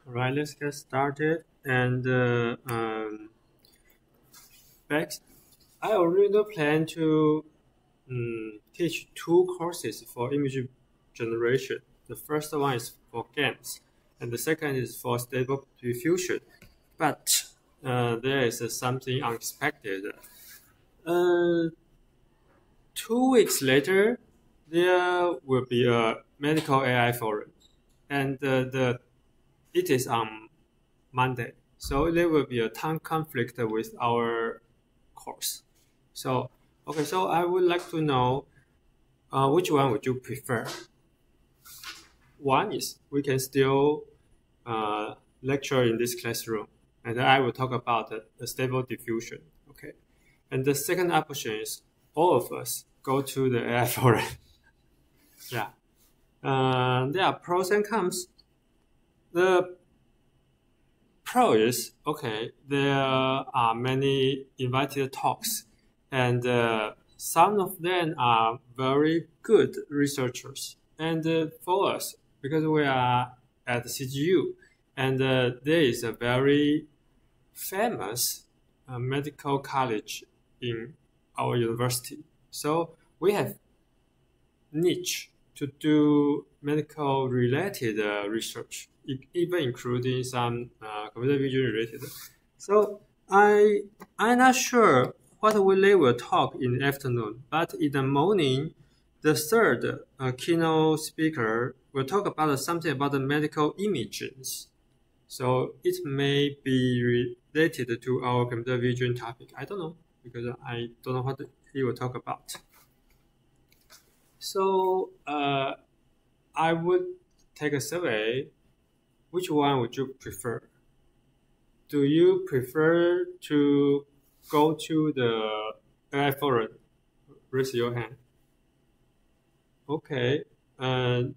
All right, let's get started. And I originally plan to teach two courses for image generation. The first one is for GANs, and the second is for Stable Diffusion. But there is something unexpected. 2 weeks later, there will be a medical AI forum, and it is on Monday. So there will be a time conflict with our course. So I would like to know which one would you prefer? One is we can still lecture in this classroom, and I will talk about the Stable Diffusion. Okay, and the second option is all of us go to the AI forum. Yeah, there are pros and cons. The pro is, okay, there are many invited talks, and some of them are very good researchers. And for us, because we are at CGU, and there is a very famous medical college in our university. So we have niche to do medical related research, even including some computer vision related. So I'm not sure what they will talk in the afternoon, but in the morning, the third keynote speaker will talk about something about the medical images. So it may be related to our computer vision topic. I don't know, because I don't know what he will talk about. So I would take a survey. Which one would you prefer? Do you prefer to go to the AI forum? Raise your hand. Okay. Do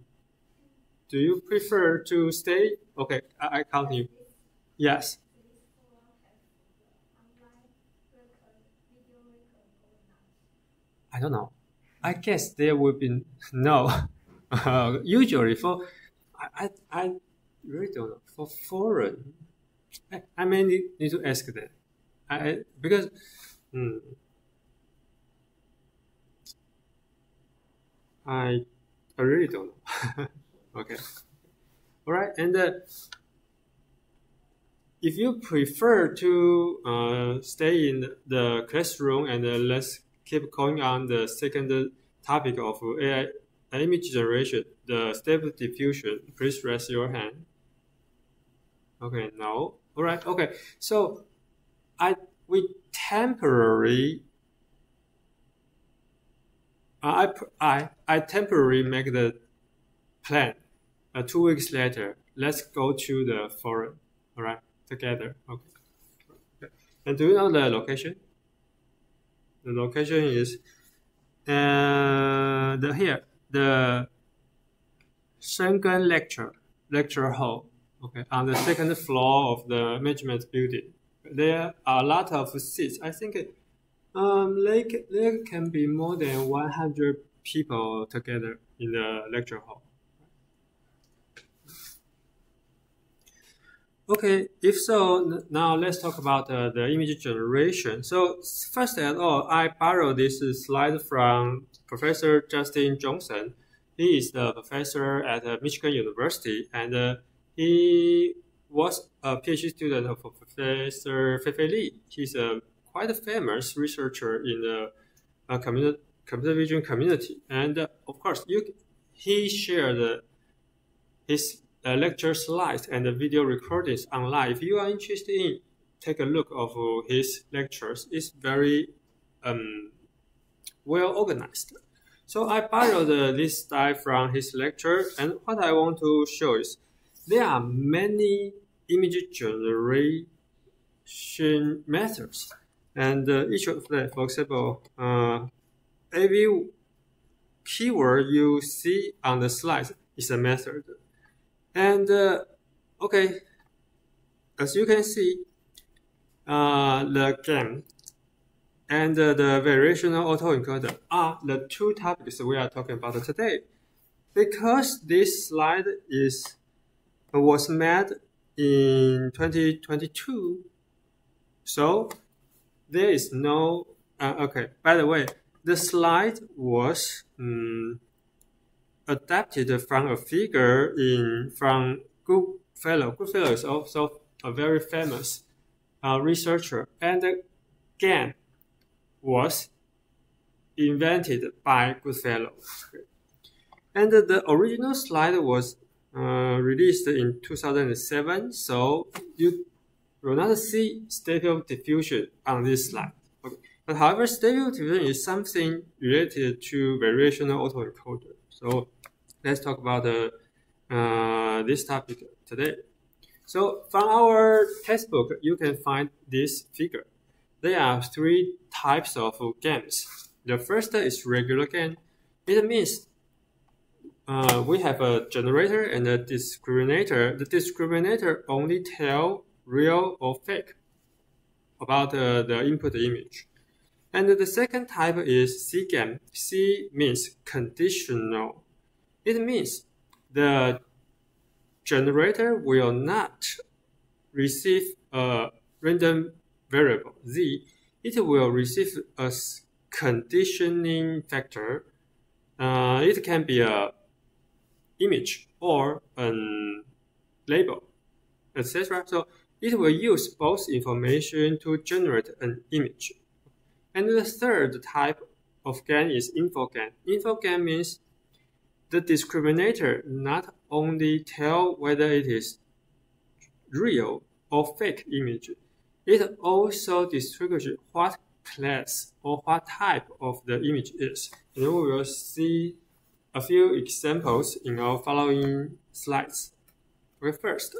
you prefer to stay? Okay, I count you. Yes. I don't know. I guess there will be no. Usually for I really don't know. For foreign, I may need to ask that. Because I really don't know. Okay. All right. And if you prefer to stay in the classroom, and let's keep going on the second topic of AI image generation, the Stable Diffusion, please raise your hand. Okay, no. All right. Okay. So we temporarily I temporarily make the plan. 2 weeks later, let's go to the forum. All right, together. Okay. And do you know the location? The location is the Shengen lecture hall. Okay, on the second floor of the management building. There are a lot of seats. I think there can be more than 100 people together in the lecture hall. Okay, if so, now let's talk about the image generation. So first of all, I borrowed this slide from Professor Justin Johnson. He is the professor at Michigan University, and he was a PhD student of Professor Fei-Fei Li. He's a quite famous researcher in the computer vision community. And of course, he shared his lecture slides and the video recordings online. If you are interested in, take a look of his lectures. It's very well organized. So I borrowed this slide from his lecture, and what I want to show is there are many image generation methods, and each of them, for example, every keyword you see on the slides is a method. And okay, as you can see, the GAN and the variational autoencoder are the two topics we are talking about today. Because this slide was made in 2022. So there is no, okay, by the way, the slide was adapted from a figure from Goodfellow. Goodfellow is also a very famous researcher, and GAN was invented by Goodfellow. And the original slide was released in 2007, so you will not see stable diffusion on this slide. Okay. But however, stable diffusion is something related to variational autoencoder. So let's talk about this topic today. So from our textbook, you can find this figure. There are three types of GANs. The first is regular GAN. It means we have a generator and a discriminator. The discriminator only tells real or fake about the input image. And the second type is CGAN. C means conditional. It means the generator will not receive a random variable, Z. It will receive a conditioning factor. It can be a image or a label, etc. So it will use both information to generate an image. And the third type of GAN is InfoGAN. InfoGAN means the discriminator not only tell whether it is real or fake image, it also distinguishes what class or what type of the image is. And we will see a few examples in our following slides. Okay, first,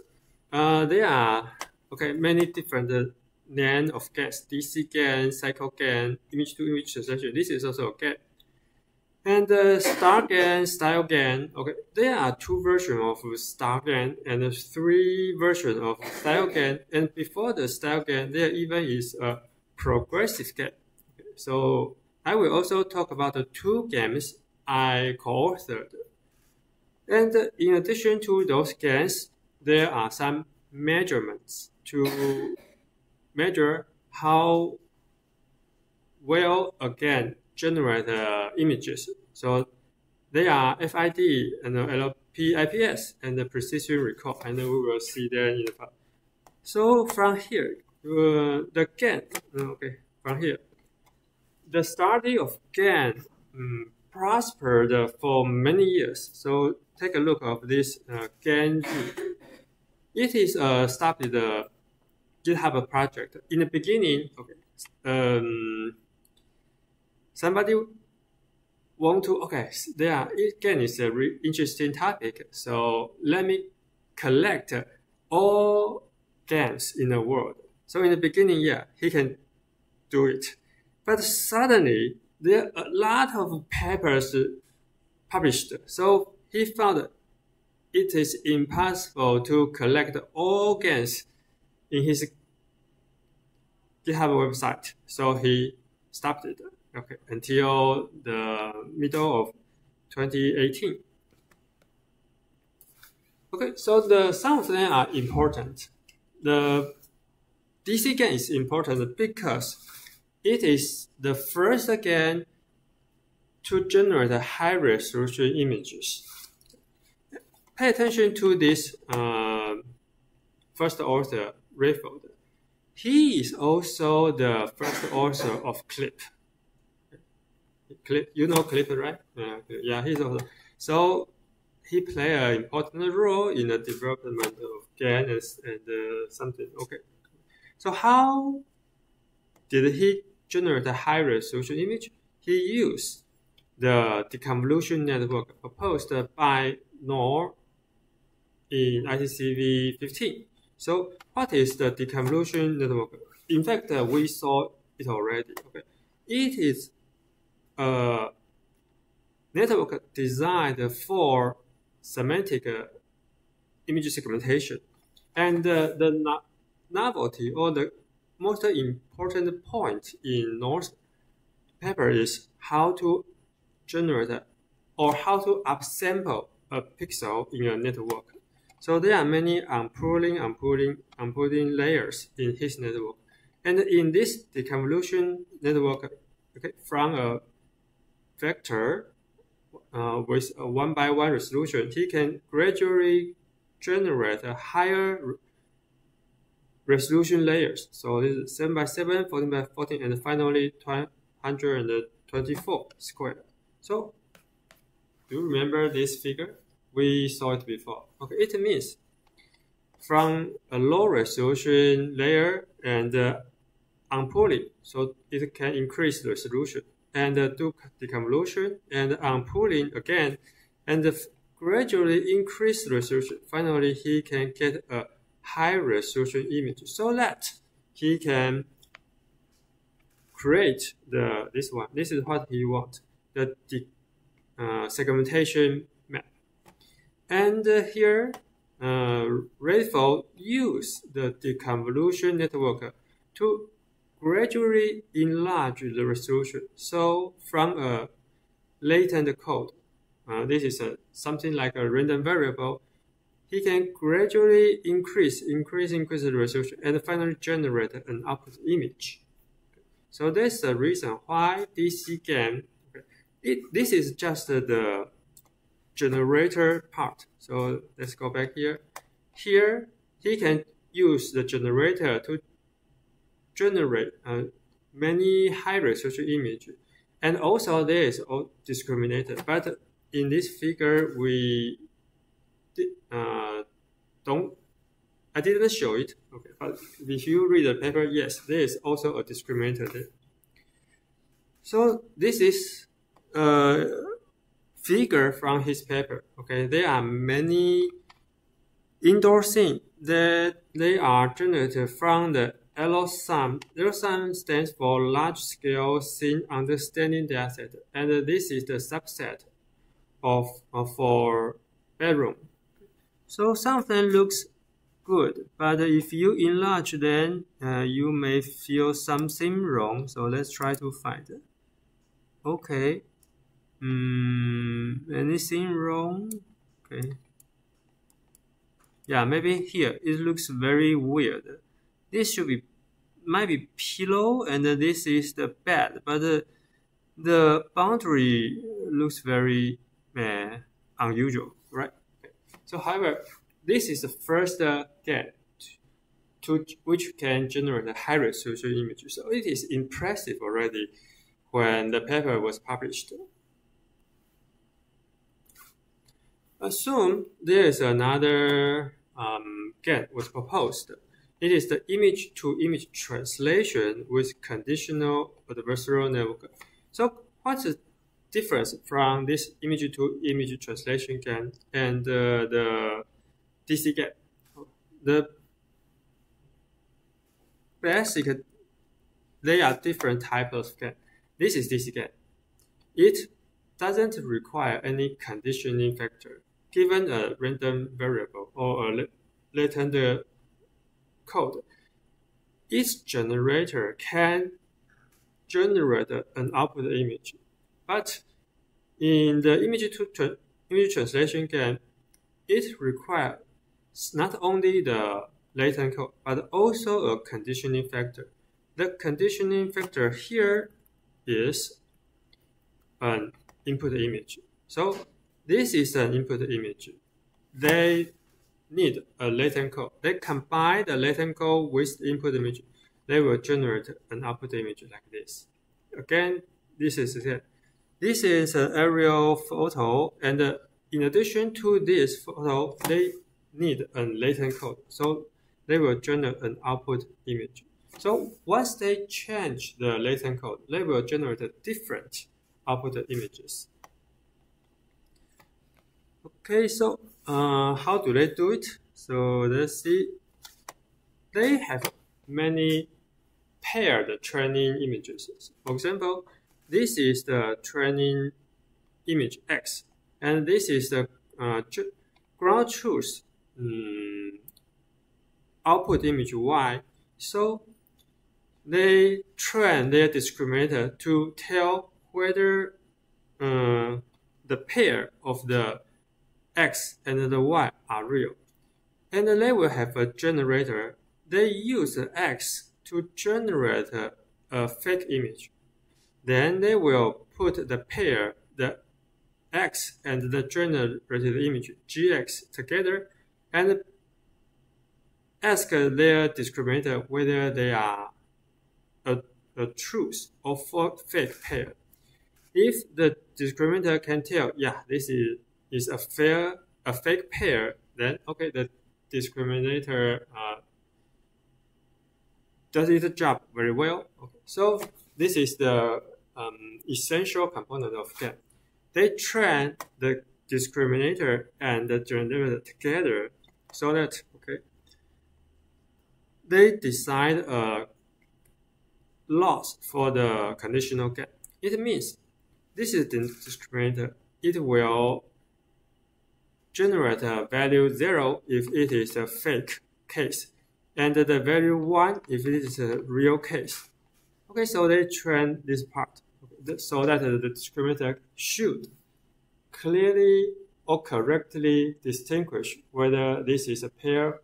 there are many different names of GANs: DC GAN, cycle GAN, image-to-image translation. This is also a GAN. And star GAN, style GAN. Okay, there are two versions of star GAN and three versions of style GAN. And before the style GAN, there even is a progressive GAN. Okay, so I will also talk about the two GANs I co-authored. And in addition to those GANs, there are some measurements to measure how well a GAN generate images. So they are FID and LP IPS and the precision recall, and we will see them in the file. So from here, the GAN, from here, the study of GAN prospered for many years. So take a look of this GAN. It is started the GitHub project. In the beginning, somebody want to, GAN is a really interesting topic. So let me collect all GANs in the world. So in the beginning, he can do it. But suddenly, there are a lot of papers published. So he found it is impossible to collect all GANs in his GitHub website. So he stopped it. Until the middle of 2018. So some of them are important. The DC GAN is important because it is the first GAN to generate high-resolution images. Pay attention to this first author, Rayford. He is also the first author of CLIP. You know CLIP, right? Yeah, he's also. So he played an important role in the development of GAN and something. So how did he generate a high-resolution image? He used the deconvolution network proposed by Knorr in ITCV 15. So what is the deconvolution network? In fact, we saw it already. It is a network designed for semantic image segmentation. And the novelty or the most important point in Knorr's paper is how to generate or how to upsample a pixel in a network. So there are many unpooling layers in his network. And in this deconvolution network, okay, from a vector with a 1-by-1 resolution, he can gradually generate a higher resolution layers. So this is 7-by-7, 14-by-14, and finally 224 squared. So do you remember this figure? We saw it before. Okay, it means from a low resolution layer and unpooling, so it can increase the resolution and do deconvolution and unpooling again and gradually increase the resolution. Finally, he can get a high resolution image so that he can create this one. This is what he wants, the segmentation map. And here, Rayford used the deconvolution network to gradually enlarge the resolution. So from a latent code, this is something like a random variable, he can gradually increase the resolution and finally generate an output image. So that's the reason why DCGAN, this is just the generator part. So let's go back here. Here, he can use the generator to generate many high-resolution images. And also, there is a discriminator. But in this figure, we I didn't show it. Okay, but if you read the paper, yes, there is also a discriminator there. So this is a figure from his paper. Okay, there are many indoor scenes that they are generated from the LSUM. LSUM stands for large-scale scene understanding dataset, and this is the subset for bedroom. So something looks good, but if you enlarge, then you may feel something wrong. So let's try to find it. Okay. Anything wrong? Okay. Yeah, maybe here it looks very weird. This might be pillow, and this is the bed, but the boundary looks very unusual, right? Okay. So, however, this is the first GAN which can generate a high resolution image. So it is impressive already when the paper was published. Assume there is another GAN was proposed. It is the image-to-image translation with conditional adversarial network. So what's the difference from this image-to-image translation GAN and the DC GAN? The basic, they are different types of GAN. This is DC GAN. It doesn't require any conditioning factor. Given a random variable or a latent code, each generator can generate an output image. But in the image translation GAN, it requires not only the latent code, but also a conditioning factor. The conditioning factor here is an input image. So this is an input image. They need a latent code. They combine the latent code with the input image. They will generate an output image like this. Again, this is it. This is an aerial photo, and in addition to this photo, they need a latent code. So they will generate an output image. So once they change the latent code, they will generate different output images. Okay, so how do they do it? So let's see. They have many paired training images. For example, this is the training image X, and this is the ground truth output image Y. So they train their discriminator to tell whether the pair of the X and the Y are real. and they will have a generator. They use X to generate a fake image. Then they will put the pair, the X and the generated image GX together and ask their discriminator whether they are a truth or fake pair. If the discriminator can tell, yeah, this is a fake pair, then okay, the discriminator does its job very well. Okay. So this is the essential component of GAN. They train the discriminator and the generator together so that they decide a loss for the conditional GAN. It means this is the discriminator. It will generate a value 0 if it is a fake case, and the value 1 if it is a real case. Okay, so they train this part so that the discriminator should clearly or correctly distinguish whether this is a pair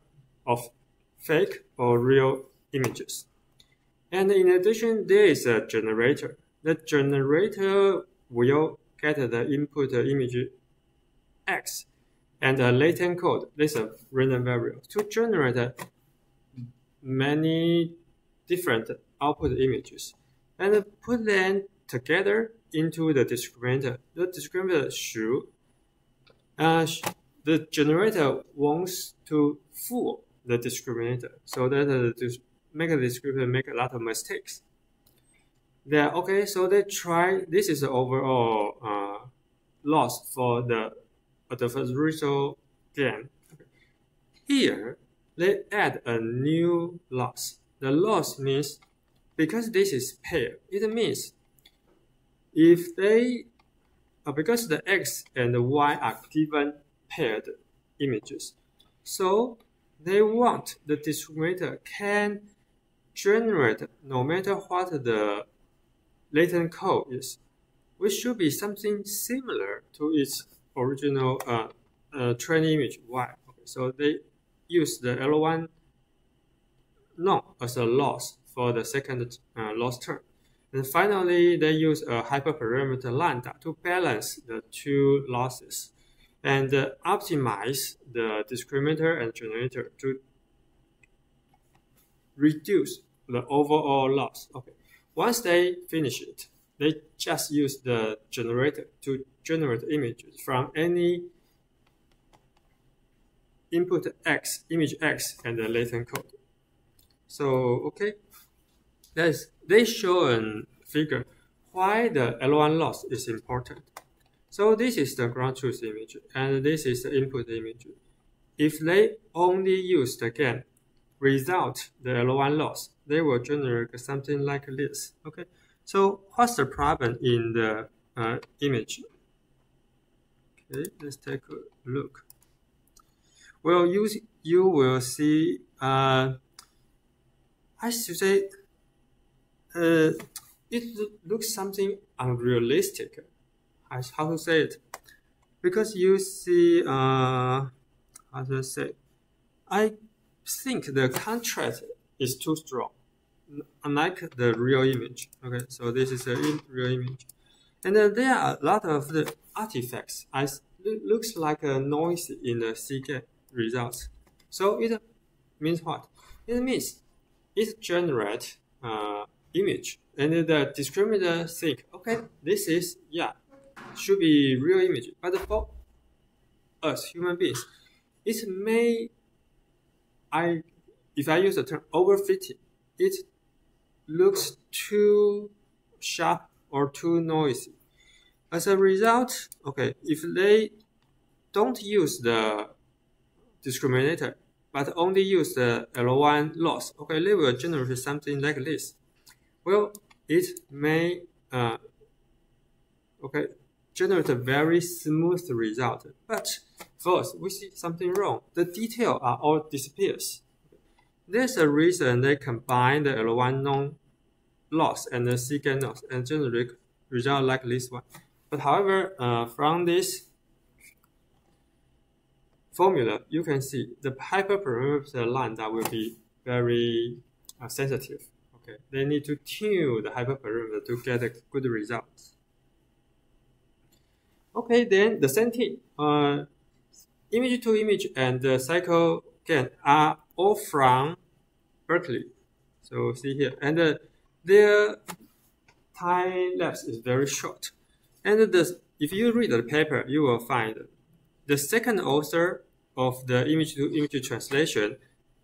of fake or real images. And in addition, there is a generator. The generator will get the input image X and a latent code, this is a random variable, to generate many different output images and put them together into the discriminator. The discriminator should, the generator wants to fool the discriminator so that the discriminator make a lot of mistakes. There, okay, so they try. This is the overall loss for the first result GAN. Here, they add a new loss. The loss means because this is pair, it means if they, because the X and the Y are given paired images, so they want the discriminator can generate no matter what the latent code is, which should be something similar to its original training image Y. Okay, so they use the L1 norm as a loss for the second loss term. And finally, they use a hyperparameter lambda to balance the two losses and optimize the discriminator and generator to reduce the overall loss. Okay. Once they finish it, they just use the generator to generate images from any input X, image X, and the latent code. So, okay, they show a figure why the L1 loss is important. So this is the ground truth image, and this is the input image. If they only use the GAN without the L1 loss, they will generate something like this. Okay, so what's the problem in the image? Okay, let's take a look. Well, you will see. I should say, it looks something unrealistic. How to say it? Because you see, how to say? I think the contrast is too strong, unlike the real image. Okay, so this is a real image, and then there are a lot of the artifacts. It looks like a noise in the CGAN results. So it means what? It means it generates image, and the discriminator think, okay, this is should be real image, but for us human beings, it may if I use the term overfitting, it looks too sharp or too noisy. As a result, okay, if they don't use the discriminator but only use the L1 loss, okay, they will generate something like this. Well, it may generate a very smooth result, but first we see something wrong. The detail are all disappears. There's a reason they combine the L1 non-loss and the CGAN loss and generate result like this one. But however, from formula, you can see the hyperparameter lambda will be very sensitive. Okay, they need to tune the hyperparameter to get a good result. Okay, then the same thing. Image to image and the cycle gain are all from Berkeley. So see here, and their time lapse is very short. And if you read the paper, you will find the second author of the image-to-image translation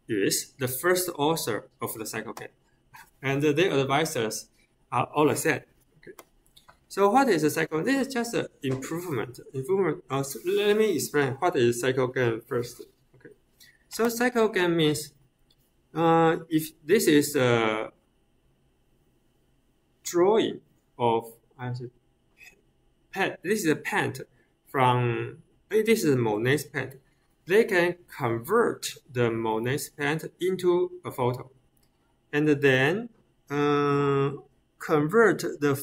is the first author of the cycle gain, and their advisors are all the same. Okay. So what is a cycle? This is just an improvement. So let me explain what is cycle gain first. Okay. So cycle gain means if this is a drawing of this is a paint from this is Monet's paint. They can convert the Monet's paint into a photo, and then convert the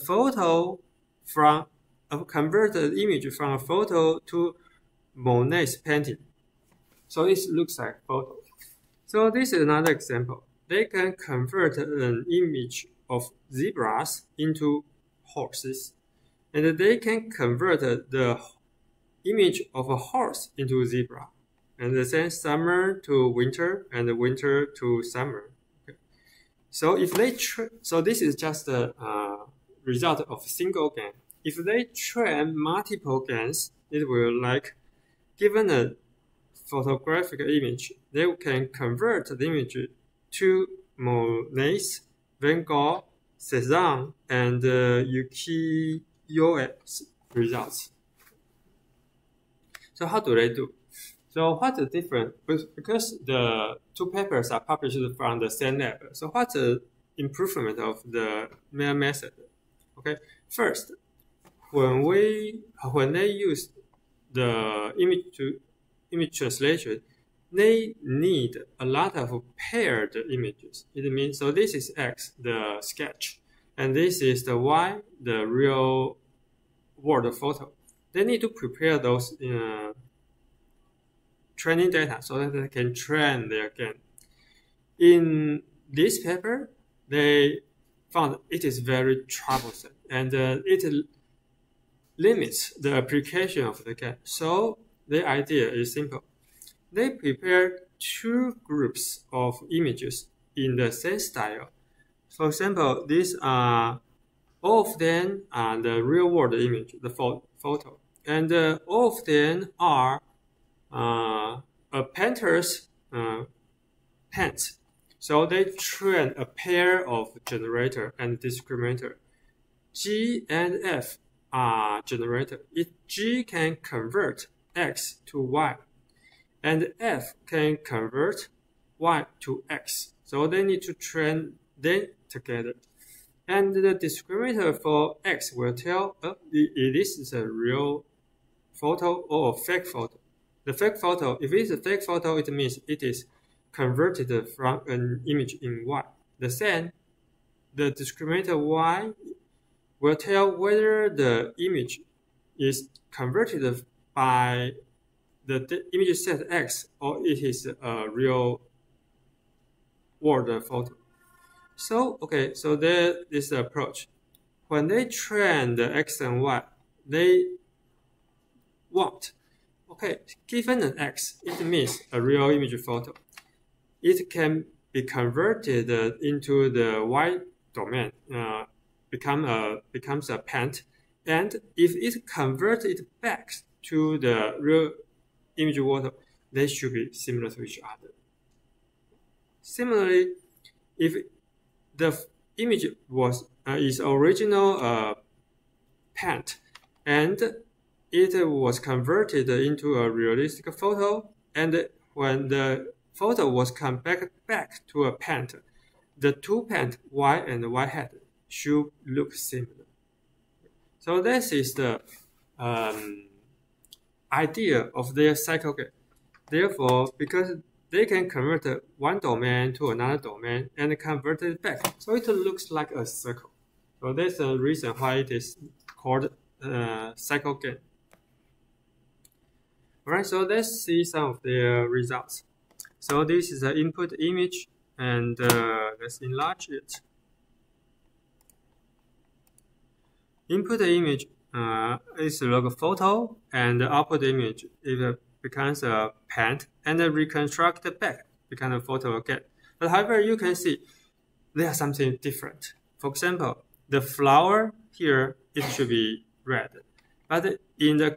image from a photo to Monet's painting. So it looks like photo. So this is another example. They can convert an image of zebras into horses, and they can convert the image of a horse into a zebra, and then summer to winter and winter to summer. Okay. So if they so this is just a result of single gain. If they train multiple gains, it will like given a photographic image, they can convert the image to Monet's, Van Gogh, Cezanne, and ukiyo-e's results. So how do they do? So what's the difference? Because the two papers are published from the same lab. So what's the improvement of the method? Okay, first, when they use the image translation, they need a lot of paired images. It means, so this is X, the sketch, and this is the Y, the real world photo. They need to prepare those training data so that they can train their gain. In this paper, they found it is very troublesome, and it limits the application of the gain. So the idea is simple. They prepared two groups of images in the same style. For example, these are all of them are the real world image, the photo, and all of them are a painter's paint. So they train a pair of generator and discriminator. G and F are generator. If G can convert X to Y, and F can convert Y to X. So they need to train them together. And the discriminator for X will tell if this is a real photo or a fake photo. The fake photo, if it's a fake photo, it means it is converted from an image in Y. The same, the discriminator Y will tell whether the image is converted by the image set X or it is a real world photo. So, okay, so there is the approach. When they train the X and Y, they want, okay, given an X, it means a real image photo. It can be converted into the Y domain, becomes a paint, and if it converts it back to the real image photo, they should be similar to each other. Similarly, if the image is original paint and it was converted into a realistic photo, and when the photo was come back to a paint, the two paint Y and Y hat should look similar. So this is the idea of their cycle gain. Therefore, because they can convert one domain to another domain and convert it back, so it looks like a circle. So that's the reason why it is called cycle gain. All right, so let's see some of their results. So this is the input image, and let's enlarge it. Input image is like a photo, and the output image it becomes a paint, and the reconstruct back becomes a photo again. But however, you can see there's something different. For example, the flower here it should be red, but in the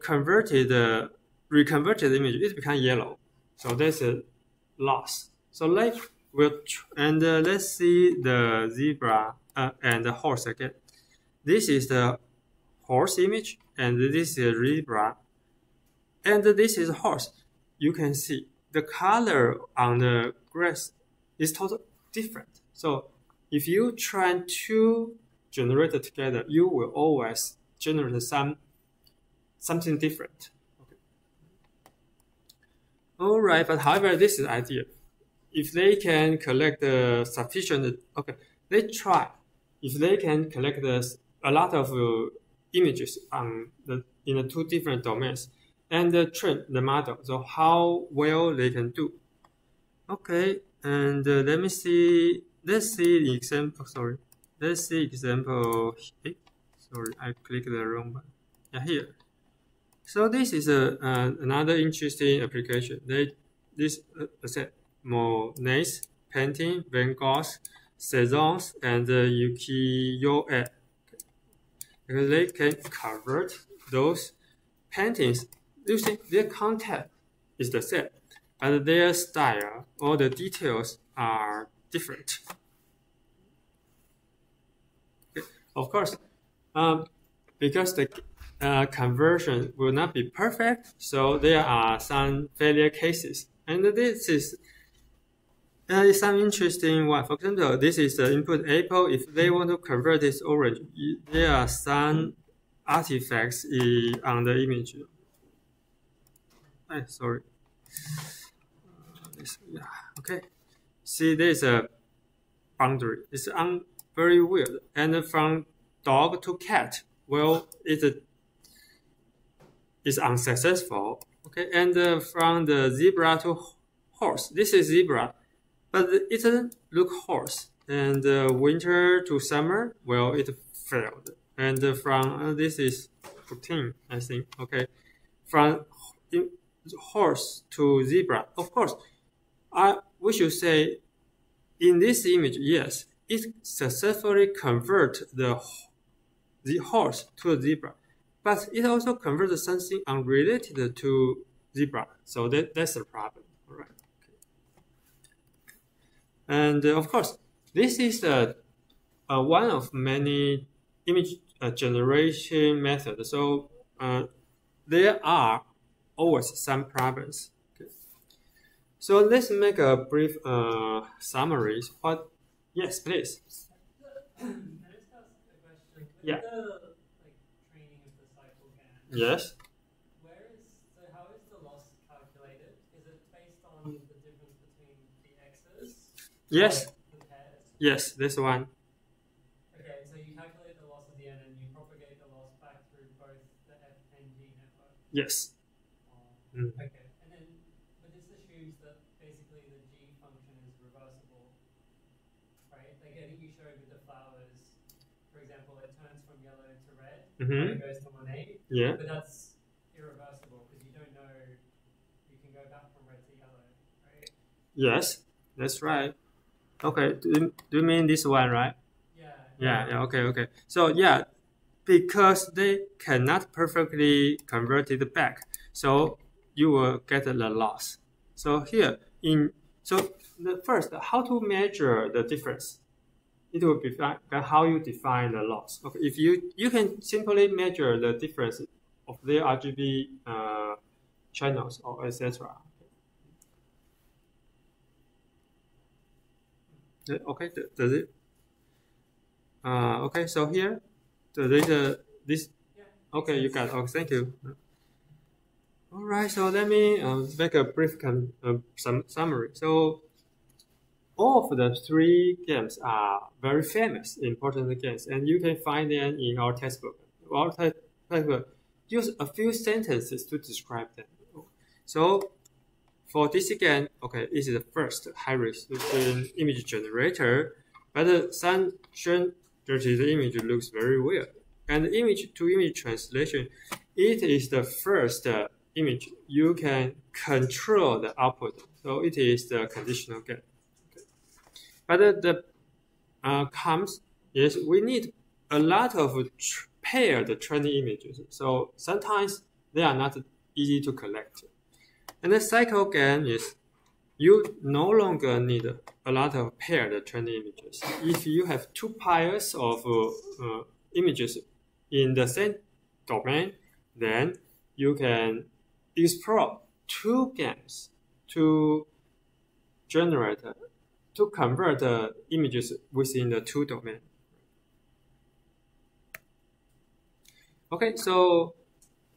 reconverted image it becomes yellow. So there's a loss. So let's see the zebra and the horse again. This is the horse image, and this is zebra, and this is horse. You can see the color on the grass is totally different. So if you try to generate it together, you will always generate something different. Okay. All right, but however, this is ideal. If they can collect the sufficient, okay, they try. If they can collect a lot of images in the two different domains and train the model, so how well they can do. Okay, and let's see the example. Sorry, let's see example. Sorry, I clicked the wrong button. Yeah, here. So this is another interesting application. This Monet's painting, Van Gogh's, Cezanne's, and ukiyo-e. Because they can convert those paintings using their content is the same, but their style or the details are different. Okay. Of course, because the conversion will not be perfect, so there are some failure cases, and this is some interesting one. For example, this is the input apple. If they want to convert this orange, there are some artifacts on the image. Sorry. Okay. See, there's a boundary. It's very weird. And from dog to cat, well, it is unsuccessful. Okay. And from the zebra to horse, this is zebra, but it doesn't look horse. And winter to summer, well, it failed. And from this is 14, I think. Okay. From horse to zebra, of course, we should say in this image, yes, it successfully convert the horse to a zebra, but it also converts something unrelated to zebra. So that's the problem. All right. Okay. And of course, this is one of many image generation methods. So there are always some problems. Okay. So let's make a brief summary. Yes, please. Can I just ask a question? Yeah. The training of the cycle GAN. Yes. How is the loss calculated? Is it based on the difference between the x's? Yes. The pairs? Yes, this one. Okay, so you calculate the loss of the n and you propagate the loss back through both the f and g network. Yes. Okay, but this assumes that basically the g function is reversible, right? Like I think you showed with the flowers, for example, it turns from yellow to red, and it goes to Monet. Yeah. But that's irreversible because you don't know you can go back from red to yellow, right? Yes, that's right. Okay, do you mean this one, right? Yeah, okay. So yeah, because they cannot perfectly convert it back, so you will get the loss. So here first, how to measure the difference? It will be by how you define the loss. Okay, if you can simply measure the difference of their RGB channels or etc. Okay, does it? Okay, so here, the data, this. Okay, you got. Oh, thank you. All right, so let me make a brief summary. So all of the three games are very famous, important games, and you can find them in our textbook. Our textbook use a few sentences to describe them. So for DCGAN, okay, it is the first high-resolution image generator, but some generated image looks very weird. And image-to-image translation, it is the first image you can control the output. So it is the conditional GAN. Okay. But the comes is we need a lot of paired training images. So sometimes they are not easy to collect. And the cycle GAN is you no longer need a lot of paired training images. If you have 2 pairs of images in the same domain, then you can explore 2 GANs to convert the images within the 2 domains. Okay, so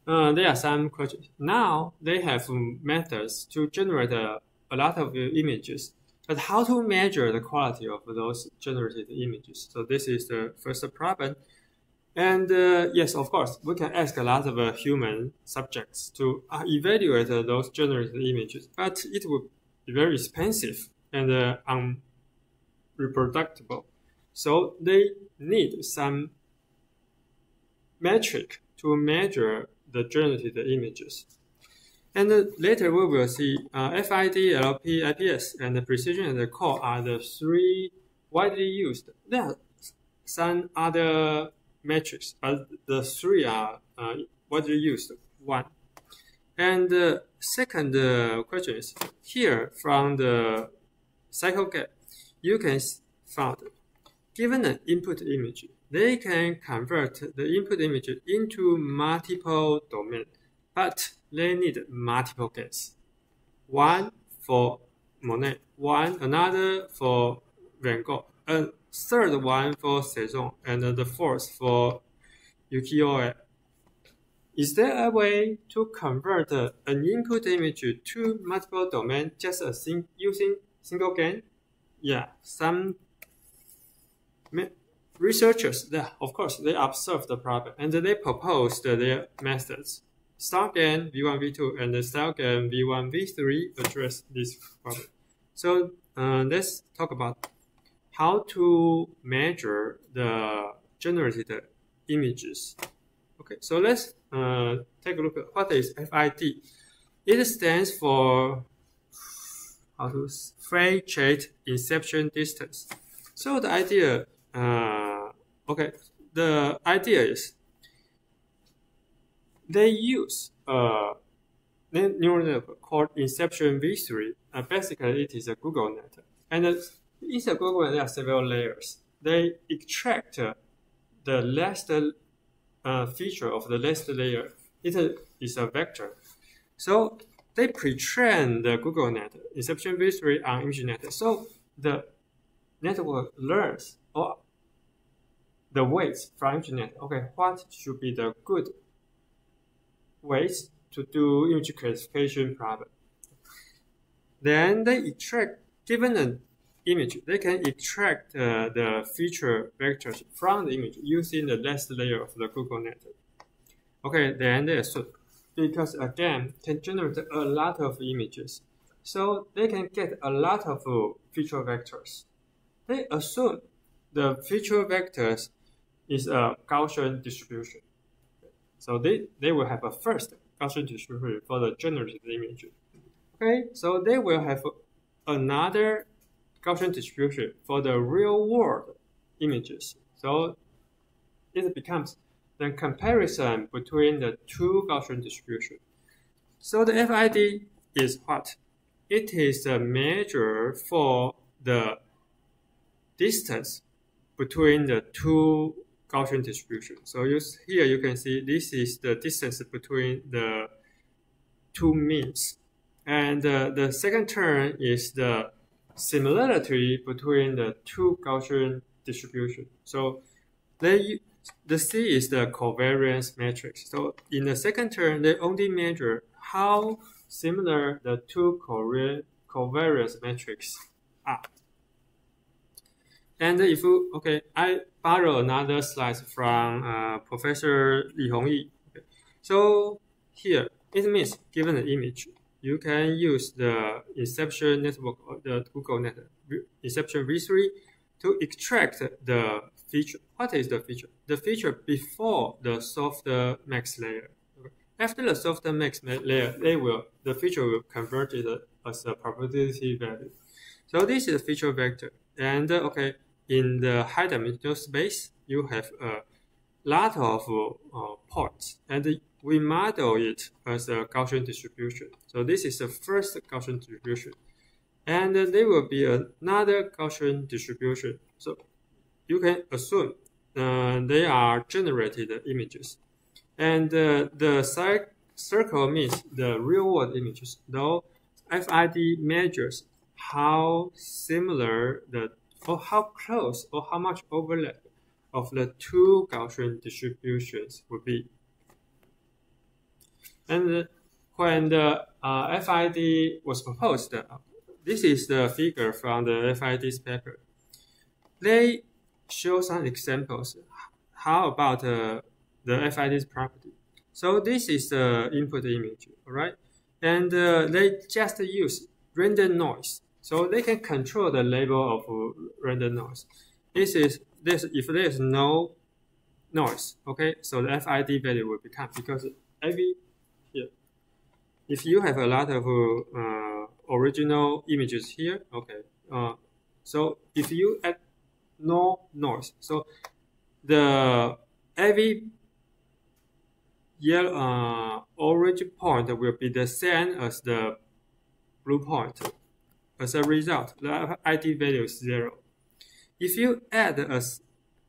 there are some questions. Now they have methods to generate a lot of images, but how to measure the quality of those generated images? So this is the first problem. And yes, of course, we can ask a lot of human subjects to evaluate those generated images, but it would be very expensive and unreproducible. So they need some metric to measure the generated images. And later we will see FID, LP, IPS, and the precision and the core are the 3 widely used. There are some other metrics, but the 3 are widely used. 1. And the second question is here from the cycle GAN, you can find given an input image, they can convert the input image into multiple domains, but they need multiple GANs. 1 for Monet, another for Van Gogh, a third one for Cezanne, and the fourth for ukiyo-e. Is there a way to convert an input image to multiple domains just using single GAN? Yeah, some researchers, of course, they observed the problem and they proposed their methods. Star GAN V1, V2, and the Style GAN V1, V3 address this problem. So let's talk about how to measure the generated images. Okay, so let's take a look at what is FID. It stands for frame rate inception distance. So the idea, the idea is they use a neural network called Inception V3. Basically, it is a Google net. And inside Google net, there are several layers. They extract the last feature of the last layer. It is a vector. So they pre-train the Google net, Inception V3 on ImageNet. So the network learns the weights from ImageNet. Okay, what should be the good ways to do image classification problem? Then they extract, given an image, they can extract the feature vectors from the image using the last layer of the Google net. Okay, then they assume, because again, can generate a lot of images, so they can get a lot of feature vectors. They assume the feature vectors is a Gaussian distribution. So they will have a first Gaussian distribution for the generated image. Okay, so they will have another Gaussian distribution for the real world images. So it becomes the comparison between the 2 Gaussian distributions. So the FID is what? It is a measure for the distance between the 2 Gaussian distributions. So here you can see this is the distance between the 2 means. And the second term is the similarity between the 2 Gaussian distributions. So the C is the covariance matrix. So in the second term, they only measure how similar the 2 covariance matrices are. And if I borrow another slide from Professor Li Hongyi. Okay. So here it means given an image, you can use the Inception network or the Google Net Inception V3 to extract the feature. What is the feature? The feature before the softmax layer. After the softmax layer, the feature will convert it as a probability value. So this is a feature vector. And okay, in the high-dimensional space, you have a lot of points, and we model it as a Gaussian distribution. So this is the first Gaussian distribution. And there will be another Gaussian distribution. So you can assume they are generated images. And the circle means the real-world images, though FID measures how similar or how close or how much overlap of the two Gaussian distributions would be. And when the FID was proposed, this is the figure from the FID's paper. They show some examples. How about the FID's property? So this is the input image, all right? And they just use random noise. So they can control the level of random noise. If there is no noise, okay, so the FID value will become, because if you have a lot of original images here, okay, so if you add no noise, so every orange point will be the same as the blue point. As a result, the ID value is 0. If you add a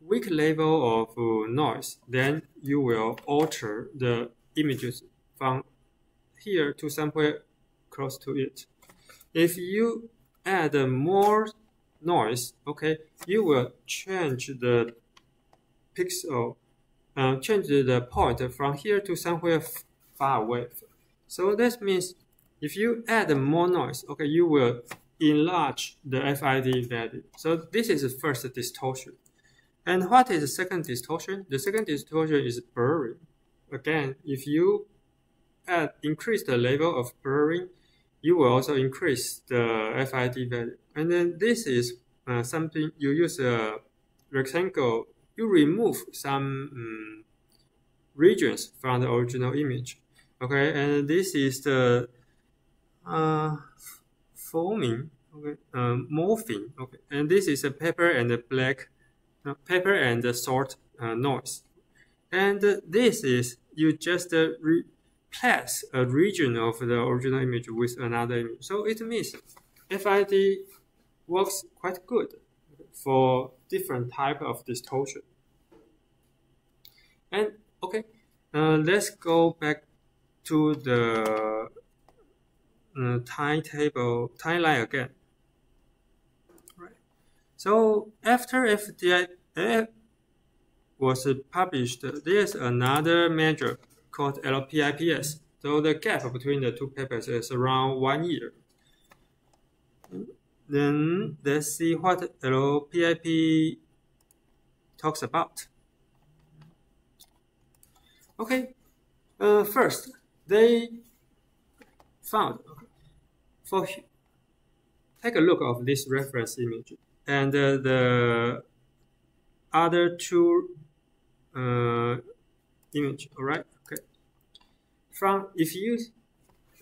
weak level of noise, then you will alter the images from here to somewhere close to it. If you add more noise, okay, you will change the pixel, change the point from here to somewhere far away. So that means if you add more noise, okay, you will enlarge the FID value. So this is the first distortion. And what is the second distortion? The second distortion is blurring. Again, if you increase the level of blurring, you will also increase the FID value. And then this is something you use a rectangle. You remove some regions from the original image. Okay, and this is the foaming, okay, morphing, okay, and this is a paper and the black, paper and the salt noise, and this is you just replace a region of the original image with another image. So it means FID works quite good for different type of distortion. And okay, let's go back to the timeline again. Right. So after FDI was published, there's another measure called LPIPS. So the gap between the two papers is around 1 year. Then let's see what LPIP talks about. Okay, first they found, take a look of this reference image and the other two image. All right, okay. If you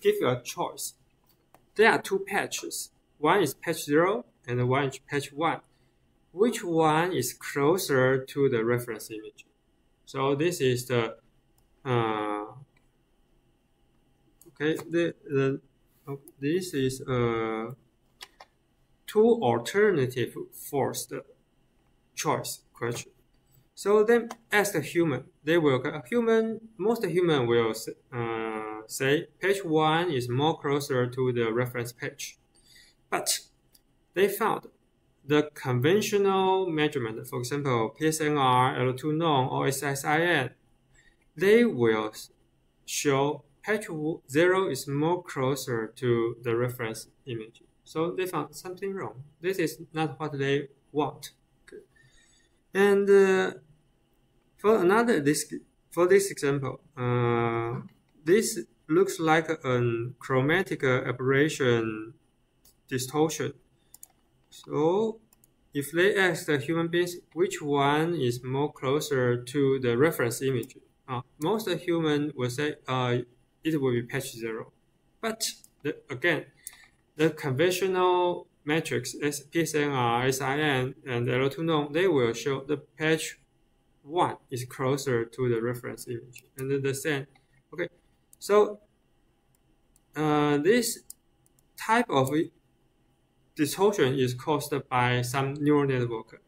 give a choice, there are two patches. One is patch 0 and one is patch 1. Which one is closer to the reference image? So this is the okay. This is two alternative forced choice question. So then, as a human, most human will say page 1 is more closer to the reference page. But they found the conventional measurement, for example, PSNR, L2 norm, or SSIN, they will show page 0 is more closer to the reference image. So they found something wrong. This is not what they want. Okay. And for this example, this looks like a chromatic aberration distortion. So if they ask the human beings which one is more closer to the reference image, most human will say it will be patch 0. But again, the conventional metrics PSNR, SIN, and L2 norm, they will show the patch 1 is closer to the reference image. And then the same. Okay, so this type of distortion is caused by some neural network.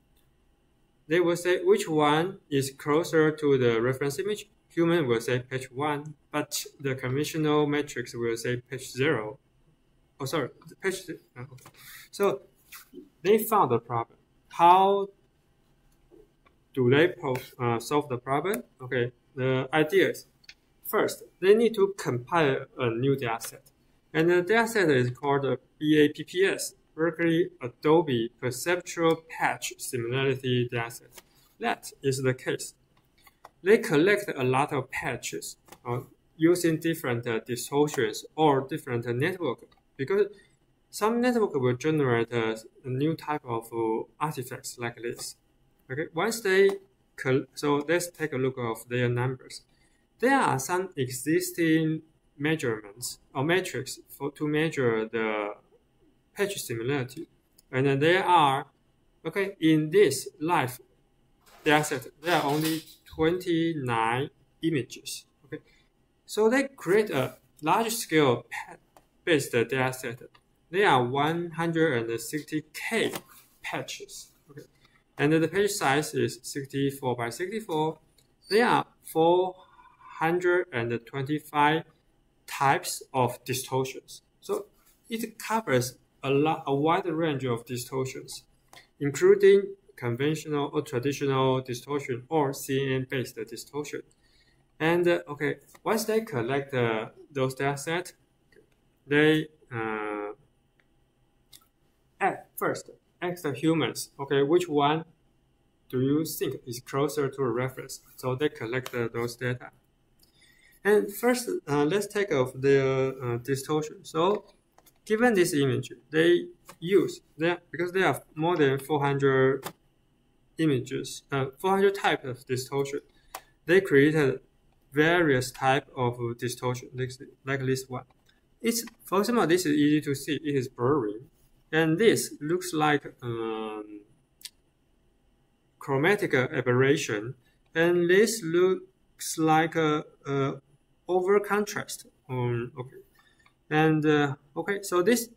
They will say which one is closer to the reference image. Human will say patch 1, but the conventional metrics will say patch 0. Oh, sorry, patch 0. Okay. So they found the problem. How do they solve the problem? Okay, the idea is, first, they need to compile a new dataset. And the dataset is called BAPPS, Berkeley Adobe Perceptual Patch Similarity Dataset. That is the case. They collect a lot of patches using different distortions or different network, because some network will generate a new type of artifacts like this. Okay, once they so let's take a look of their numbers. There are some existing measurements or metrics to measure the patch similarity, and there are in this live dataset there are only 29 images. Okay, so they create a large-scale patch-based dataset. There are 160K patches. Okay, and the page size is 64 by 64. There are 425 types of distortions. So it covers a wide range of distortions, including conventional or traditional distortion or CNN-based distortion. And once they collect those datasets, they first ask the humans, which one do you think is closer to a reference? So they collect those data. And first, let's take off the distortion. So given this image, they use because there are more than 400 images, 400 types of distortion. They created various types of distortion, like this one. For example, this is easy to see. It is blurry, and this looks like chromatic aberration, and this looks like over contrast. So this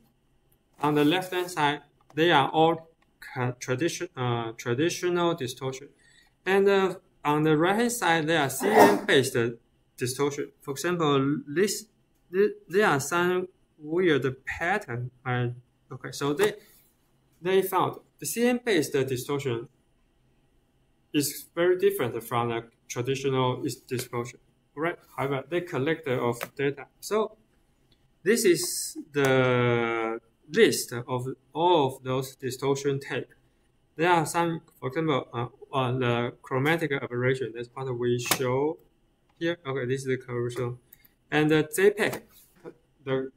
on the left hand side, they are all traditional distortion, and on the right hand side, they are CNN-based distortion. For example, there are some weird pattern. So they found the CNN-based distortion is very different from the traditional distortion. Right? However, they collect of data. So this is the list of all of those distortion types. There are some, for example, on the chromatic aberration. That's part we show here. Okay, this is the conversion. And the JPEG, the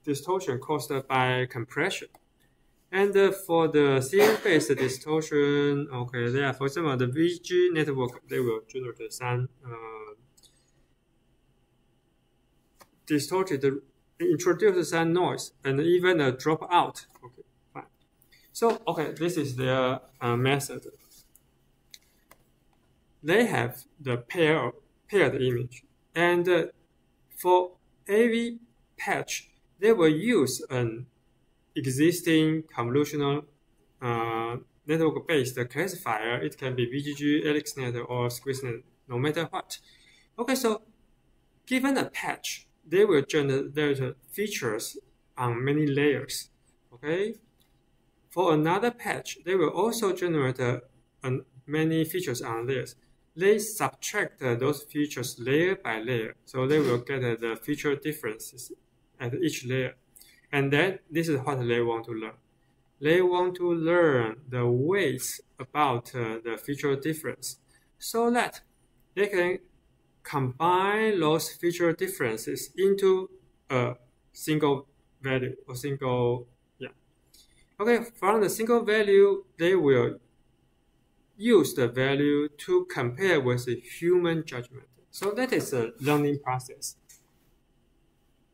distortion caused by compression. And for the CNN-based distortion, there are, for example, the VG network, they will generate some introduce some noise and even a dropout. Okay, fine. So, this is their method. They have the paired image, and for AV patch, they will use an existing convolutional network-based classifier. It can be VGG, AlexNet, or SqueezeNet, no matter what. So given a patch, they will generate features on many layers. For another patch, they will also generate many features on layers. They subtract those features layer by layer, so they will get the feature differences at each layer. And then this is what they want to learn. They want to learn the weights about the feature difference, so that they can combine those feature differences into a single value or single, Okay, from the single value, they will use the value to compare with the human judgment. So that is a learning process.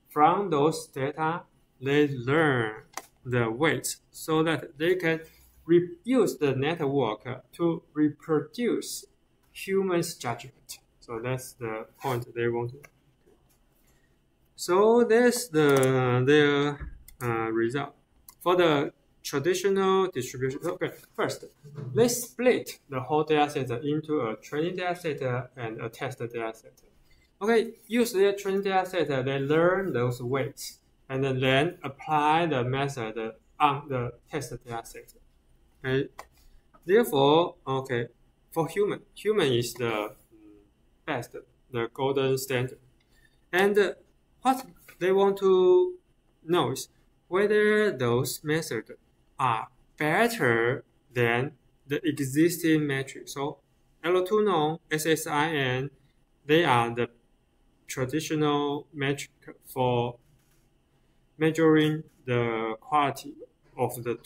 From those data, they learn the weights so that they can use the network to reproduce humans' judgment. So that's the point they want to. So that's their result. For the traditional distribution, okay, first, let's split the whole data set into a training data set and a test data set. Okay, use their training data set, they learn those weights, and then apply the method on the test data set. Okay, therefore, okay, for human is the best, the golden standard. And what they want to know is whether those methods are better than the existing metric. So L2 known, SSIN, they are the traditional metric for measuring the quality of the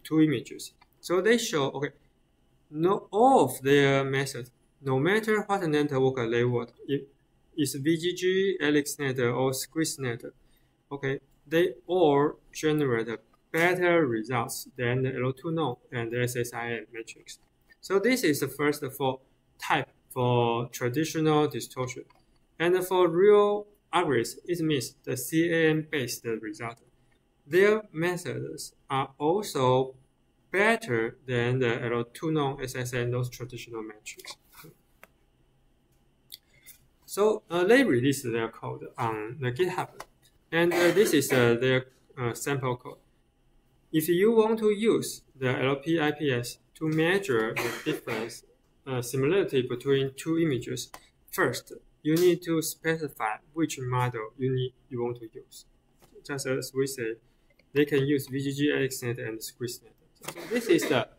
two images. So they show, okay, all of their methods, no matter what network they work, if it's VGG, AlexNet, or SqueezeNet, okay, they all generate better results than the L2 known and the SSIN matrix. So this is the first type for traditional distortion. And for real algorithms, it means the CAN-based result. Their methods are also better than the L2 known SSN, those traditional metrics. So they released their code on the GitHub, and this is their sample code. If you want to use the LP-IPS to measure the difference, similarity between two images, first you need to specify which model you want to use. Just as we say, they can use VGG, AlexNet, and SqueezeNet. So this is the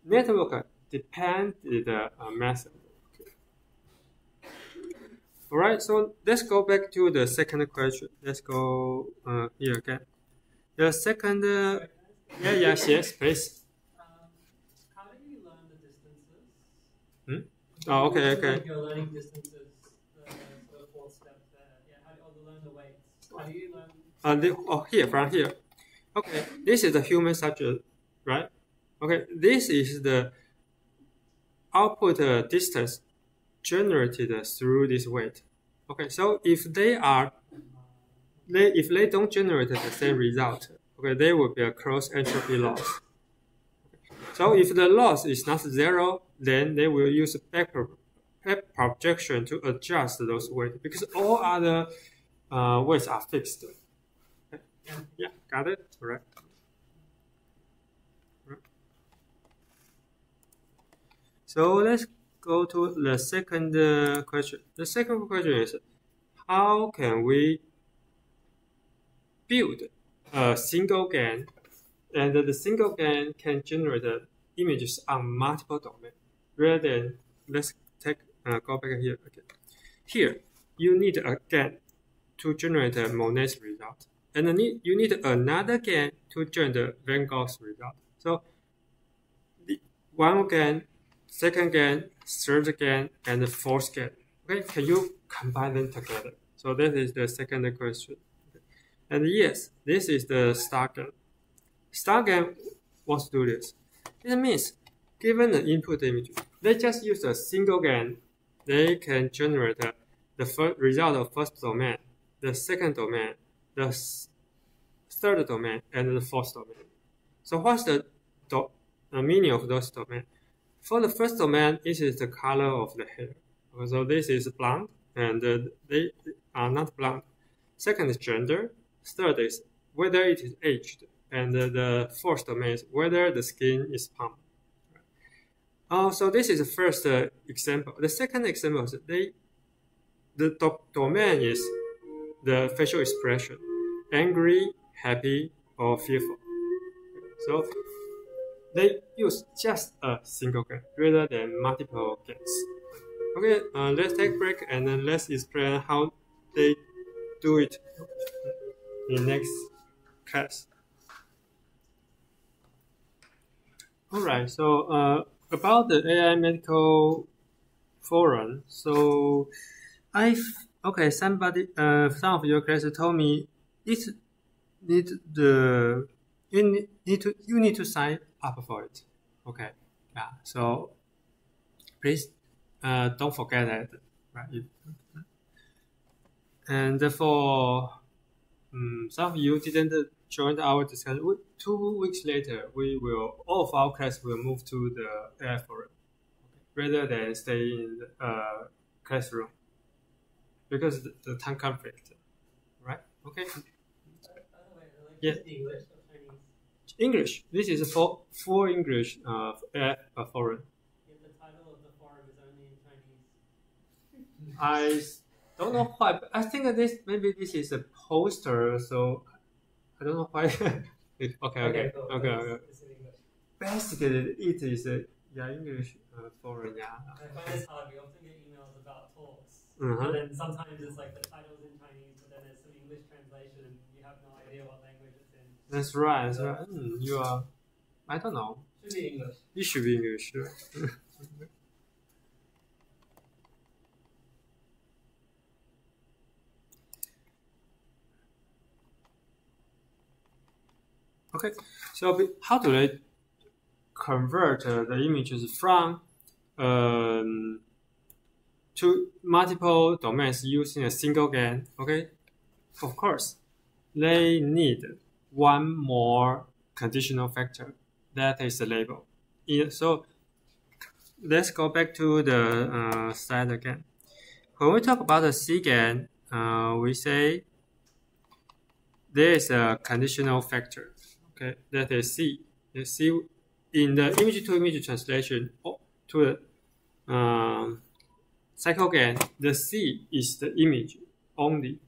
network-dependent method. All right, so let's go back to the second question. Let's go here again. The second, yes, please. How do you learn the distances? Oh, okay. Like you're learning distances, the fourth step there. Yeah, how do you learn the weights? How do you learn? From here. Okay, this is the human subject, right? Okay, this is the output distance generated through this weight. Okay, so if they don't generate the same result, okay, there will be a cross entropy loss. So if the loss is not zero, then they will use back projection to adjust those weights because all other weights are fixed. Okay. Yeah, got it? Correct. So let's go to the second question. The second question is, how can we build a single GAN, and the single GAN can generate images on multiple domains, rather than, let's go back here again. Here, you need a GAN to generate a Monet's result, and then you need another GAN to generate Van Gogh's result. So, one GAN, second GAN, third GAN, and the fourth GAN. Okay, can you combine them together? So that is the second question. Okay. And yes, this is the star GAN. Star GAN wants to do this. It means, given the input image, they just use a single GAN. They can generate the result of first domain, the second domain, the third domain, and the fourth domain. So what's the meaning of those domains? For the first domain, it is the color of the hair. So this is blonde, and they are not blonde. Second is gender. Third is whether it is aged. And the fourth domain is whether the skin is palm. So this is the first example. The second example is the domain is the facial expression, angry, happy, or fearful. So they use just a single GAN rather than multiple GANs. Okay, let's take a break and then let's explain how they do it in next class. Alright, so about the AI medical forum, so okay, somebody, some of your class told me it need the you need to sign up for it. Okay, yeah. So please don't forget that, right? And for some of you didn't join our discussion. 2 weeks later, all of our class will move to the AI forum rather than stay in the classroom because the time conflict, right? Okay. By the way, Yeah. English or Chinese? English. This is for English AI forum. Yet the title of the forum is only in Chinese. I don't know why, but I think that maybe this is a poster, so I don't know why. Okay. It's in English. Basically, it is a English forum. Yeah. I find this hard. We often get emails about talks, Mhm. and then sometimes it's like the title's in Chinese, but then there's some English translation, and you have no idea what language it's in. That's right. That's right. You are. I don't know. Should be English. It should be English. Okay, so how do they convert the images from to multiple domains using a single GAN? Okay, of course, they need one more conditional factor, that is the label. So let's go back to the slide again. When we talk about the CGAN, we say there is a conditional factor. Okay, that is C. The C in the image-to-image translation to the cycle GAN, the C is the image only.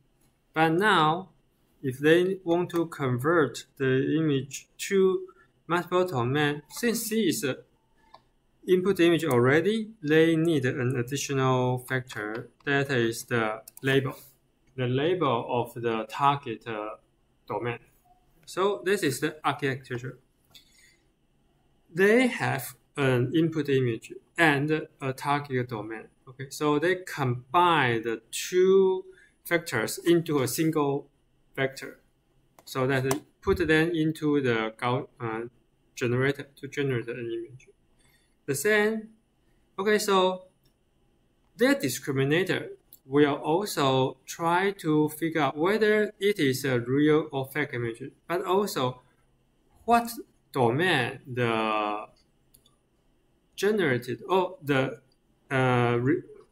But now, if they want to convert the image to multiple domain, since C is an input image already, they need an additional factor that is the label of the target domain. So this is the architecture. They have an input image and a target domain. Okay, so they combine the two vectors into a single vector, so that they put them into the generator to generate an image. The same. Okay, so their discriminator will also try to figure out whether it is a real or fake image, but also what domain the generated or the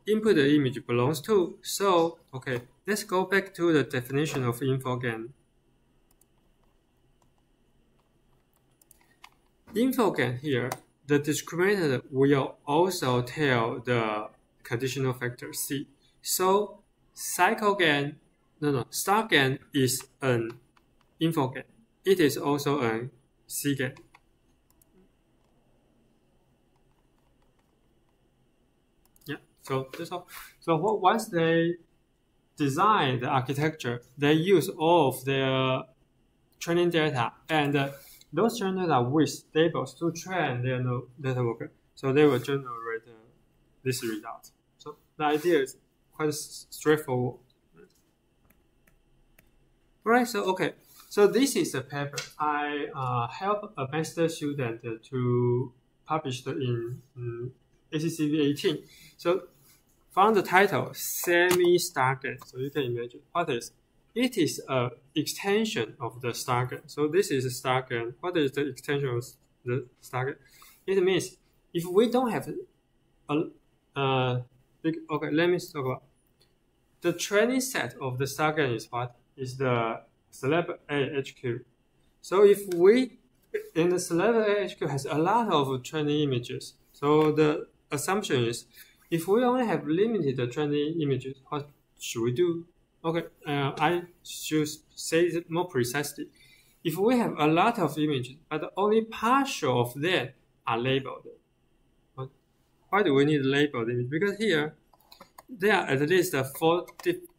input image belongs to. So, okay, let's go back to the definition of InfoGAN. InfoGAN here, the discriminator will also tell the conditional factor C. So StarGAN is an InfoGAN. It is also an CGAN. Yeah. So that's all. So once they design the architecture, they use all of their training data and those training data with labels to train their network. So they will generate this result. So the idea is quite straightforward. Alright, so okay. So this is a paper I helped a master student to publish in ACCV 18. So from the title, semi-StarGAN. So you can imagine what is. It is an extension of the StarGAN. So this is StarGAN. What is the extension of the StarGAN? It means if we don't have okay, let me talk about the training set of the StarGAN is what? Is the Celeb AHQ. So if we in the Celeb AHQ has a lot of training images. So the assumption is if we only have limited training images, what should we do? Okay, I should say it more precisely. If we have a lot of images, but only partial of them are labeled, why do we need labeled image? Because here there are at least 4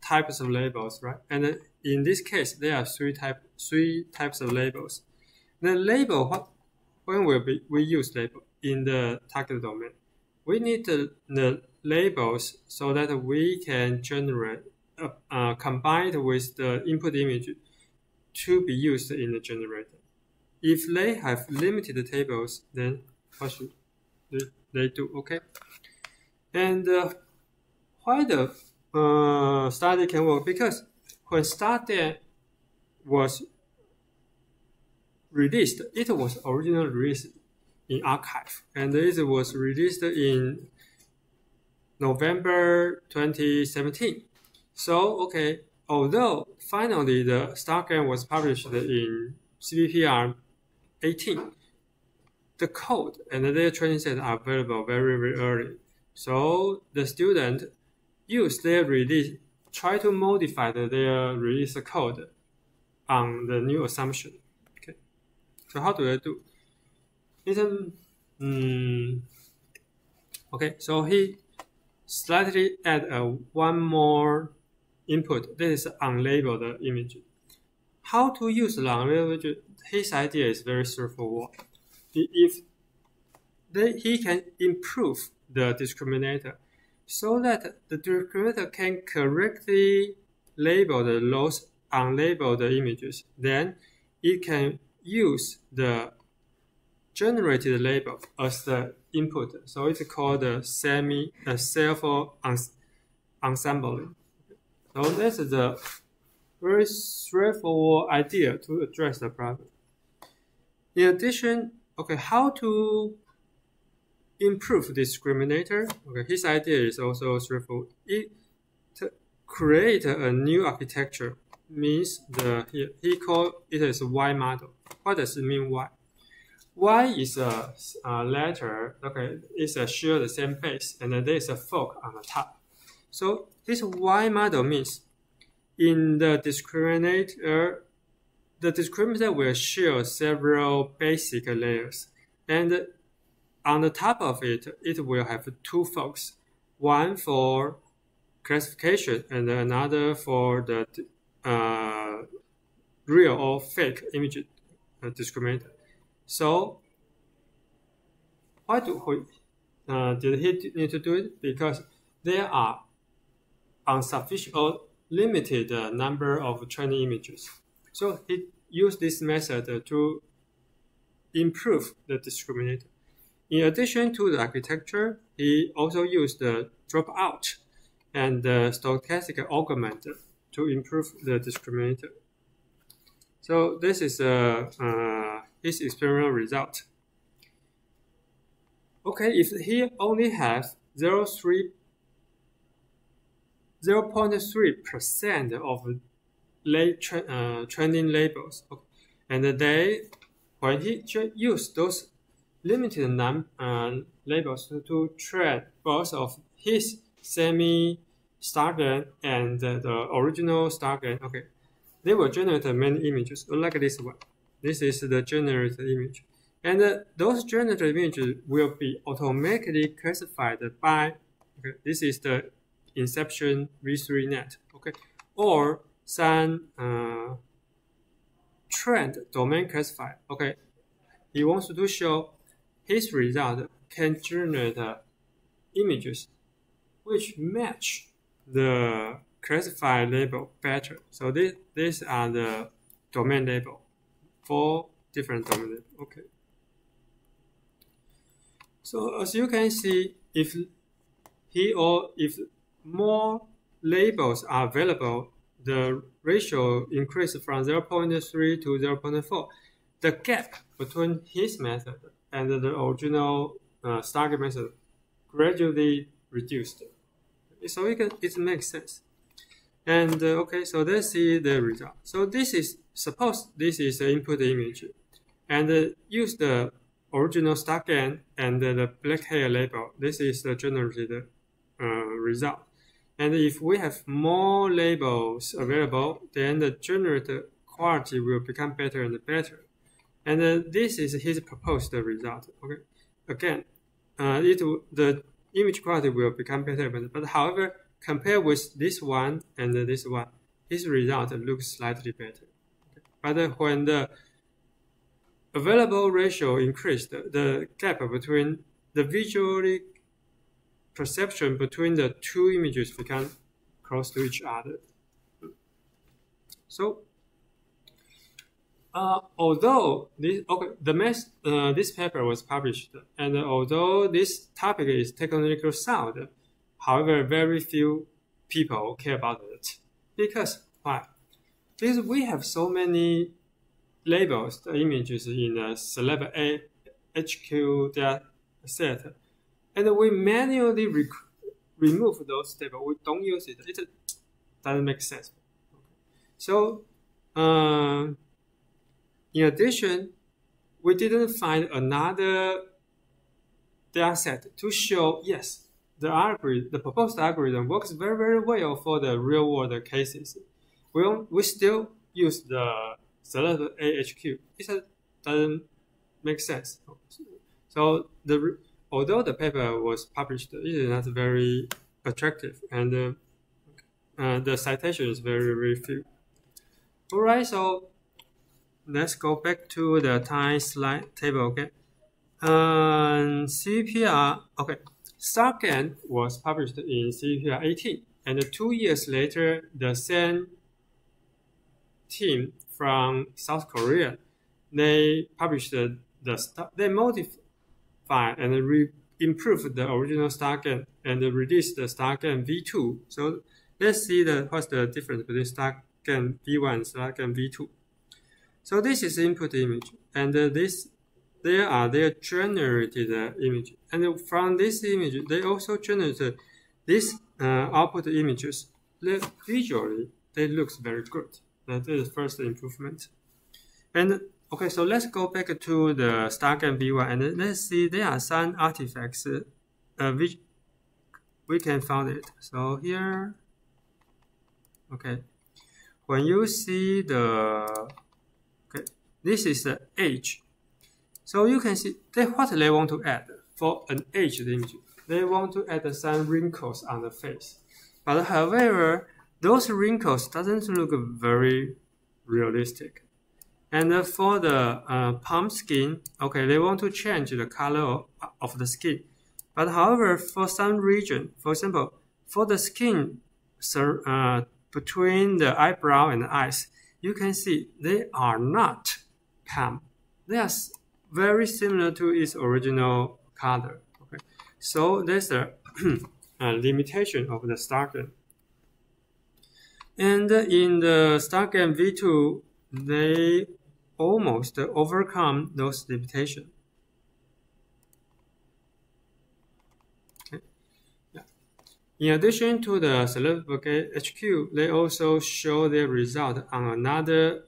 types of labels, right? And in this case, there are three types of labels. The label, when we use label in the target domain, we need the labels so that we can generate, combined with the input image to be used in the generator. If they have limited tables, then what should they do? Okay. And why the study can work? Because when StarDan was released, it was originally released in arXiv, and it was released in November 2017. So, okay, although finally the StarGAN was published in CVPR 18, the code and their training set are available very, very early. So the student use their release, try to modify their release code on the new assumption. Okay, so how do they do? Okay, so he slightly add one more input. This is unlabeled image. How to use the unlabeled image? His idea is very straightforward. He can improve the discriminator so that the discriminator can correctly label those unlabeled images. Then it can use the generated label as the input. So it's called the self-ensembling. So this is a very straightforward idea to address the problem. In addition, okay, how to improve discriminator? Okay, his idea is also straightforward. To create a new architecture means he called it as a Y model. What does it mean Y? Y is a letter, okay, it's share the same base, and there is a fork on the top. So this Y model means in the discriminator will share several basic layers, and on the top of it, it will have two forks, one for classification and another for the real or fake image discriminator. So why did he need to do it? Because there are insufficient or limited number of training images. So he used this method to improve the discriminator. In addition to the architecture, he also used the dropout and the stochastic augment to improve the discriminator. So this is his experimental result. Okay, if he only has 0.3% of training labels, okay, and when he used those limited labels to train both of his semi-StarGAN and the original StarGAN, okay, they will generate many images like this one. This is the generated image. And those generated images will be automatically classified by, okay, this is the Inception v3net, okay, or some trend domain classifier, okay. He wants to show his result can generate images which match the classified label better. So these are the domain label, 4 different domain labels. Okay. So as you can see, if more labels are available, the ratio increases from 0.3 to 0.4. The gap between his method and the original StarGAN method gradually reduced. So it makes sense. And okay, so let's see the result. So suppose this is the input image, and use the original StarGAN and the black hair label. This is the generated result. And if we have more labels available, then the generated quality will become better and better. And this is his proposed result. Okay, again, the image quality will become better, but however, compare with this one and this one, this result looks slightly better. But when the available ratio increased, the gap between the visually perception between the two images become close to each other. So, although this paper was published, and although this topic is technically sound, however, very few people care about it. Because why? Because we have so many labels, the images in the Celeb HQ data set, and we manually remove those tables. We don't use it. It doesn't make sense. So, in addition, we didn't find another data set to show, yes, the proposed algorithm works very, very well for the real world cases. We still use the Celeb AHQ. It doesn't make sense. So although the paper was published, it is not very attractive, and the citation is very, very few. All right, so let's go back to the time slide table. Okay, CVPR. Okay, StarGAN was published in CVPR 18, and 2 years later, the same team from South Korea, they published they modified and improved the original StarGAN and released the StarGAN V2. So let's see what's the difference between StarGAN V1 and StarGAN V2. So this is input image, and there are their generated image, and from this image they also generated these output images. Visually, they looks very good. That is the first improvement. And okay, so let's go back to the StarGAN V1, and let's see there are some artifacts which we can find it. So here, okay, when you see this is the age. So you can see what they want to add for an aged image. They want to add some wrinkles on the face. But however, those wrinkles doesn't look very realistic. And for the palm skin, okay, they want to change the color of the skin. But however, for some region, for example, for the skin between the eyebrow and the eyes, you can see they are not palm. They are very similar to its original color. Okay, so there's a limitation of the StarGAN. And in the StarGAN V2, they almost overcome those limitations. Okay. Yeah. In addition to the Celeb HQ, they also show their result on another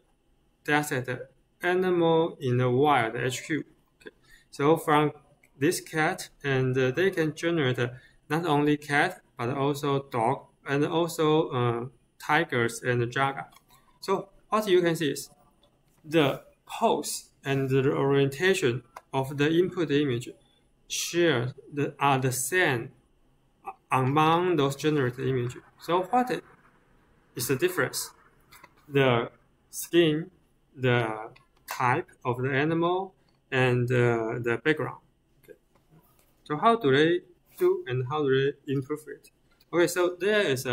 dataset, Animal in the Wild HQ. Okay. So from this cat, and they can generate not only cat, but also dog, and also tigers and jaguar. So what you can see is the pose and the orientation of the input image are the same among those generated images. So what is the difference? The skin, the type of the animal, and the background. Okay. So how do they do, and how do they improve it? Okay, so there is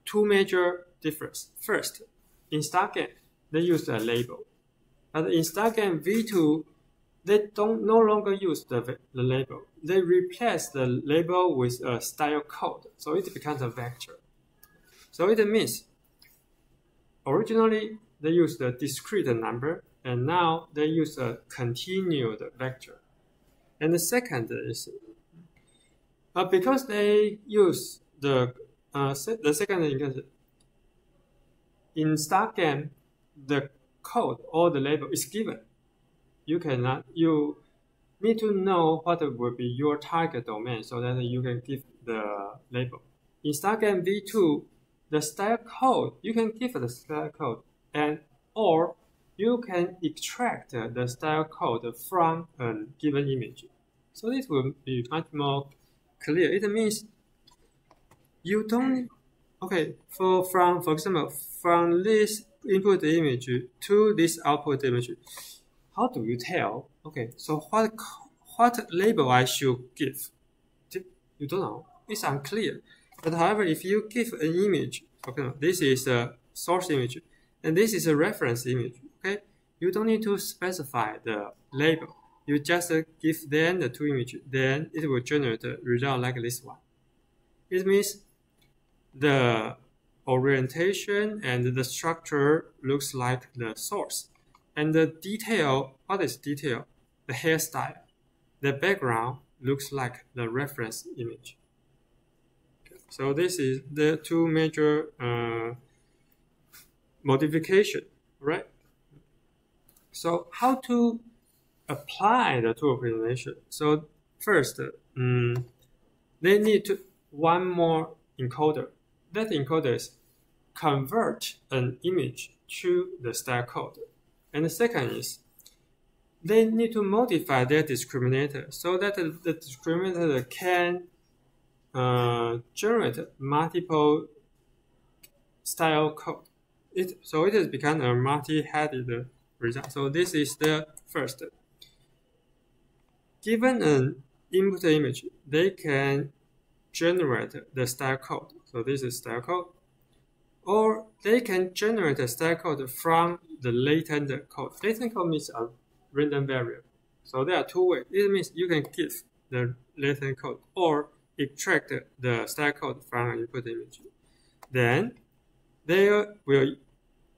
two major differences. First, in StarGAN, they use a label. But in StarGAN V2, they no longer use the label. They replace the label with a style code, so it becomes a vector. So it means originally they used a discrete number, and now they use a continued vector. And the second is because they use the second is in StarGAN, the code or the label is given. You need to know what will be your target domain so that you can give the label. In StarGAN V2, the style code, you can give the style code, or you can extract the style code from a given image. So this will be much more clear. It means you don't, okay, for example, from this input image to this output image, how do you tell? Okay, so what label I should give? You don't know. It's unclear. But however, if you give an image, okay, this is a source image, and this is a reference image, okay, you don't need to specify the label. You just give them the two images, then it will generate a result like this one. It means the orientation and the structure looks like the source. And the detail, what is detail? The hairstyle. The background looks like the reference image. Okay. So this is the two major modification, right? So how to apply the tool optimization? So first, they need to one more encoder. That encoder is convert an image to the style code. And the second is they need to modify their discriminator so that the discriminator can generate multiple style code. So it has become a multi-headed result. So this is the first. Given an input image, they can generate the style code. So this is style code. Or they can generate a style code from the latent code. Latent code means a random variable. So there are two ways. It means you can give the latent code or extract the style code from an input image. Then they will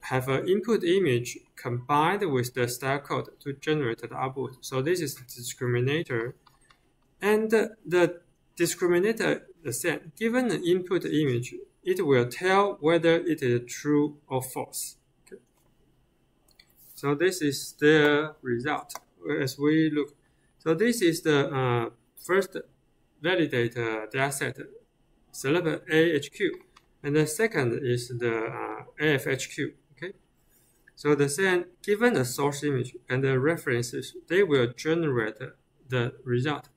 have an input image combined with the style code to generate the output. So this is the discriminator. And the discriminator, the same. Given an input image, it will tell whether it is true or false. Okay. So this is the result as we look. So this is the first validate data set, select AHQ, and the second is the AFHQ. Okay. So the same, given the source image and the references, they will generate the result.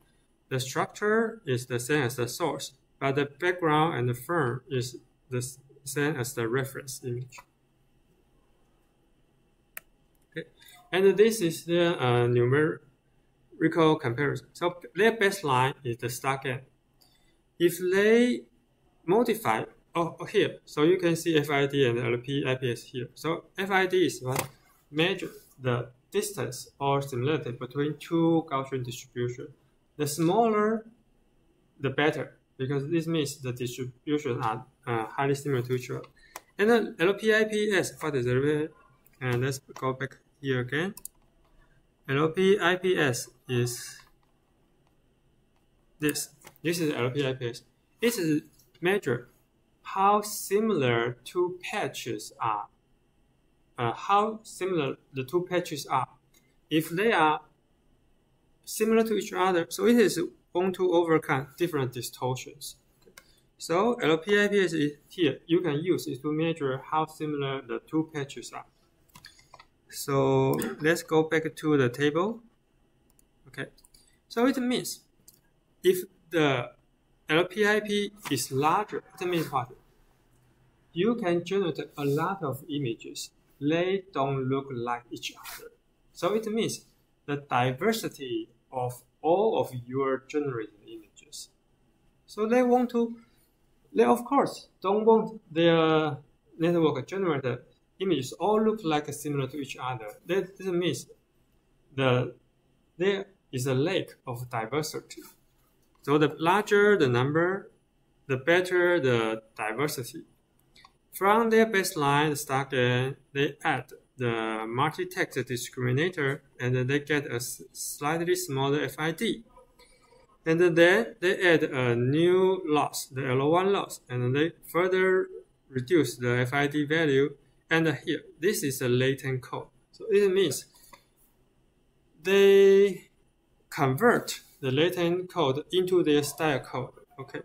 The structure is the same as the source, but the background and the firm is the same as the reference image. Okay, and this is the numerical comparison. So their baseline is the start gain. If they modify, here, so you can see FID and LP IPS here. So FID is what measure the distance or similarity between two Gaussian distributions. The smaller, the better, because this means the distributions are highly similar to each other. And then LP-IPS, what is it? And let's go back here again. LP-IPS is this. This is LP-IPS. It is measure how similar two patches are. How similar the two patches are. If they are similar to each other, so it is going to overcome different distortions. So LP-IPS is here. You can use it to measure how similar the two patches are. So let's go back to the table. Okay. So it means if the LP-IP is larger, it means what? You can generate a lot of images. They don't look like each other. So it means the diversity of all of your generated images. So they of course don't want their network generated images all look like similar to each other. That means there is a lack of diversity. So the larger the number, the better the diversity. From their baseline, the start gain, they add the multi-text discriminator, and then they get a slightly smaller FID. And then they add a new loss, the L1 loss, and then they further reduce the FID value. And here, this is a latent code. So it means they convert the latent code into their style code. Okay.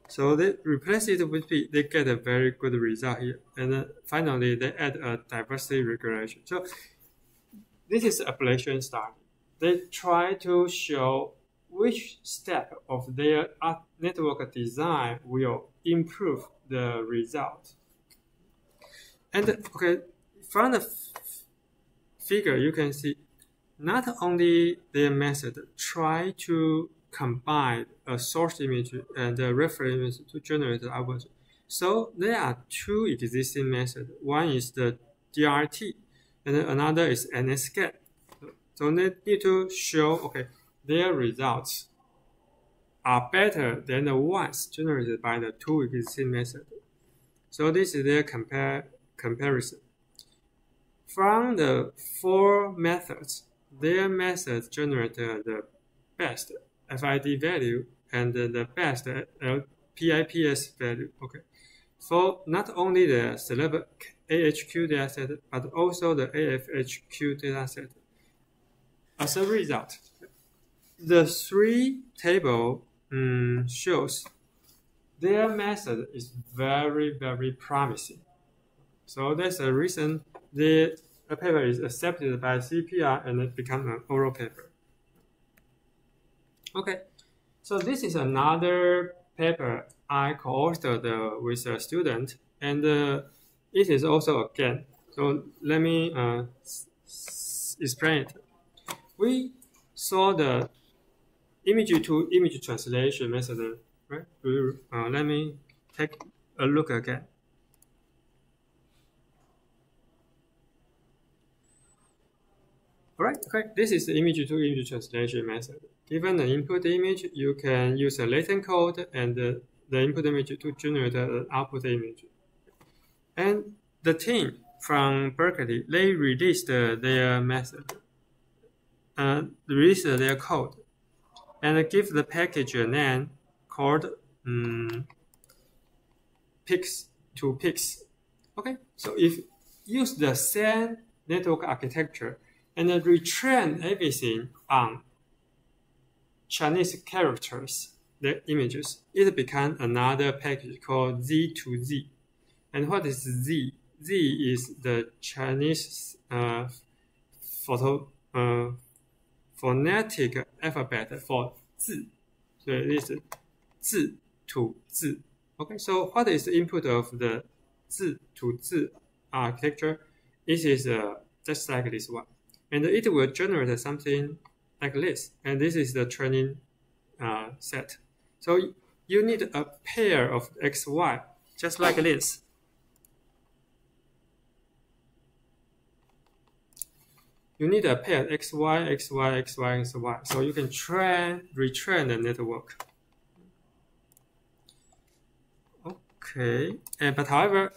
So they replace it with P, they get a very good result here. And then finally, they add a diversity regulation. So this is ablation study. They try to show which step of their network design will improve the result. And okay, from the figure, you can see not only their method try to combine a source image and a reference image to generate the output. So there are two existing methods. One is the DRT, and another is NSCAN. So they need to show, okay, their results are better than the ones generated by the two existing methods. So this is their comparison. From the four methods, their methods generate the best FID value and the best PIPS value. Okay, for not only the Celeb AHQ dataset but also the AFHQ dataset. As a result, the three table shows their method is very, very promising. So that's the reason the paper is accepted by CPR and it becomes an oral paper. Okay, so this is another paper I co-authored with a student, and it is also again. So let me explain it. We saw the image-to-image translation method, right? Let me take a look again. All right, okay. This is the image-to-image translation method. Given the input image, you can use a latent code and the input image to generate an output image. And the team from Berkeley, they released their method, released their code, and give the package a name called Pix2Pix. Okay, so if use the same network architecture and retrain everything on Chinese characters, the images, it becomes another package called Z2Z. And what is Z? Z is the Chinese phonetic alphabet for 字. So it is 字 to 字. Okay, so what is the input of the 字 to 字 architecture? It is just like this one. And it will generate something like this. And this is the training set. So you need a pair of XY, just like this. You need a pair XY, XY, XY, XY. So you can retrain the network. Okay, but however,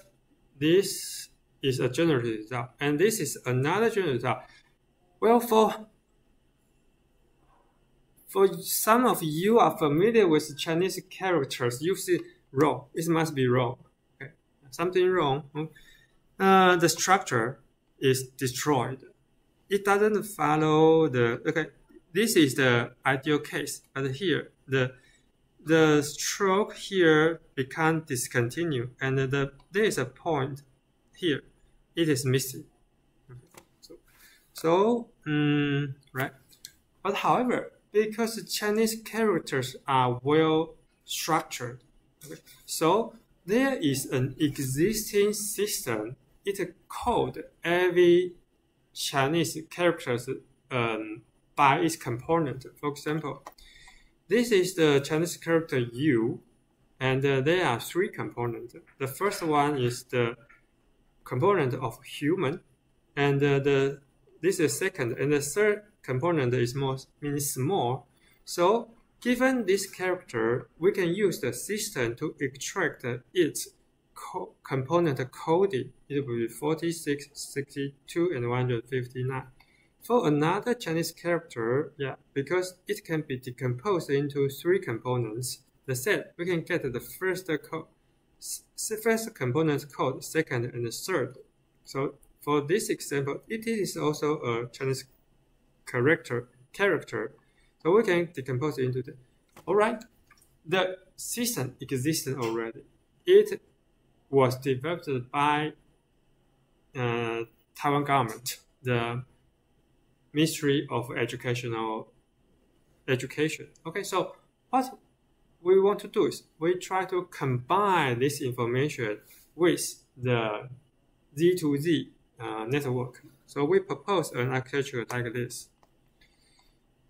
this is a generated result, and this is another generated result. Well, for some of you are familiar with Chinese characters, you see wrong. It must be wrong. Okay, something wrong. The structure is destroyed. It doesn't follow the. Okay, this is the ideal case, but here the stroke here becomes discontinued, and there is a point here. It is missing. So right. But however, because the Chinese characters are well structured, okay, so there is an existing system. It code every Chinese characters by its component. For example, this is the Chinese character U, and there are three components. The first one is the component of human, and this is second, and the third component is means small. So given this character, we can use the system to extract its component coding. It will be 46, 62, and 159. For another Chinese character, because it can be decomposed into three components, the set, we can get the first component code, second, and the third. So for this example, it is also a Chinese character. So we can decompose it into the. All right, the system existed already. It was developed by Taiwan government, the Ministry of Educational education. Okay, so what we want to do is we try to combine this information with the Z2Z network. So we propose an architecture like this.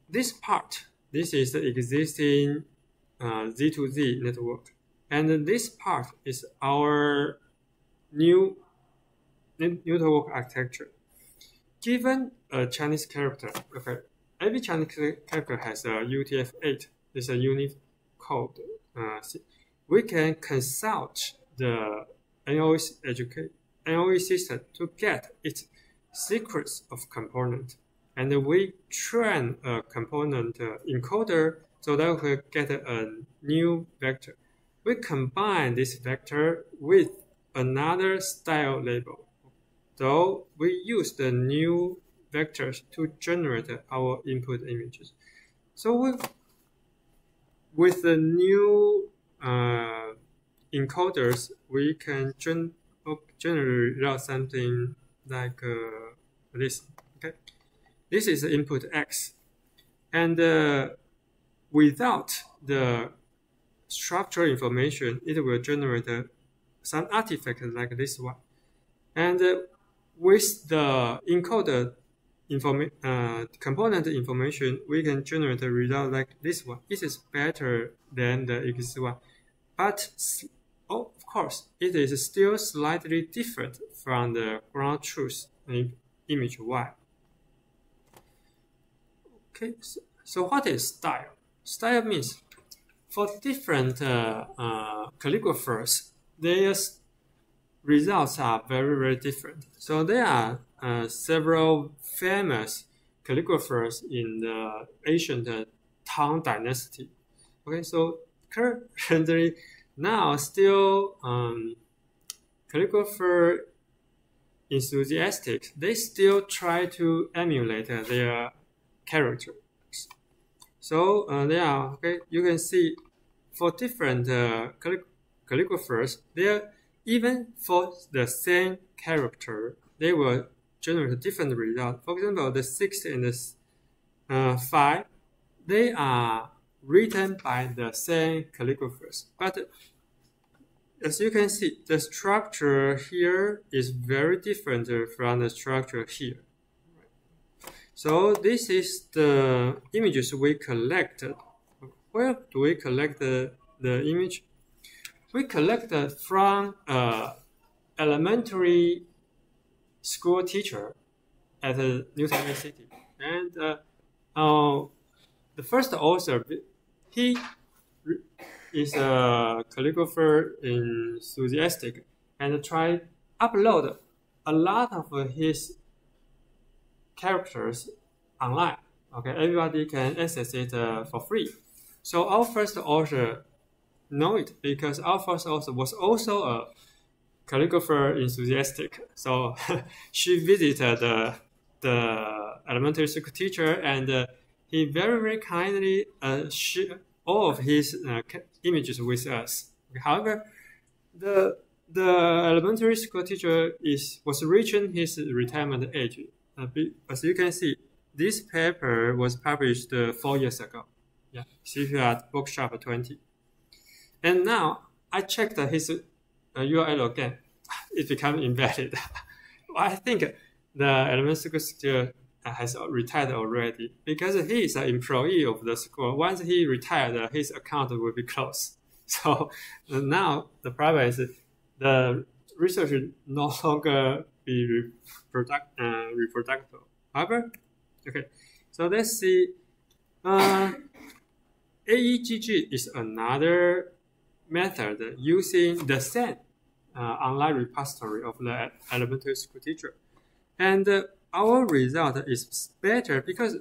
This part, this is the existing Z2Z network. And this part is our new network architecture. Given a Chinese character, okay, every Chinese character has a UTF-8. It's a Unicode. We can consult the NOE system to get its secrets of component, and we train a component encoder so that we get a new vector. We combine this vector with another style label. So we use the new vectors to generate our input images. So with the new encoders, we can generate something like this. Okay, this is the input X, and without the structural information, it will generate some artifact like this one. And with the encoded component information, we can generate a result like this one. It is better than the X one, but of course, it is still slightly different from the ground truth image Y. Okay, so what is style? Style means for different calligraphers, their results are very, very different. So there are several famous calligraphers in the ancient Tang Dynasty. Okay, so currently now still calligrapher enthusiastic, they still try to emulate their characters. So they are, okay, you can see for different calligraphers, even for the same character, they will generate different results. For example, the 6 and the 5, they are written by the same calligraphers. But as you can see, the structure here is very different from the structure here. So this is the images we collected. Where do we collect the image? We collected from elementary school teacher at New Taiwan City. And the first author, he is a calligrapher enthusiastic and try upload a lot of his characters online. Okay, everybody can access it for free. So our first author know it because our first author was also a calligrapher enthusiastic. So she visited the elementary school teacher, and he very, very kindly shared all of his images with us. However, the elementary school teacher was reaching his retirement age. As you can see, this paper was published 4 years ago. Yeah, see here at Bookshop 20. And now I checked his URL again. It became invalid. I think the elementary school teacher has retired already because he is an employee of the school. Once he retired, his account will be closed. So now the problem is the research will no longer be reproducible. However, okay, so let's see. AEGG is another method using the same online repository of the elementary school teacher. And our result is better because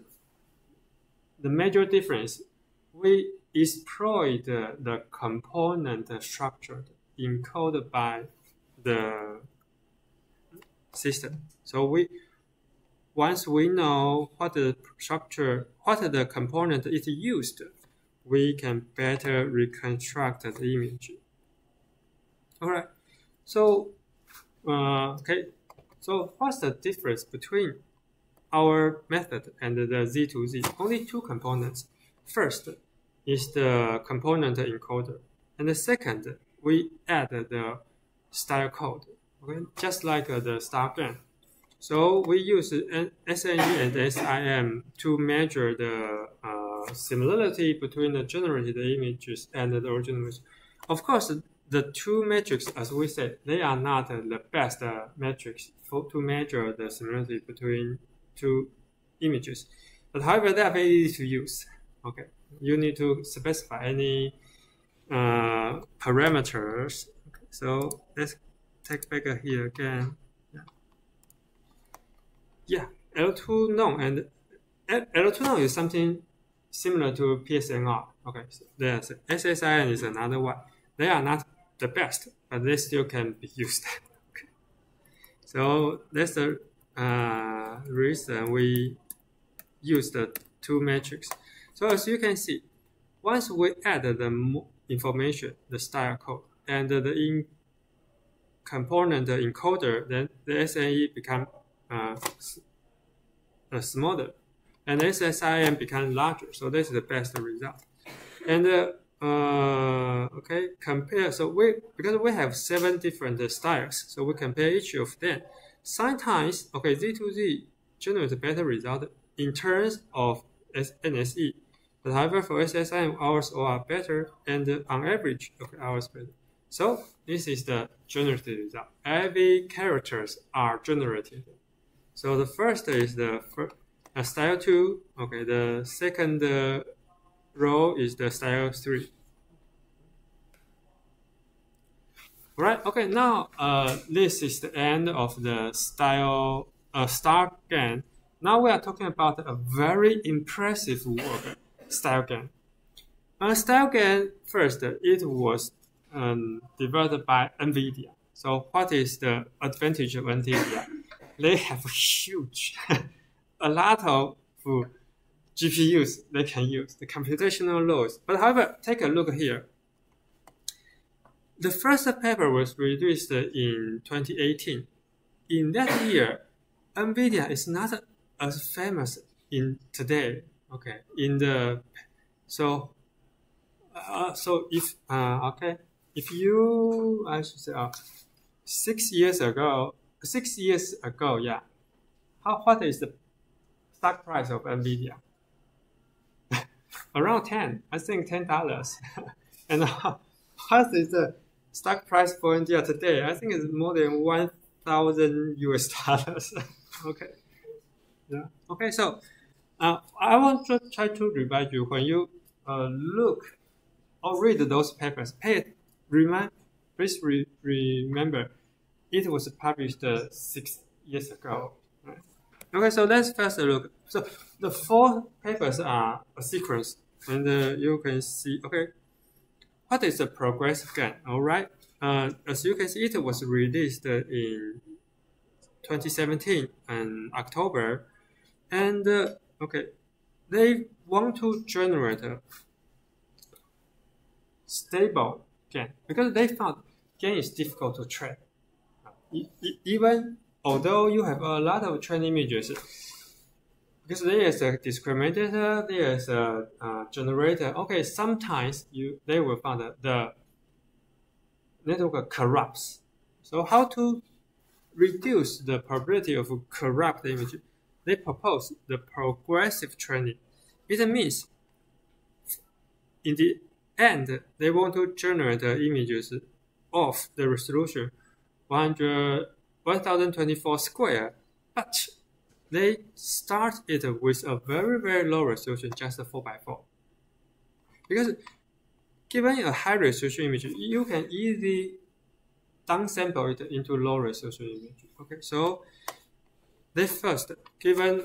the major difference, we exploit the component structure encoded by the system. So once we know what the structure, what the component is used, we can better reconstruct the image. All right. So, okay. So what's the difference between our method and the Z2Z? Only two components. First is the component encoder, and the second we add the style code. Okay, just like the StarGAN. So we use SNE and SIM to measure the similarity between the generated images and the original image. Of course, the two metrics, as we said, they are not the best metrics to measure the similarity between two images. But however, they are very easy to use. Okay, you need to specify any parameters. Okay, so let's take back here again. Yeah, L2 known, and L2 known is something similar to PSNR. Okay, so there's SSIN is another one. They are not the best, but they still can be used. Okay. So that's the reason we use the two metrics. So as you can see, once we add the information, the style code, and the component encoder, then the SNE become smaller, and SSIM become larger. So this is the best result. And okay, compare. So because we have 7 different styles, so we compare each of them. Sometimes, okay, Z2Z generates better result in terms of NSE, but however for SSIM, ours all are better, and on average, okay, ours better. So this is the generated result. Every characters are generated. So the first is the style 2. Okay, the second row is the style 3. Alright, okay, now this is the end of the style StarGAN. Now we are talking about a very impressive work, StyleGAN. StyleGAN, first, it was developed by NVIDIA. So what is the advantage of NVIDIA? They have huge, a lot of GPUs they can use, the computational loads. But however, take a look here. The first paper was released in 2018. In that year, NVIDIA is not as famous in today. Okay, in the so if okay, if you I should say 6 years ago, yeah. What is the stock price of NVIDIA? Around 10, I think $10. And what is the stock price for NVIDIA today? I think it's more than 1,000 US dollars. Okay. Yeah. Okay. So, I want to try to remind you when you look or read those papers. Please remember, it was published 6 years ago. Right? Okay. So let's first look. So the 4 papers are a sequence, and you can see. Okay. What is the progressive GAN? All right. As you can see, it was released in 2017 in October, and okay, they want to generate a stable GAN because they found GAN is difficult to train. Even although you have a lot of training images, because there is a discriminator, there is a generator. Okay, sometimes they will find that the network corrupts. So how to reduce the probability of corrupt image? They propose the progressive training. It means in the end, they want to generate images of the resolution 1024 square, but they start it with a very, very low resolution, just 4x4. Because given a high resolution image, you can easily downsample it into low resolution image. Okay, so they first, given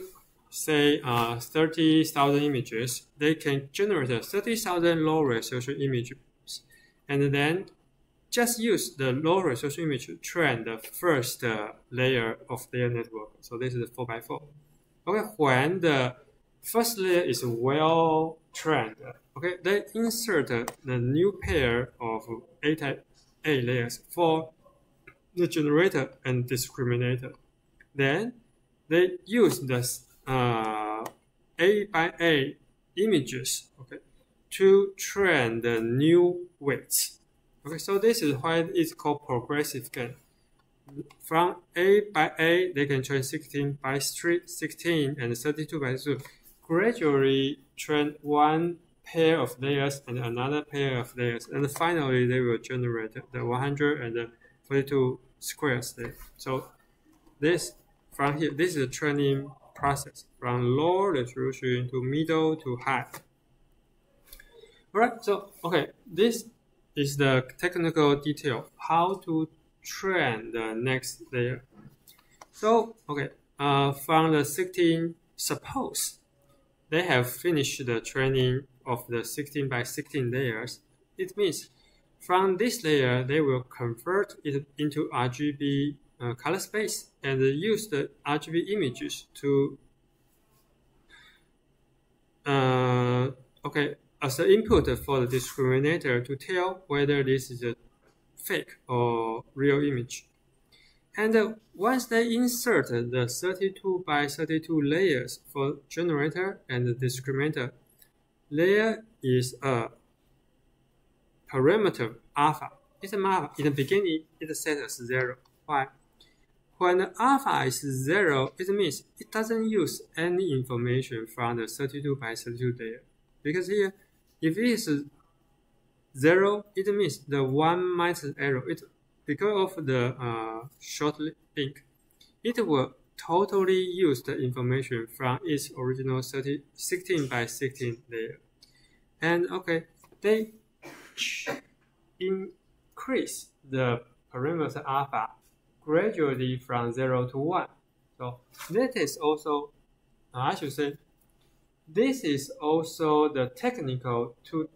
say 30,000 images, they can generate 30,000 low resolution images, and then just use the low resolution image to train the first layer of their network. So this is 4x4. Okay, when the first layer is well trained, okay, they insert the new pair of A layers for the generator and discriminator. Then they use this A by A images, okay, to train the new weights. Okay, so this is why it's called progressive gain. From A by A, they can train 16 by 16 and 32 by 2. Gradually train one pair of layers and another pair of layers, and finally they will generate the 142 squares there. So this from here, this is a training process from low resolution to middle to high. Alright, so okay, this is the technical detail how to train the next layer. So okay, from the 16, suppose they have finished the training of the 16 by 16 layers. It means from this layer they will convert it into RGB color space and use the RGB images to as an input for the discriminator to tell whether this is a fake or real image. And once they insert the 32 by 32 layers for generator and the discriminator, there is a parameter alpha. It's a alpha. In the beginning, it's set as 0. Why? When alpha is 0, it means it doesn't use any information from the 32 by 32 layer. Because here, if it is 0, it means the 1 minus arrow. Because of the short link, it will totally use the information from its original 16 by 16 layer. And okay, they increase the parameter alpha gradually from 0 to 1. So that is also, I should say, this is also the technical to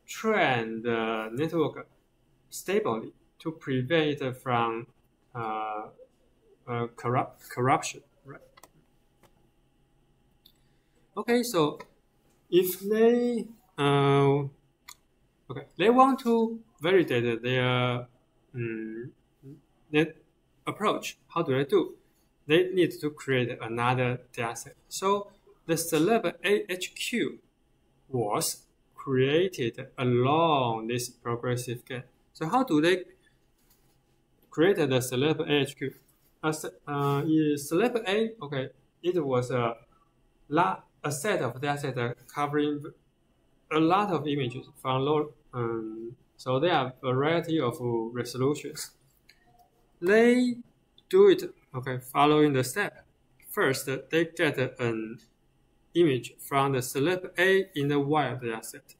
train the network stably to prevent it from corruption, right? Okay, so if they they want to validate their net approach, how do they do? They need to create another dataset. So the celeb AHQ was created along this progressive gain. So how do they create the celeb AHQ? Celeb A, okay, it was a set of dataset covering a lot of images from low. So there are a variety of resolutions. They do it, okay, following the step. First, they get an image from the celeb A in the wild dataset.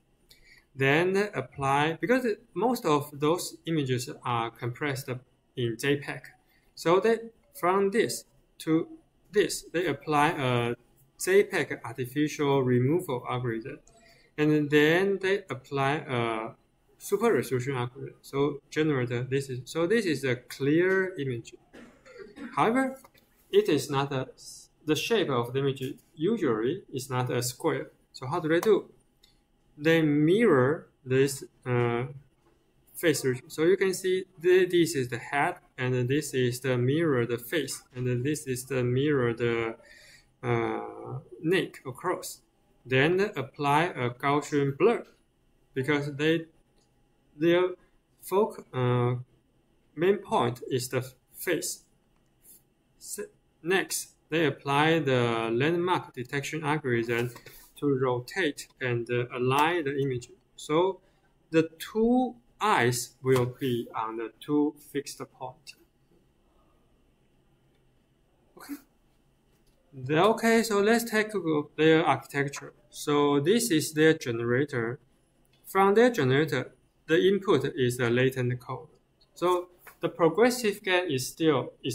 Then they apply, because most of those images are compressed in JPEG. So they, from this to this, they apply a JPEG artificial removal algorithm. And then they apply a super resolution algorithm. So generate this is a clear image. However, it is not the shape of the image usually is not a square. So how do they do? They mirror this face region. So you can see this is the head, and this is the mirror the face, and this is the mirror the neck across. Then apply a Gaussian blur, because their main point is the face. Next, they apply the landmark detection algorithm to rotate and align the image. So the two eyes will be on the two fixed points. Okay, so let's take a look at their architecture. So this is their generator. From their generator, the input is a latent code. So the progressive gain is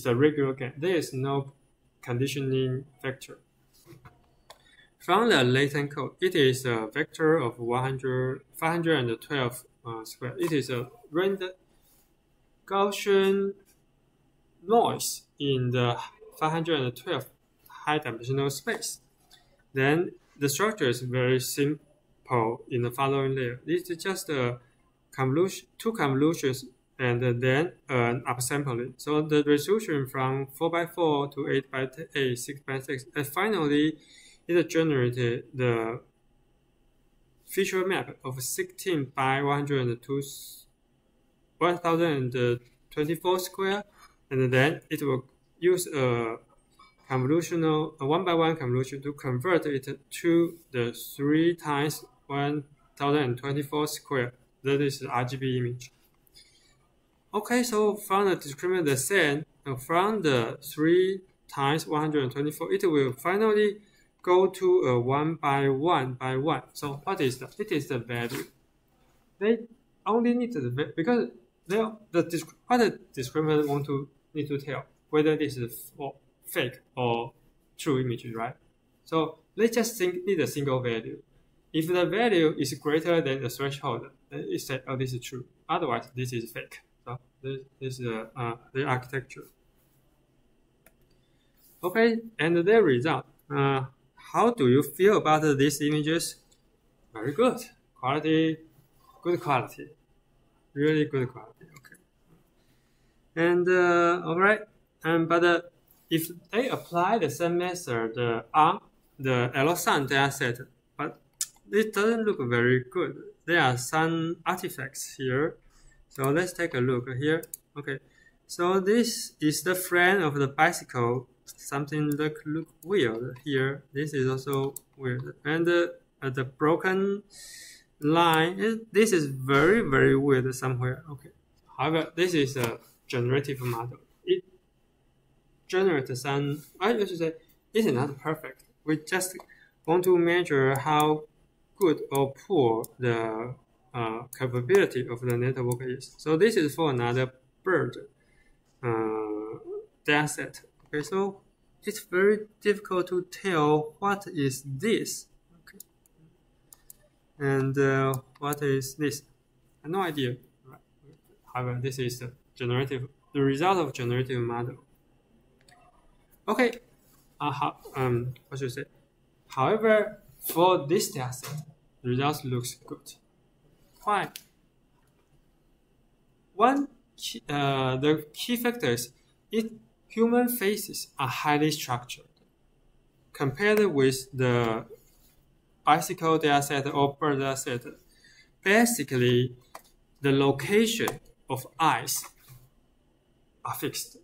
a regular gain. There is no conditioning vector. From the latent code, it is a vector of 512 square. It is a random Gaussian noise in the 512 high-dimensional space. Then the structure is very simple in the following layer. This is just a convolution, two convolutions, and then an upsampling. So the resolution from 4x4 to 8x8, 6x6, and finally it generated the feature map of 16 by 1024 square, and then it will use a convolutional, a 1-by-1 convolution to convert it to the 3 times 1024 square. That is the RGB image. Okay, so from the discriminant descent, from the 3 times 124, it will finally go to a 1-by-1 by 1. So what is that? It is the value. They only need the, because what the discriminant need to tell whether this is fake or true image, right? So they just need a single value. If the value is greater than the threshold, then it says, oh, this is true. Otherwise, this is fake. So this is the architecture. Okay, and the result. How do you feel about these images? Very good. Quality, good quality. Really good quality. Okay. And all right. But if they apply the same method on the Elson dataset, but it doesn't look very good. There are some artifacts here. So let's take a look here. Okay. So this is the frame of the bicycle. Something look weird here. This is also weird. And the broken line, this is very, very weird somewhere. Okay. However, this is a generative model. It generates some, I should say, it is not perfect. We just want to measure how good or poor the capability of the network is. So this is for another bird dataset. Okay, so it's very difficult to tell what is this. Okay, and what is this? I have no idea. Right. However, this is the result of generative model. Okay, what should I say? However, for this dataset, the results looks good. Why? One the key factors is human faces are highly structured. Compared with the bicycle dataset or bird dataset, basically the location of eyes are fixed.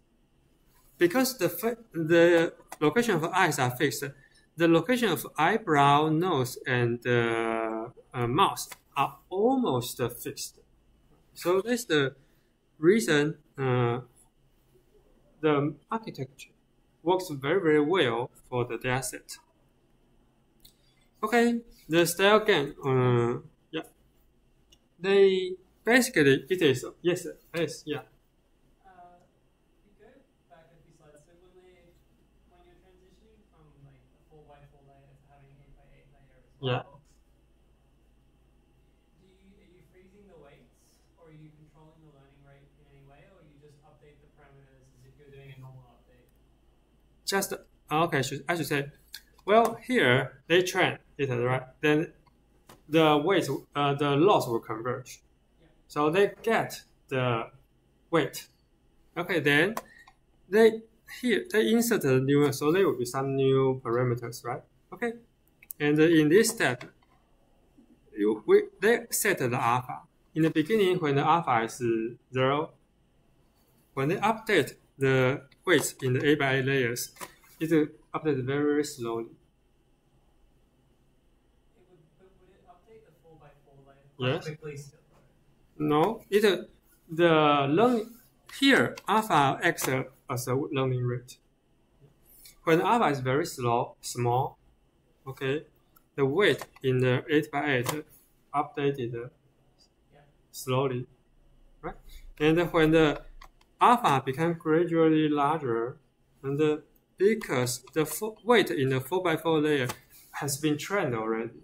Because the location of eyes are fixed, the location of eyebrow, nose, and mouth are almost fixed. So that's the reason the architecture works very, very well for the dataset. Okay, the style gain, yeah. They basically, it is, yes, yeah. You go back a few slides. So when you're transitioning from like a 4x4 layer to having an 8x8 layer as well, Yeah. are you freezing the weights, or are you controlling the learning rate in any way, or you just update the parameters as if you're doing a normal update? Just, okay, I should say, well, here they train it, right? Then the weight, the loss will converge. Yeah. So they get the weight. Okay, then they insert the new, so there will be some new parameters, right? Okay, and in this step, they set the alpha. In the beginning, when the alpha is 0, when they update the weights in the 8x8 layers, it will update very, very slowly. Would it update the 4x4 layer quite Yes. quickly still? No, the learning here alpha acts as a learning rate. When alpha is very small, okay, the weight in the 8x8 updated slowly, right? And when the alpha becomes gradually larger, and because the weight in the 4x4 layer has been trained already,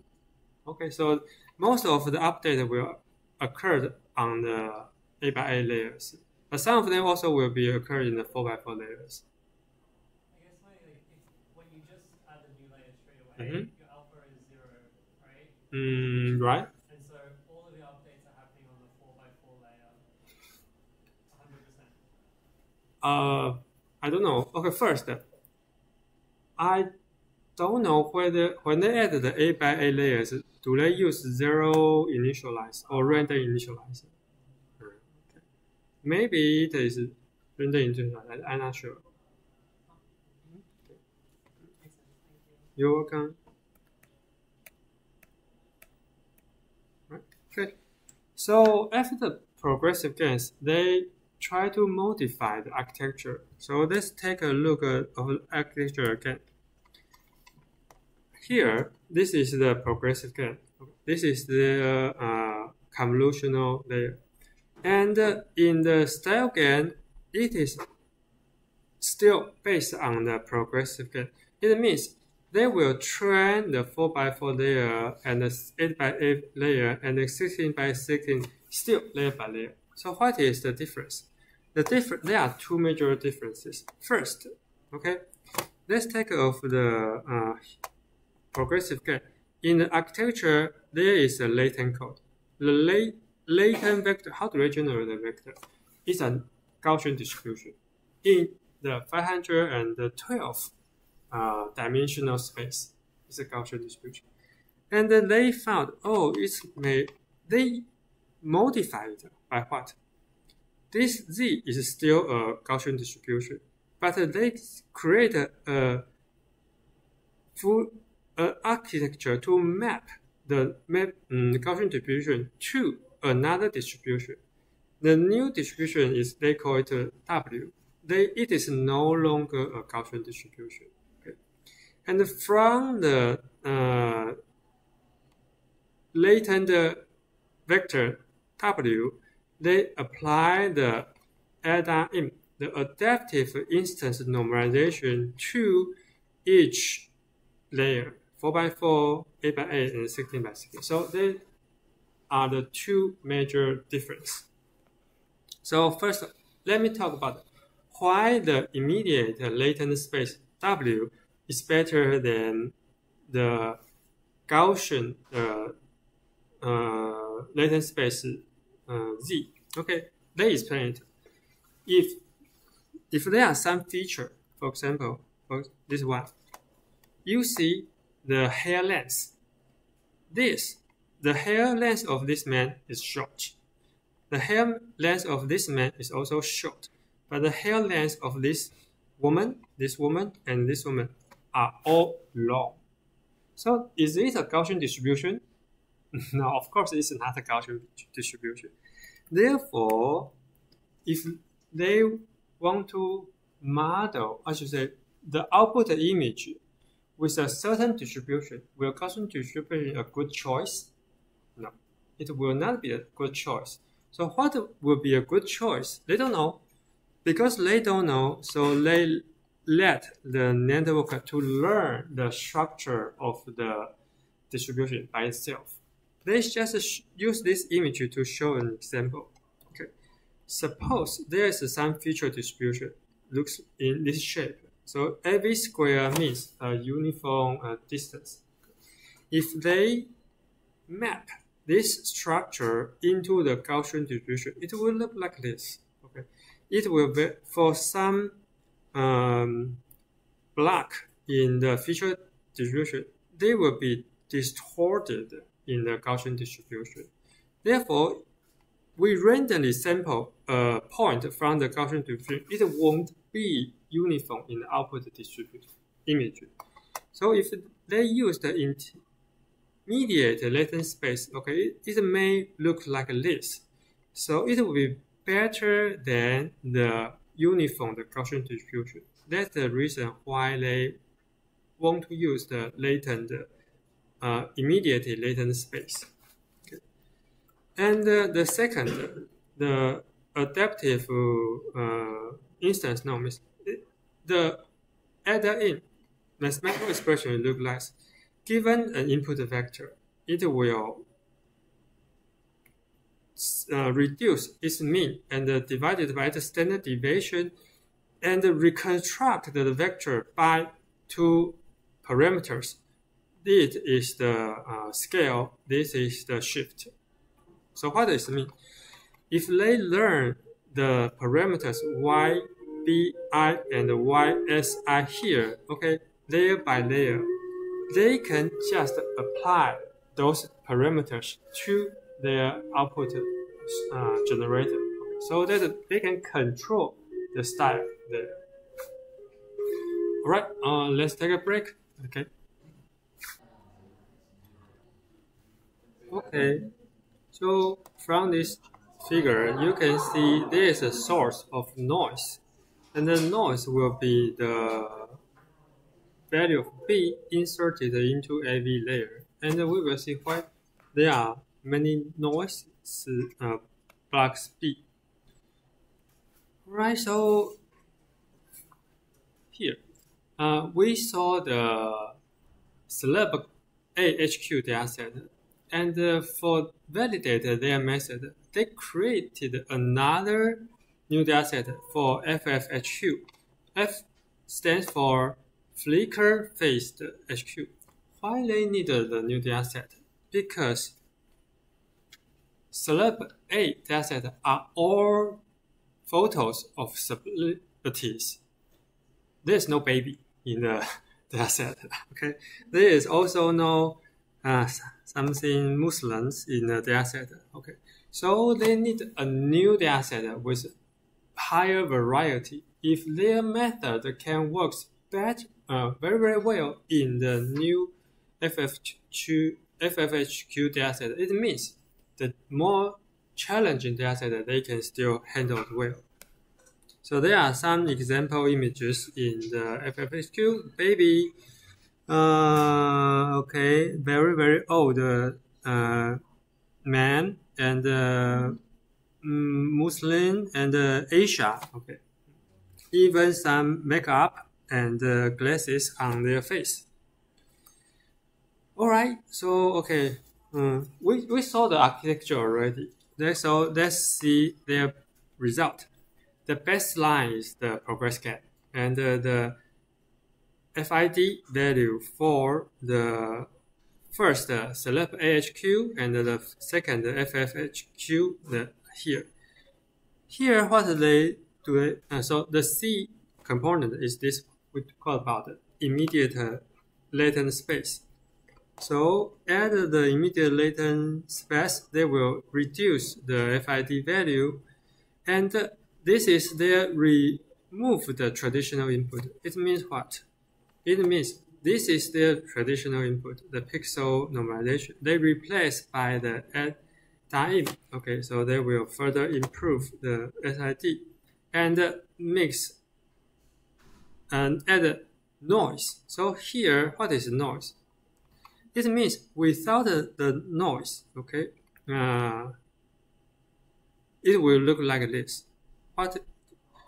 okay, so most of the update will occur on the 8x8 layers, but some of them also will be occurred in the 4x4 layers. I guess when you just add the new layer straight away, your alpha is 0, right? Right. And so all of your updates are happening on the 4x4 layer, 100%. I don't know. Okay, first, don't know whether when they add the A by A layers, do they use zero initialize or random initializer? Okay. Maybe it is random initializer. I'm not sure. You're welcome. Right. Okay. So after the progressive gains, they try to modify the architecture. So let's take a look at the architecture again. Here, this is the progressive gain. This is the convolutional layer. And in the style gain, it is still based on the progressive gain. It means they will train the 4x4 layer and the 8x8 layer and the 16x16 still layer by layer. So what is the difference? There are two major differences. First, okay, let's take off the progressive gain. In the architecture, there is a latent code. The latent vector, how do I generate the vector? It's a Gaussian distribution in the 512 dimensional space. It's a Gaussian distribution. And then they found, they modified it by what? This Z is still a Gaussian distribution, but they create a full architecture to map the Gaussian distribution to another distribution. The new distribution is, they call it W. It is no longer a Gaussian distribution. Okay. And from the latent vector W, they apply the ADA-IM, the adaptive instance normalization to each layer, 4x4, 8x8, and 16x16. So they are the two major differences. So first, let me talk about why the immediate latent space W is better than the Gaussian latent space Z. Okay, they explain it. If there are some feature, for example, for this one, you see the hair length. The hair length of this man is short. The hair length of this man is also short. But the hair length of this woman, and this woman are all long. So is it a Gaussian distribution? No, of course it's not a Gaussian distribution. Therefore, if they want to model, I should say, the output image with a certain distribution, will Gaussian distribution be a good choice? No, it will not be a good choice. So what will be a good choice? They don't know. Because they don't know, so they let the network to learn the structure of the distribution by itself. They just use this image to show an example. Okay, suppose there is some feature distribution looks in this shape. So every square means a uniform distance. If they map this structure into the Gaussian distribution, it will look like this. Okay, it will be for some block in the feature distribution, they will be distorted in the Gaussian distribution. Therefore, we randomly sample a point from the Gaussian distribution. It won't be uniform in the output distribution image. So if they use the intermediate latent space, okay, it may look like this. So it will be better than the uniform, the Gaussian distribution. That's the reason why they want to use the latent, immediate latent space. Okay. And the second, the adaptive instance norm is the ADA-IM mathematical expression will look like, given an input vector, it will reduce its mean and divided by the standard deviation and reconstruct the vector by two parameters. This is the scale, this is the shift. So what does it mean? If they learn the parameters YBI and YSI here, okay, layer by layer, they can just apply those parameters to their output generator, so that they can control the style there. All right, let's take a break. Okay, so from this figure, you can see there is a source of noise, and the noise will be the value of B inserted into AV layer, and we will see why there are many noise blocks B. Right, so here we saw the celeb AHQ dataset, and for validate their method, they created another new dataset for FFHQ. F stands for flicker-phased HQ. Why they needed the new dataset? Because celeb A dataset are all photos of celebrities. There's no baby in the dataset. Okay, there is also no something Muslims in the dataset. Okay, so they need a new dataset with higher variety. If their method can work very well in the new FFHQ dataset, it means the more challenging dataset they can still handle it well. So there are some example images in the FFHQ. Baby, okay, very old man, and Muslim and Asia. Okay, even some makeup and glasses on their face. All right, so okay, we saw the architecture already. So let's see their result. The baseline is the progress gap, and the FID value for the first celeb AHQ and the second FFHQ here. Here, what they do? So the C component is this we call about the immediate latent space. So at the immediate latent space, they will reduce the FID value, and this is their remove the traditional input. It means what? It means this is their traditional input, the pixel normalization. They replace by the add time. Okay, so they will further improve the SID and mix and add noise. So here, what is noise? It means without the noise, okay, it will look like this. But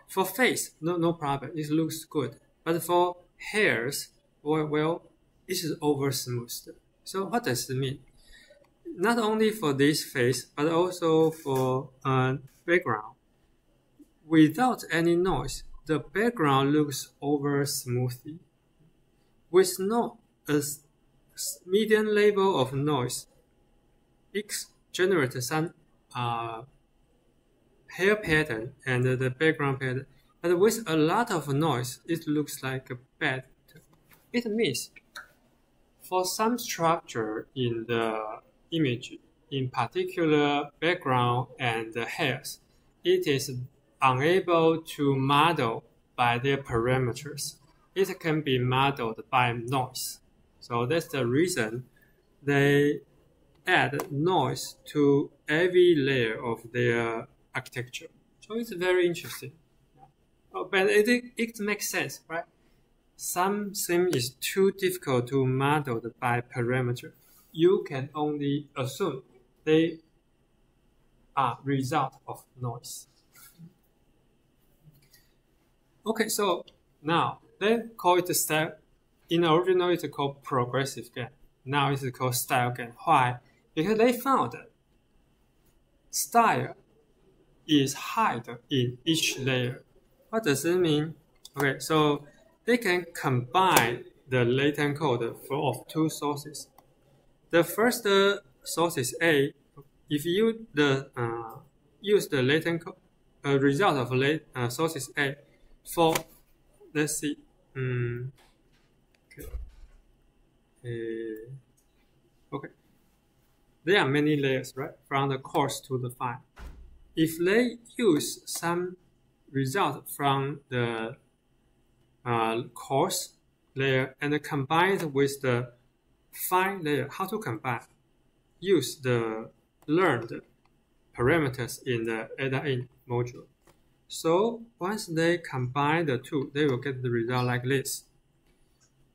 for face, no problem. It looks good. But for hairs, well, it is over smoothed. So what does it mean? Not only for this face, but also for background. Without any noise, the background looks over smoothly. With a median level of noise, it generates some hair pattern and the background pattern. But with a lot of noise, it looks like a bad. It means for some structure in the image, in particular background and the hairs, it is unable to model by their parameters. It can be modeled by noise. So that's the reason they add noise to every layer of their architecture. So it's very interesting. But it makes sense, right? Something is too difficult to model by parameter. You can only assume they are result of noise. Okay, so now they call it style. In the original, it's called progressive gain. Now it's called style gain. Why? Because they found that style is hide in each layer. What does it mean? Okay, so they can combine the latent code of two sources. The first source is A. If you use the latent result of sources A for, let's see, Okay. There are many layers, right? From the coarse to the fine. If they use some result from the coarse layer and combine it with the fine layer, how to combine? Use the learned parameters in the AdaIn module. So once they combine the two, they will get the result like this.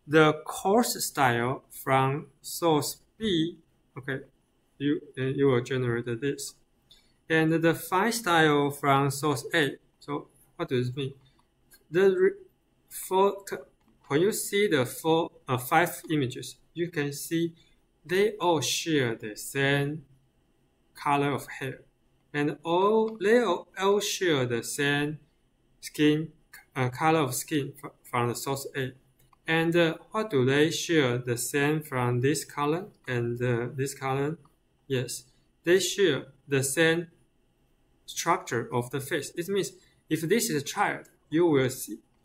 The coarse style from source B, okay, you will generate this. And the fine style from source A. So what does it mean? When you see the 5 images, you can see they all share the same color of hair, and they all share the same color of skin from the source A. And what do they share the same from this color and this color? Yes, they share the same structure of the face. It means if this is a child, you will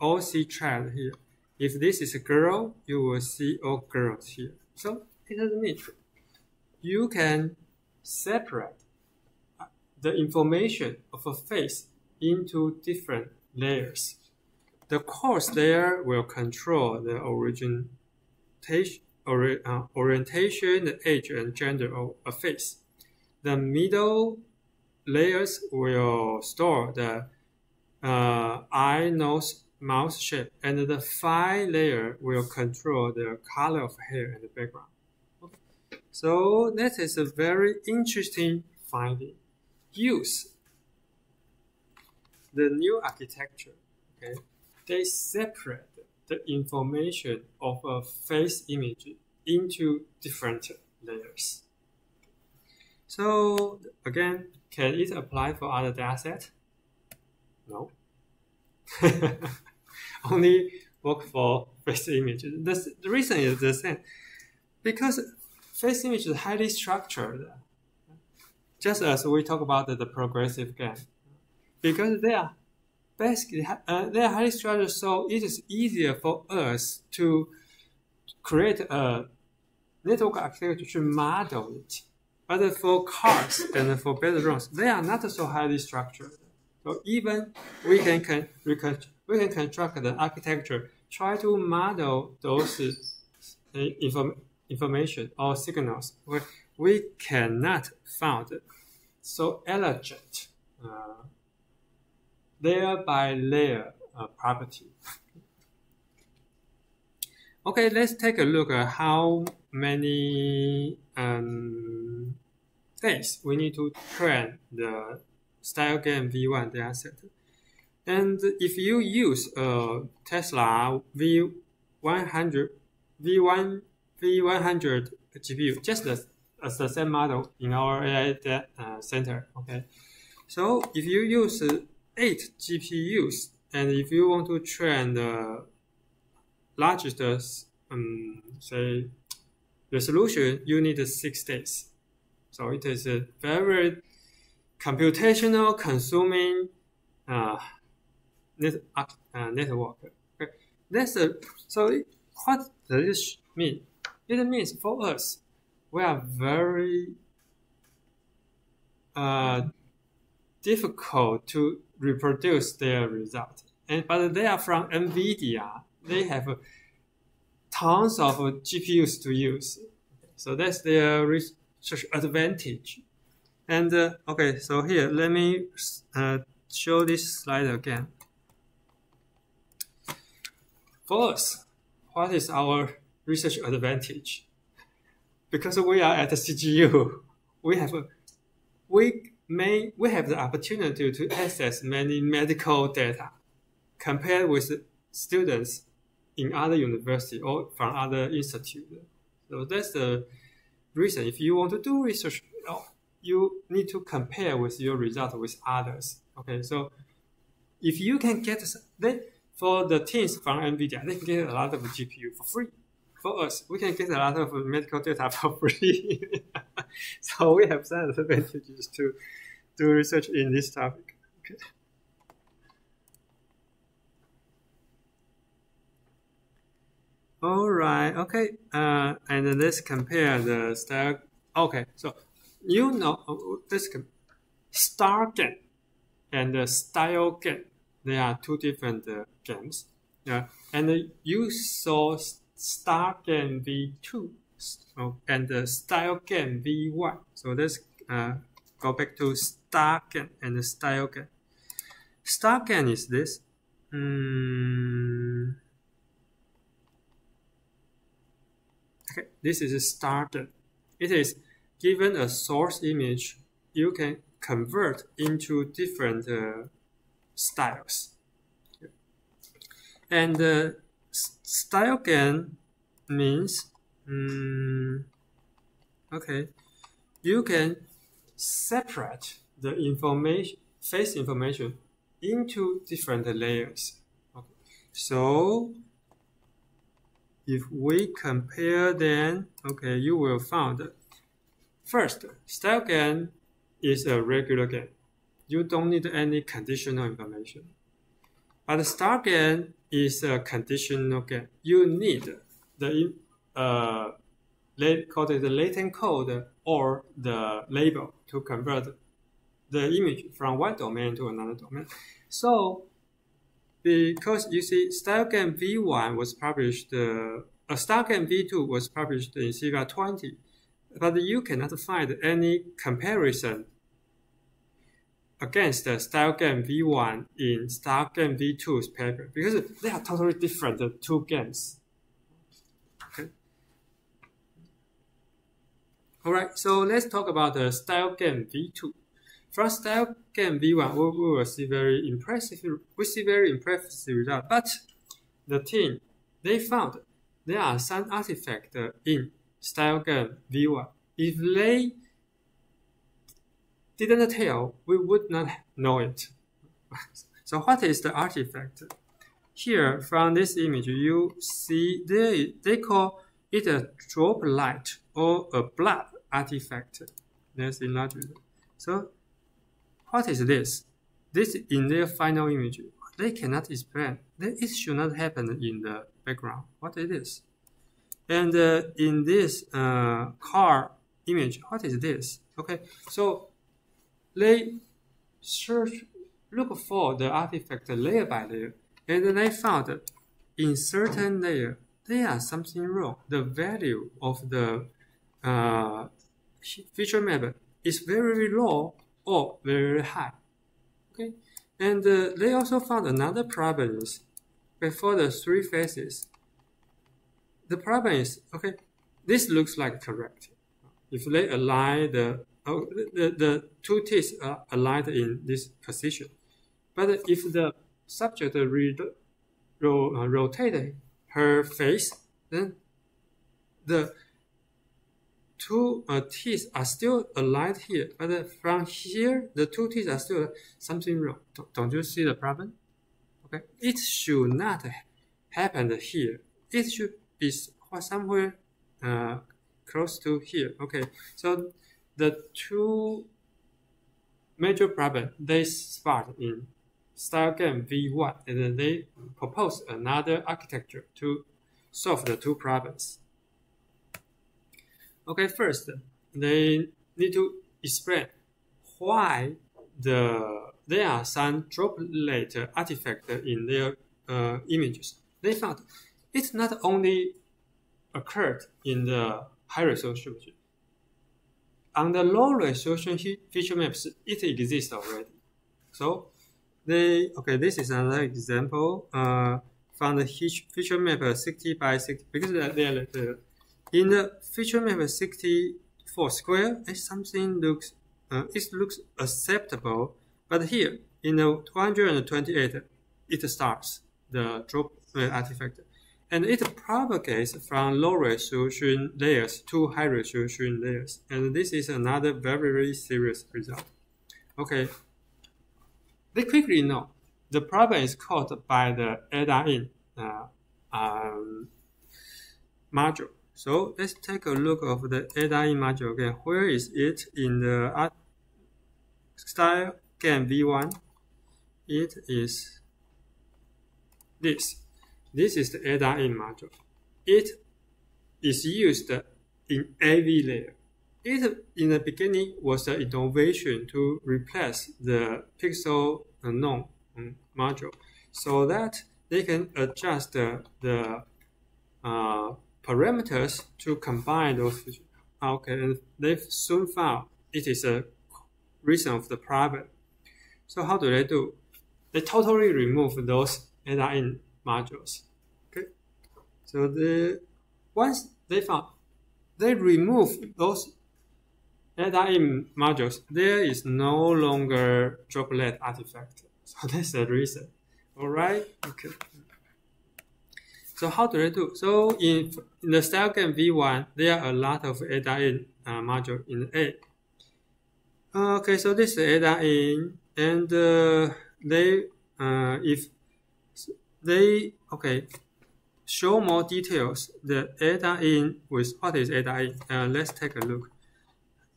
all see child here. If this is a girl, you will see all girls here. So it doesn't mean you can separate the information of a face into different layers. The coarse layer will control the orientation, the age, and gender of a face. The middle layers will store the eye, nose, mouth shape, and the fine layer will control the color of hair and the background. Okay. So that is a very interesting finding. Use the new architecture. Okay, they separate the information of a face image into different layers. So again, can it apply for other datasets? No. Only work for face images. The reason is the same. Because face image is highly structured. Just as we talk about the progressive GAN. Because they are basically they are highly structured, so it is easier for us to create a network architecture to model it. But for cars and for bedrooms, they are not so highly structured. So even we can construct the architecture, try to model those information or signals. We cannot find so elegant layer by layer property. Okay, let's take a look at how many days we need to train the StyleGAN V1 dataset. And if you use a Tesla V100 GPU, just as the same model in our AI center, okay? So if you use 8 GPUs, and if you want to train the largest, say, resolution, you need 6 days. So it is a very computational consuming network. Okay. So what does this mean? It means for us, we are very difficult to reproduce their result. But they are from NVIDIA. They have tons of GPUs to use. So that's their research advantage. And okay, so here, let me show this slide again. For us, what is our research advantage? Because we are at the CGU, we have the opportunity to access many medical data compared with students in other universities or from other institutes. So that's the reason. If you want to do research, you need to compare with your result with others. Okay, so if you can get for the teams from NVIDIA, they can get a lot of GPU for free. For us, we can get a lot of medical data for free. So we have some advantages to do research in this topic. Okay. All right. Okay. And then let's compare the style. Okay. So you know, let's star game and the style game. They are two different games. Yeah. And you saw star game V2 and the style game V1. So let's go back to star game and the style game. Star game is this. Okay, this is a star game. It is given a source image, you can convert into different styles. And the style game means, okay, you can separate the information, face information into different layers. Okay. So if we compare them, okay, you will find first, style game is a regular game. You don't need any conditional information. But star game is a conditional game. You need the call it the latent code or the label to convert the image from one domain to another domain. So because you see, style game V1 was published, style game V2 was published in CIVA 20, but you cannot find any comparison against the style game V1 in style game V2's paper because they are totally different two games. Okay. All right, so let's talk about the style game V2. From style game V1, we will see very impressive. We see very impressive result. But the team, they found there are some artifacts in style game V1. If they didn't tell, we would not know it. So what is the artifact? Here, from this image, you see they call it a drop light or a blob artifact. Let's enlarge it. So what is this? This in their final image. They cannot explain. It should not happen in the background. What it is? And in this car image, what is this? Okay, so they look for the artifact layer by layer, and they found in certain layer there is something wrong. The value of the feature map is very low or very high. Okay, and they also found another problem is before the three faces. The problem is, okay, this looks like correct. If they align the two teeth are aligned in this position, but if the subject rotate her face, then the two teeth are still aligned here, but from here, the two teeth are still something wrong. Don't you see the problem? Okay, it should not happen here. It should be somewhere close to here. Okay, so the two major problems they spot in style game V1, and then they propose another architecture to solve the two problems. Okay, first, they need to explain why there are some droplet artifacts in their images. They found it not only occurred in the high resolution image. On the low resolution feature maps, it exists already. So this is another example from the feature map 60 by 60 because in the feature map 64 square, something looks acceptable, but here in the 228, it starts the drop artifact, and it propagates from low resolution layers to high resolution layers, and this is another very, very serious result. Okay, they quickly know the problem is caused by the ADA-in module. So let's take a look of the ADA-in module again. Where is it in the style game V1? It is this. This is the ADA-in module. it is used in AV layer. It, in the beginning, was an innovation to replace the pixel unknown module so that they can adjust the parameters to combine those features. Okay, and they soon found it is a reason of the problem. So how do? They totally remove those ADA-in modules. Okay, so once they found they remove those ADA-in modules, there is no longer droplet artifact. So that's the reason. All right. Okay. So how do? So in the StyleGAN V1, there are a lot of ADA-in module in A. Okay, so this is ADA-in, and if they show more details, the ADA-in with what is ADA-in? Let's take a look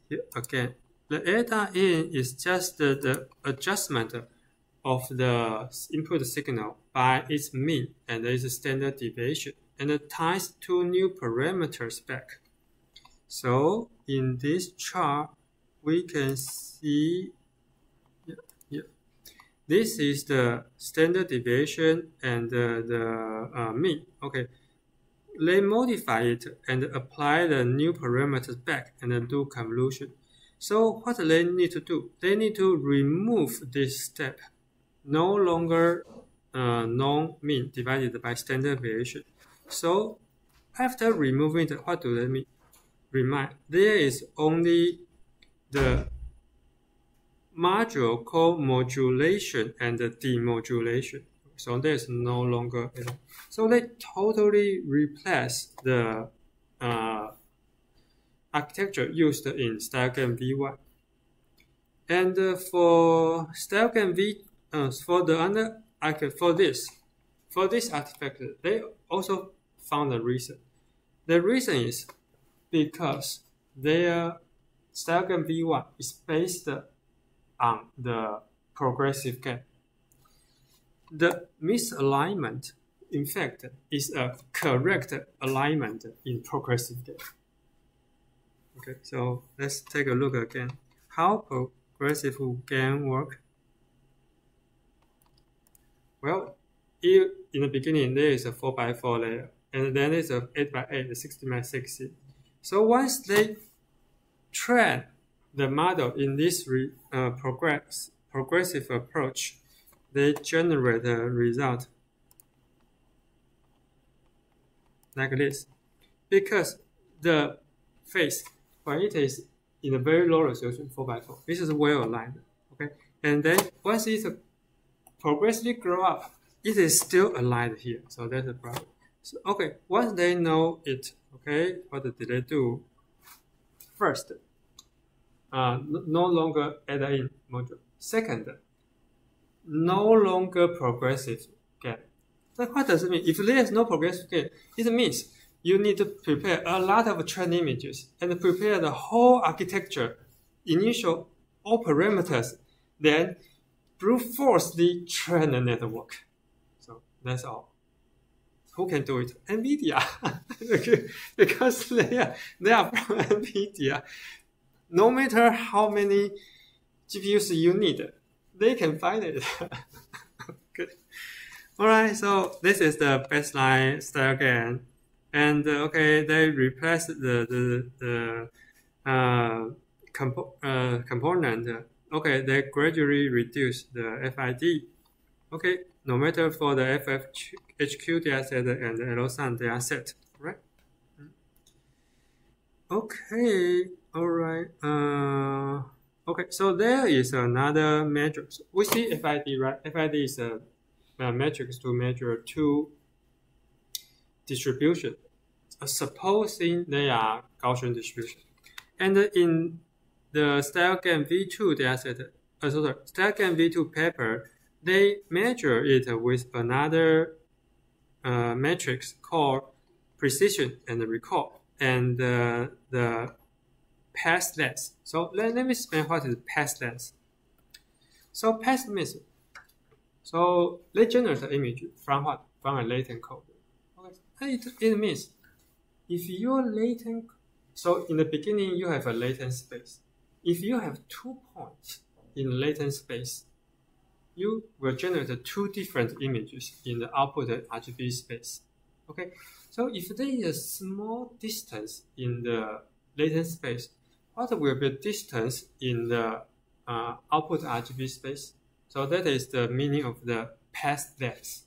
here again. The ADA-in is just the adjustment of the input signal by its mean and its standard deviation, and it ties two new parameters back. So in this chart, we can see this is the standard deviation and the mean. Okay, they modify it and apply the new parameters back and then do convolution. So what they need to do? They need to remove this step. No longer non-mean divided by standard deviation. So after removing it, what do they mean? There is only the module called modulation and demodulation. So there's no longer. So they totally replace the architecture used in StyleGAN V1. And for StyleGAN V, for this artifact, they also found a reason. The reason is because their StyleGAN V1 is based on the progressive GAN. The misalignment, in fact, is a correct alignment in progressive GAN. Okay, so let's take a look again. How progressive GAN work? Well, in the beginning, there is a 4x4 layer, and then it's a 8x8, a 16x16. So once they train the model in this progressive approach, they generate a result like this. Because the phase, when it is in a very low resolution 4x4, this is well aligned. Okay, and then once it progressively grow up, it is still aligned here. So that's the problem. So okay, once they know it, okay, what did they do? First, no longer ADA-in module. Second, no longer progressive GAN. So what does it mean? If there is no progressive GAN, it means you need to prepare a lot of training images and prepare the whole architecture, initial all parameters, then brute force the train the network. So that's all. Who can do it? NVIDIA. Because they are from NVIDIA. No matter how many GPUs you need, they can find it. Good. All right, so this is the baseline StyleGAN. And okay, they replaced the component. Okay, they gradually reduce the FID. Okay, no matter for the FFHQ dataset and the LSUN dataset, right? Okay, all right. Okay, so there is another metric. We see FID, right? FID is a metric to measure two distribution. Supposing they are Gaussian distribution. And in the StyleGAN V2 dataset, StyleGAN V2 paper, they measure it with another matrix called precision and recall, and the path length. So let me explain what is path length. So path means, so they generate the image from what? From a latent code. Okay. It means if your latent, so in the beginning you have a latent space. If you have 2 points in latent space, you will generate 2 different images in the output RGB space. Okay, so if there is a small distance in the latent space, what will be the distance in the output RGB space? So that is the meaning of the path length.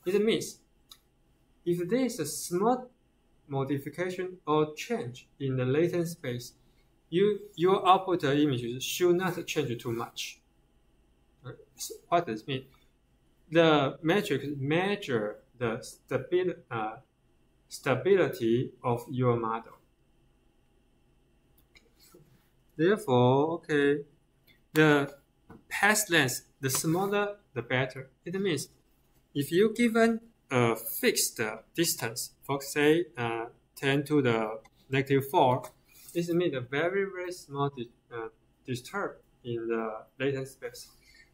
It means if there is a small modification or change in the latent space, your output images should not change too much. What does it mean? The metric measure the stability of your model. Therefore, okay, the path length, the smaller, the better. It means if you given a fixed distance, for say 10 to the -4, this means a very, very small disturb in the latent space.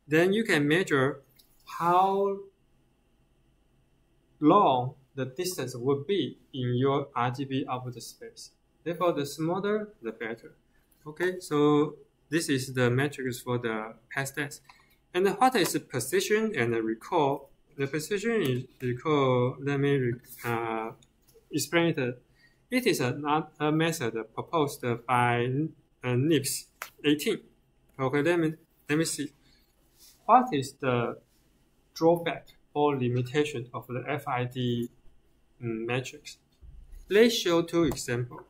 Then you can measure how long the distance would be in your RGB output space. Therefore, the smaller, the better. Okay, so this is the metrics for the path length. And what is the precision and the recall? The precision is recall, let me explain it. It is a method proposed by NIPS 18. Okay, let me see. What is the drawback or limitation of the FID matrix? Let's show 2 examples.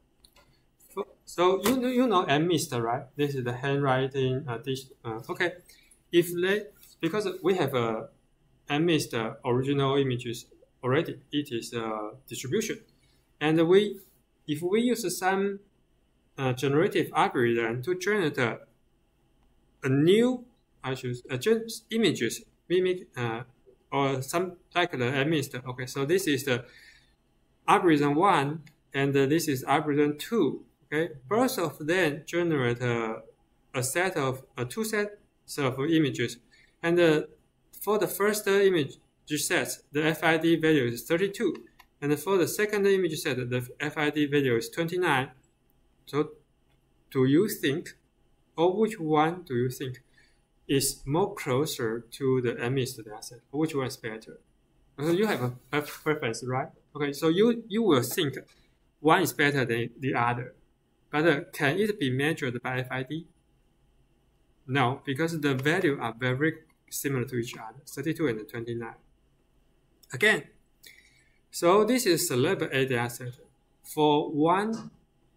So you know MMIST, right? This is the handwriting okay. Because we have a MMIST original images already, it is a distribution, and if we use some generative algorithm to generate a new images mimic or some like the MMIST. Okay, so this is the algorithm 1 and this is algorithm 2. Okay, both of them generate a set of 2 sets of images, and for the first image set, the FID value is 32, and for the second image set, the FID value is 29. So, do you think, or which one do you think is more closer to the MMIST dataset? Which one is better? So you have a preference, right? Okay, so you will think one is better than the other. But can it be measured by FID? No, because the values are very similar to each other, 32 and 29. Again, so this is Celeb A dataset. For one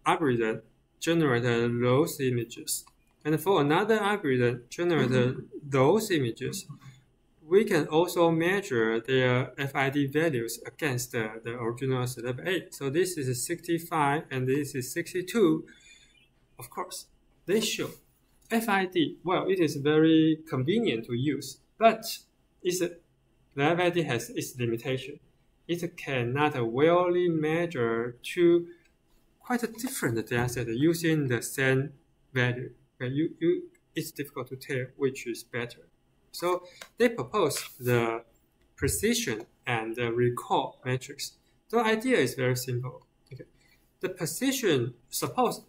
algorithm, generated those images. And for another algorithm, generated those images. We can also measure their FID values against the original Celeb A. So this is 65 and this is 62. Of course, they show FID. Well, it is very convenient to use, but the FID has its limitation. It cannot well measure 2 quite a different dataset using the same value. It's difficult to tell which is better. So they propose the precision and the recall matrix. The idea is very simple. Okay. The precision, suppose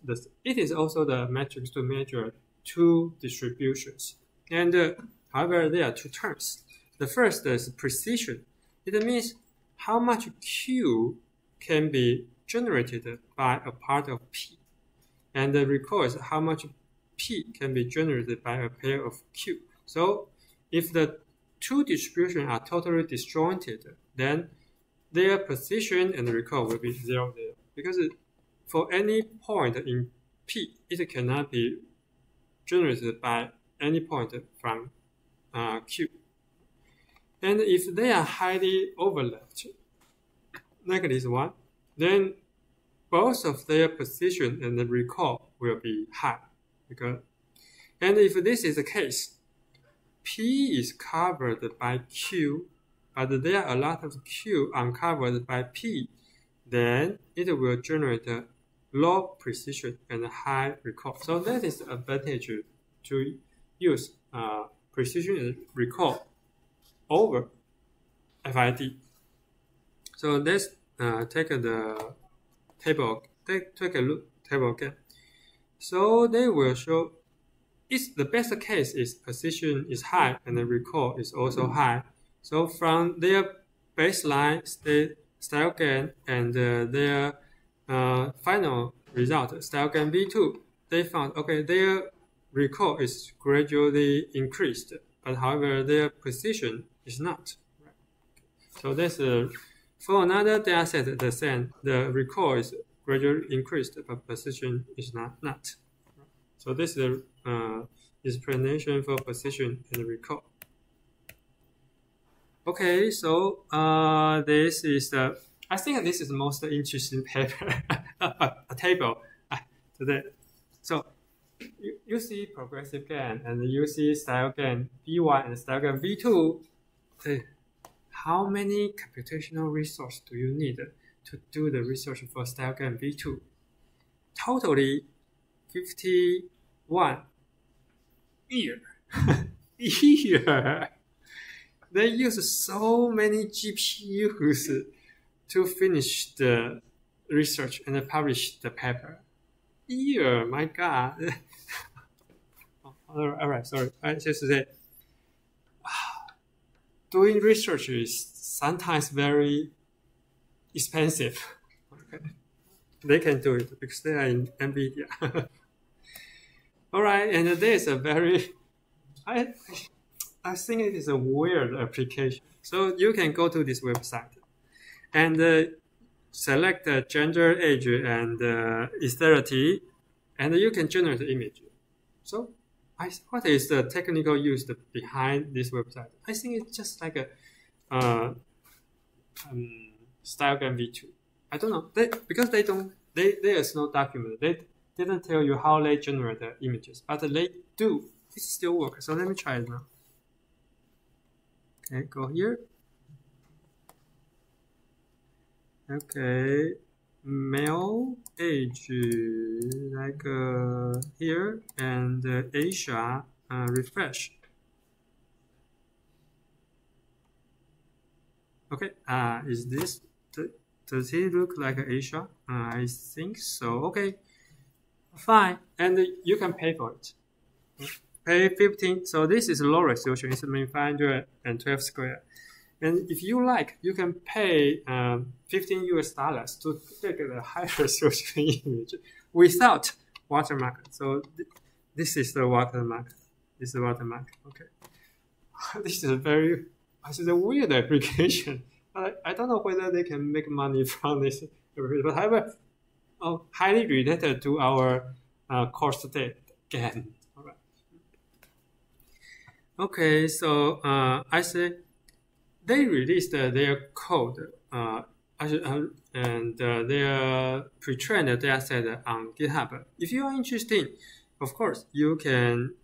it is also the matrix to measure 2 distributions. And however, there are 2 terms. The first is precision. It means how much Q can be generated by a part of P. And the recall is how much P can be generated by a pair of Q. So if the 2 distributions are totally disjointed, then their precision and recall will be 0, 0. Because for any point in P, it cannot be generated by any point from Q. And if they are highly overlapped, like this one, then both of their precision and the recall will be high. And if this is the case, P is covered by Q, but there are a lot of Q uncovered by P, then it will generate a low precision and high recall. So that is the advantage to use precision and recall over FID. So let's take the table. Take a look table again. So they will show the best case is position is high and the recall is also high. So from their baseline style gain and their final result, style gain V2, they found, okay, their recall is gradually increased, but however, their precision is not. So that's for another data set, the same, the recall is gradually increased, but precision is not. So this is the explanation for precision and recall. Okay, so this is I think this is the most interesting paper, a table today. So you see progressive gain and you see style gain V1 and style gain V2. How many computational resource do you need to do the research for style gain V2? Totally 51 year. They use so many GPUs to finish the research and publish the paper. My God. All right, sorry. I just say, doing research is sometimes very expensive. Okay. They can do it because they are in NVIDIA. All right, and there's a very, I think it is a weird application. So you can go to this website and select the gender, age, and ethnicity, and you can generate the image. So what is the technical use behind this website? I think it's just like a style gain V2. I don't know. Because there is no document. They didn't tell you how they generate the images, but they do. It still works. So let me try it now. Okay, go here. Okay, male, age, like here, and Asia, refresh. Okay, is this, does he look like Asia? I think so. Okay, fine, and you can pay for it. Pay 15, so this is low resolution, it's 512 square. And if you like, you can pay $15 US to take the high resolution image without watermark. So this is the watermark. This is the watermark. Okay. This is a weird application. I don't know whether they can make money from this, but however, highly related to our course today again. All right. Okay, so I say they released their code and their pre-trained data set on GitHub. If you are interested, of course, you can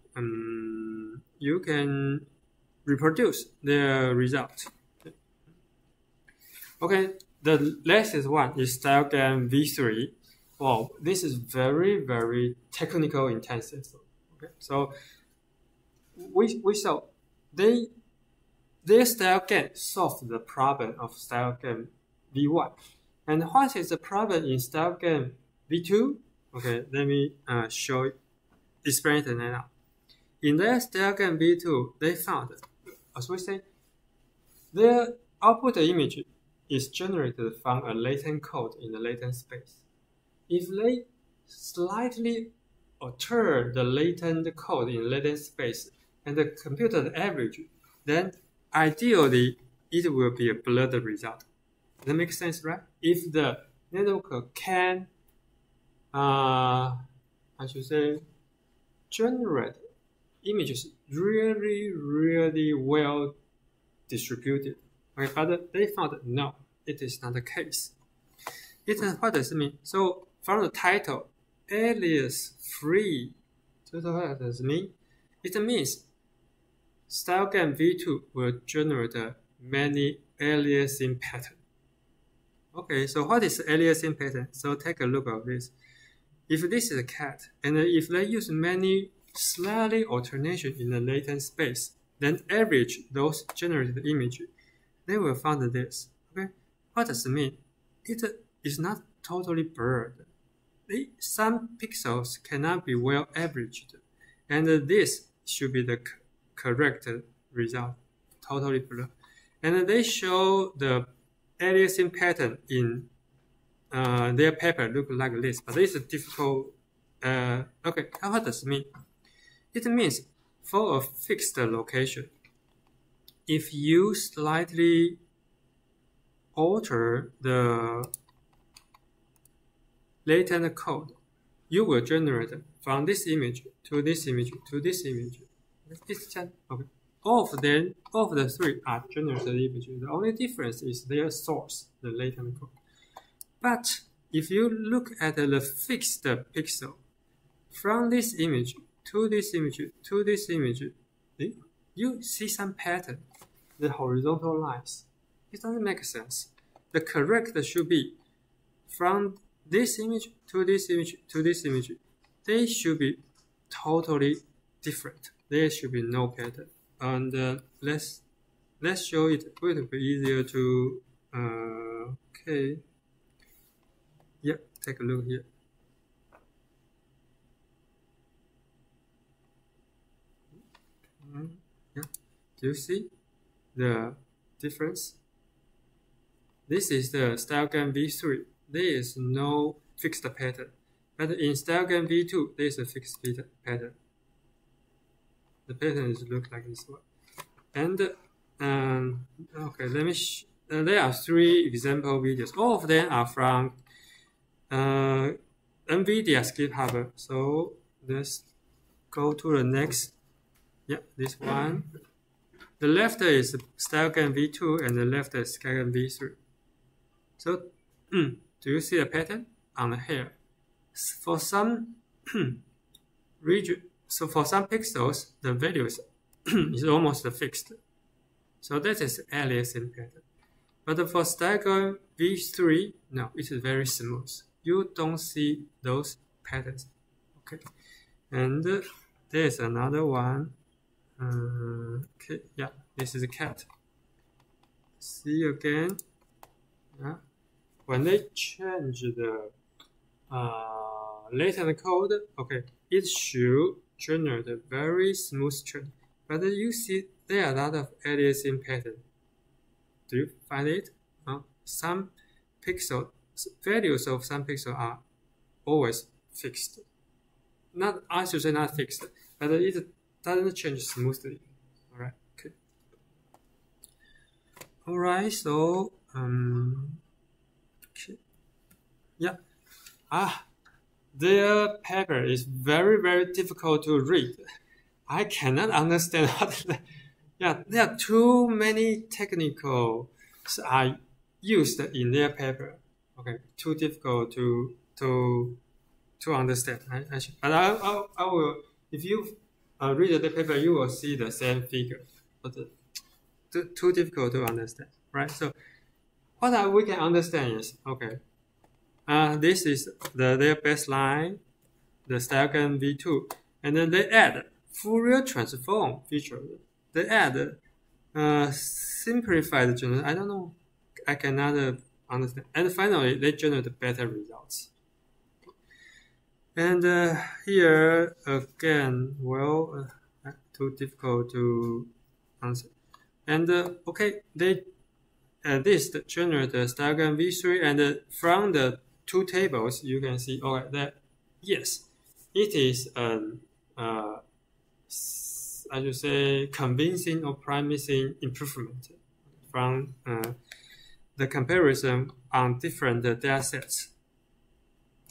reproduce their result. Okay, the latest one is style gain V3. Wow, this is very, very technical intensive. Okay, so we saw their style gain solved the problem of style gain V1. And what is the problem in style gain V2? Okay, let me explain it now. In their style gain V2, they found, as we say, their output image is generated from a latent code in the latent space. If they slightly alter the latent code in latent space and compute the average, then ideally it will be a blurred result. That makes sense, right? If the network can, I should say, generate images really, really well distributed. Okay, but they found that no, it is not the case. What does it mean? So from the title, alias free, so what does it mean? It means style gain V2 will generate many aliasing patterns. Okay, so what is aliasing pattern? So take a look at this. If this is a cat, and if they use many slightly alternation in the latent space, then average those generated images, they will find this. Okay, what does it mean? It is not totally blurred. Some pixels cannot be well averaged, and this should be the correct result, totally blurred. And they show the aliasing pattern in their paper look like this, but this is difficult. Okay, what does it mean? It means for a fixed location, if you slightly alter the latent code, you will generate from this image to this image to this image. It's just okay. All of the three are generated images. The only difference is their source, the latent code. But if you look at the fixed pixel, from this image to this image to this image, you see some pattern, the horizontal lines. It doesn't make sense. The correct should be from this image to this image to this image. They should be totally different. There should be no pattern. And let's show it. It will be easier to okay. Yeah, take a look here. Yeah, do you see the difference? This is the StyleGAN V3. There is no fixed pattern, but in StyleGAN V2, there is a fixed pattern. The pattern is look like this one. And okay, let me. There are 3 example videos. All of them are from NVIDIA's GitHub. So let's go to the next. Yeah, this one. The left is StyleGAN V2 and the left is StyleGAN V3. So, do you see the pattern on the hair? For some region, so for some pixels, the value is almost fixed. So that is aliasing pattern. But for StyleGAN V3, no, it is very smooth. You don't see those patterns. Okay, and there's another one. Okay, yeah, this is a cat. See again. Yeah. When they change the latent code, okay, it should generate a very smooth trend. But you see there are a lot of aliasing pattern. Do you find it? Some pixel values of some pixels are always fixed. Not, I should say not fixed, but it doesn't change smoothly. All right. Okay. All right. So okay. Yeah. Their paper is very, very difficult to read. I cannot understand what. Yeah, there are too many technicals are used in their paper. Okay, too difficult to understand. But I will. If you read the paper, you will see the same figure. But too difficult to understand, right? So what we can understand is okay. This is their baseline, the StyleGAN V2, and then they add Fourier transform feature. They add simplified generation. I don't know. I cannot understand. And finally, they generate better results. And here again, well, too difficult to answer. And okay, they this generate the StyleGAN V3, and from the 2 tables, you can see okay that yes, it is I should say convincing or promising improvement from the comparison on different data sets.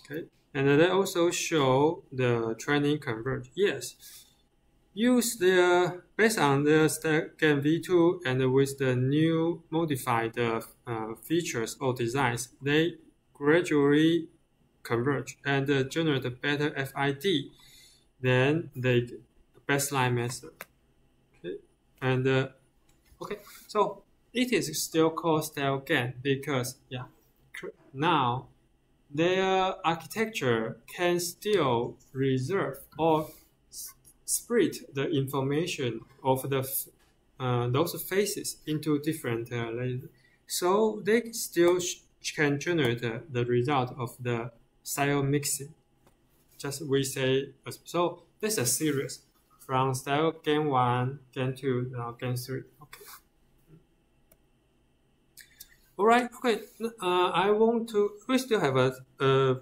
Okay, and they also show the training converge. Yes, use their based on the StyleGAN V2 and with the new modified features or designs, they gradually converge and generate a better FID than the baseline method. Okay, and okay, so it is still called StyleGAN because yeah, now their architecture can still reserve or split the information of the those faces into different layers. So they still can generate the result of the style mixing. Just we say, so this is a series from style gain 1, gain 2, now gain 3. Okay. All right. Okay. I want to. We still have a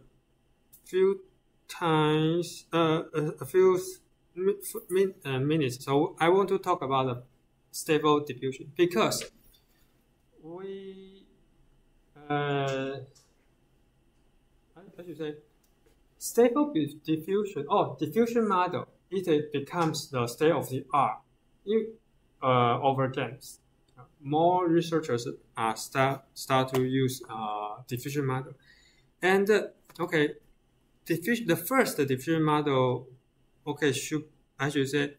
few times, a few minutes. So I want to talk about the stable diffusion because we, I should say, stable diffusion or diffusion model. It becomes the state of the art over games. More researchers start to use diffusion model, and okay, the first diffusion model, okay, I should say,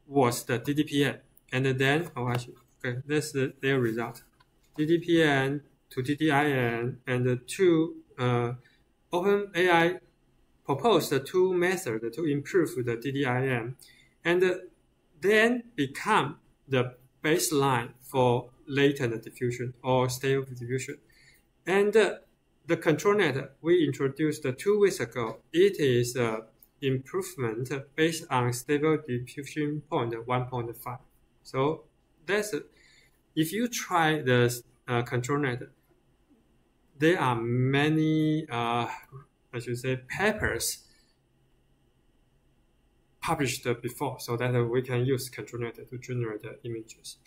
was the DDPN, and then okay, that's their result, DDPN to DDIN, and OpenAI proposed two methods to improve the DDIN, and then become the baseline for latent diffusion or stable diffusion. And the control net we introduced 2 weeks ago, it is an improvement based on stable diffusion point 1.5. So that's if you try the control net, there are many I should say papers published before, so that we can use control net to generate the images.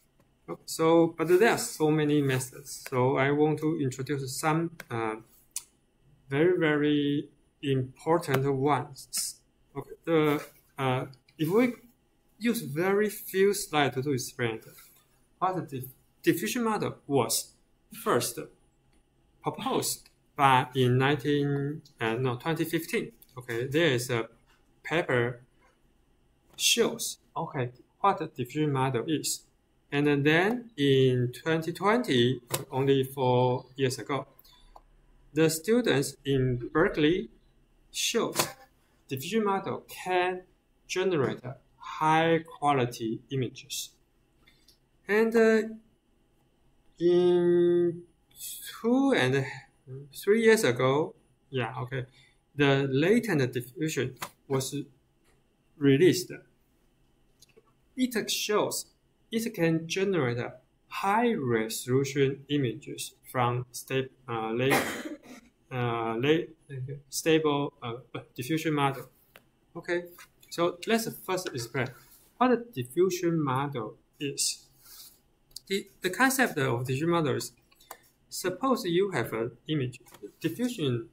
So, but there are so many methods. So I want to introduce some very, very important ones. Okay, if we use very few slides to explain what the diffusion model was first proposed by in 2015. Okay, there is a paper shows okay what the diffusion model is, and then in 2020, only 4 years ago, the students in Berkeley showed diffusion model can generate high quality images, and in 2 and 3 years ago, yeah, okay, the latent diffusion was released. It shows it can generate high resolution images from stable diffusion model. Okay, so let's first explain what a diffusion model is. The concept of diffusion model is, suppose you have an image. Diffusion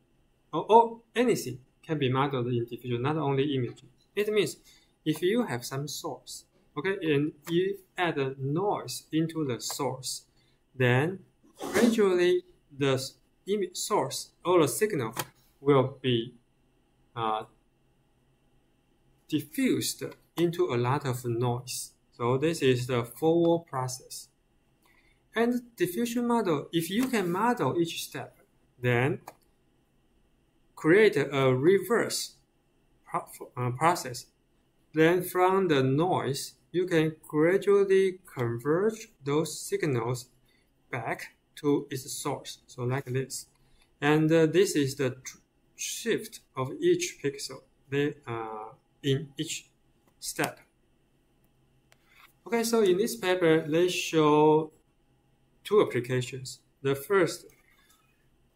or anything can be modeled in diffusion, not only image. It means if you have some source, okay, and you add a noise into the source, then gradually the image source or the signal will be diffused into a lot of noise. So this is the forward process. And diffusion model, if you can model each step, then create a reverse process. Then from the noise, you can gradually converge those signals back to its source. So like this. And this is the shift of each pixel in each step. Okay, so in this paper, they show 2 applications. The first,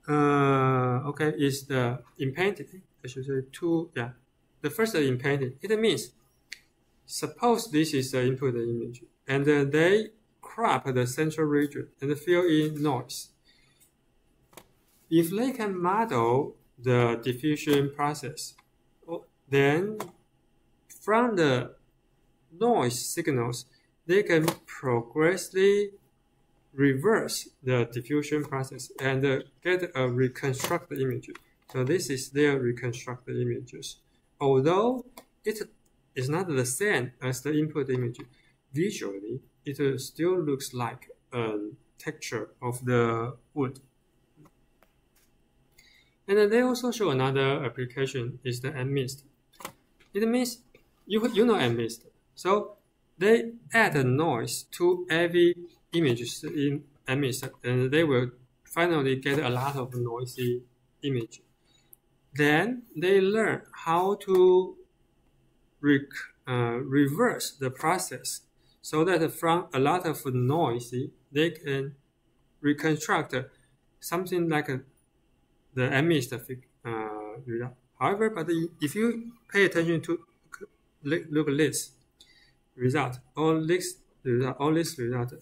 okay, is the in-painting. I should say 2, yeah. The first is in-painting. It means, suppose this is the input image, and they crop the central region and fill in noise. If they can model the diffusion process, then from the noise signals, they can progressively reverse the diffusion process and get a reconstructed image. So this is their reconstructed images. Although it is not the same as the input image, visually it still looks like a texture of the wood. And they also show another application is the mist. It means you know mist. So they add a noise to every images in mist, and they will finally get a lot of noisy image. Then they learn how to reverse the process so that from a lot of noisy, they can reconstruct something like the image result. However, but if you pay attention to look at this result, all this result,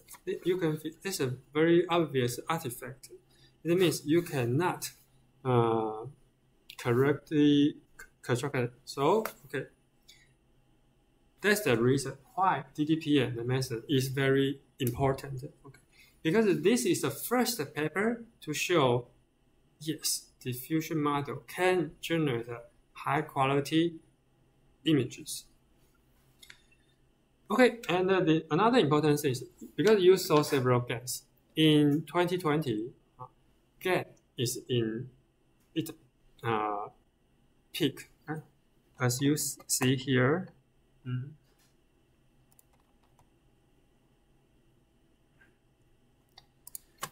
you can see it's a very obvious artifact. It means you cannot correctly construct it. So, okay, that's the reason why DDPN, the method, is very important. Okay, because this is the first paper to show, yes, diffusion model can generate high quality images. Okay, and another important thing is, because you saw several GANs, in 2020, GAN is in its peak, as you see here.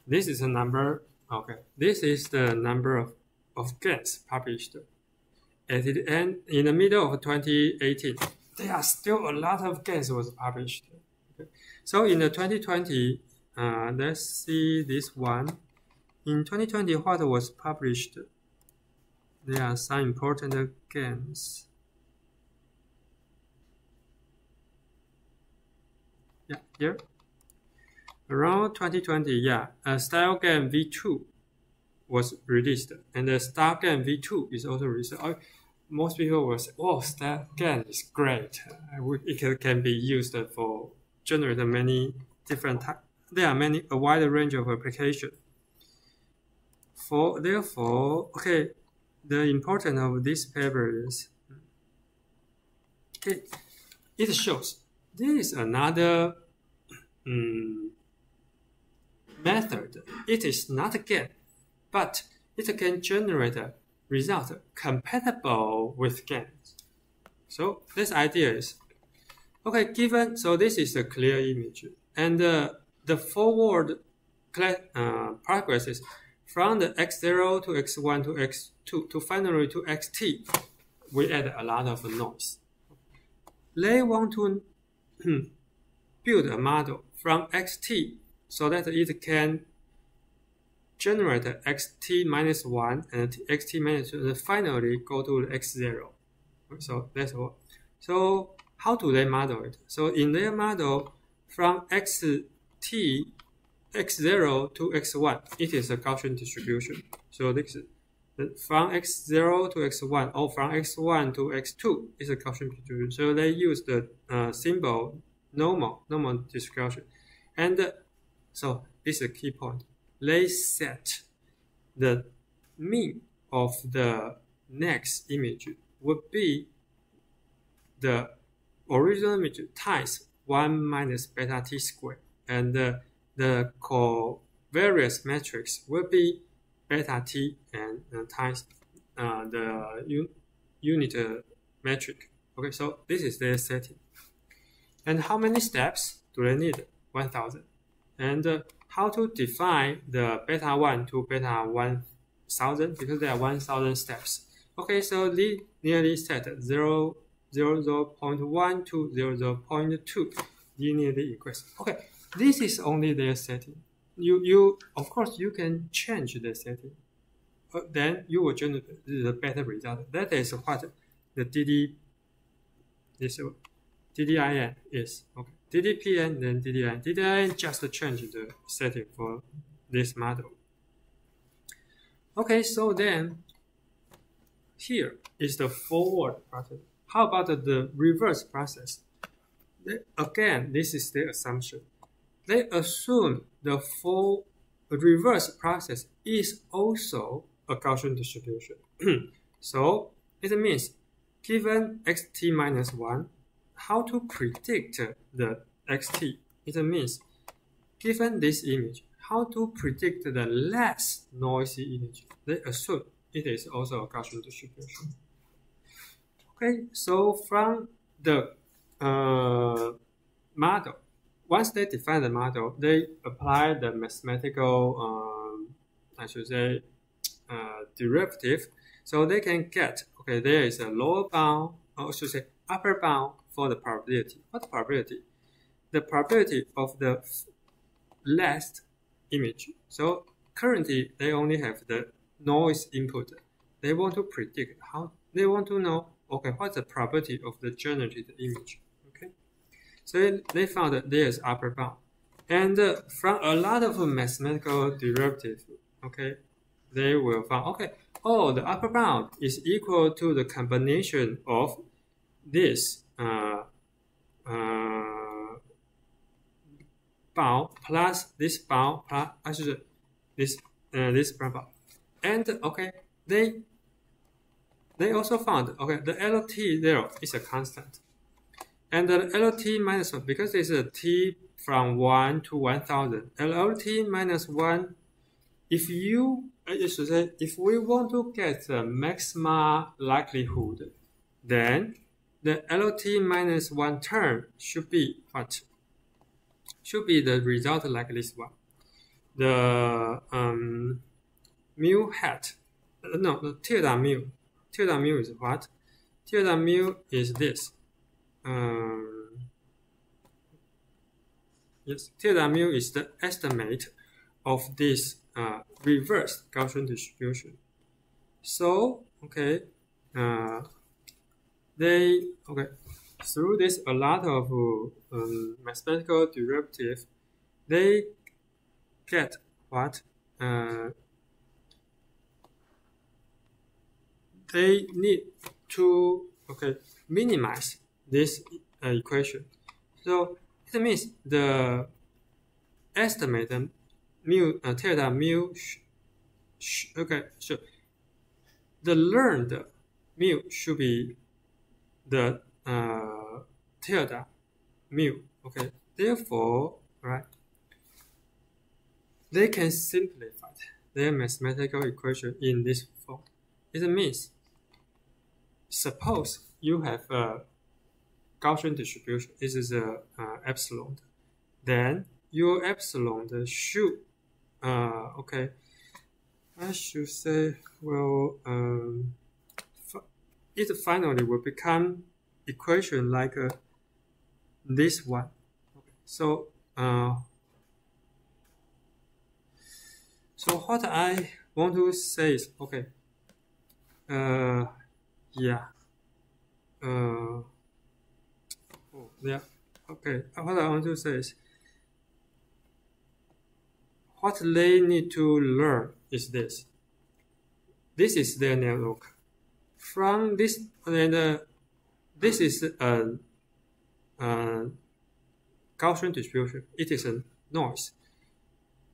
This is a number. Okay, this is the number of GANs published. At the end, in the middle of 2018, there are still a lot of GANs was published. Okay. So in the 2020, let's see this one. In 2020, what was published? There are some important GANs. Yeah, here. Around 2020, yeah, StyleGAN V2 was released, and the StarGAN V2 is also released. Most people will say, "Oh, StarGAN is great. It can be used for generate many different types. There are a wide range of applications. Therefore, okay, the importance of this paper is, okay, it shows there is another method. It is not a GAN, but it can generate a result compatible with GAN. So this idea is, okay, so this is a clear image, and the forward progress is from the x0 to x1 to x2 to finally to xt. We add a lot of noise. They want to build a model from xt so that it can generate xt minus 1 and xt minus 2 and finally go to x0. So that's all. So how do they model it? So in their model, from x0 to x1, it is a Gaussian distribution. So this is from x0 to x1 or from x1 to x2 is a Gaussian distribution. So they use the symbol normal distribution. And so this is a key point. They set the mean of the next image would be the original image times 1 minus beta t squared, and the covariance matrix will be beta t and times the unit metric. Okay, so this is their setting. And how many steps do they need? 1000. And how to define the beta 1 to beta 1000, because there are 1000 steps. Okay, so they nearly set 0.1 to 0.2 linearly equals. Okay, this is only their setting. You of course you can change the setting, but then you will generate the better result. That is what the DDIN is. Okay, DDPN then DDIN. DDIN just change the setting for this model. Okay, so then here is the forward process. How about the reverse process? Again, this is the assumption. They assume the reverse process is also a Gaussian distribution. So it means given xt minus 1, how to predict the xt? It means given this image, how to predict the less noisy image? They assume it is also a Gaussian distribution. Okay, so from the model, once they define the model, they apply the mathematical I should say, derivative. So they can get, okay, there is a lower bound, or I should say upper bound for the probability. What probability? The probability of the last image. So currently they only have the noise input. They want to predict how, they want to know, okay, what's the probability of the generated image, okay? So they found that there is upper bound. And from a lot of mathematical derivatives, okay, they will find, okay, oh, the upper bound is equal to the combination of this bound plus this bound plus actually this bound. And okay, they also found, okay, the LT0 is a constant, and the LT minus 1, because it's a t from 1 to 1000, LT minus 1, if you should say, if we want to get the maxima likelihood, then the LT minus 1 term should be what? Should be the result like this one. The mu hat, no, the tilde mu. Tilde mu is what? Tilde mu is this. Yes, tilde mu is the estimate of this reverse Gaussian distribution. So, okay, through this a lot of mathematical derivative, they get what? They need to minimize this equation. So it means the estimate mu tilde mu the learned mu should be the tilde mu. Okay, therefore, right, they can simplify their mathematical equation in this form. It means, suppose you have a Gaussian distribution. This is a epsilon. Then your epsilon should I should say, well, it finally will become equation like this one. Okay. So what I want to say is, okay, okay, what I want to say is, what they need to learn is this. This is their network. From this, and this is a Gaussian distribution. It is a noise.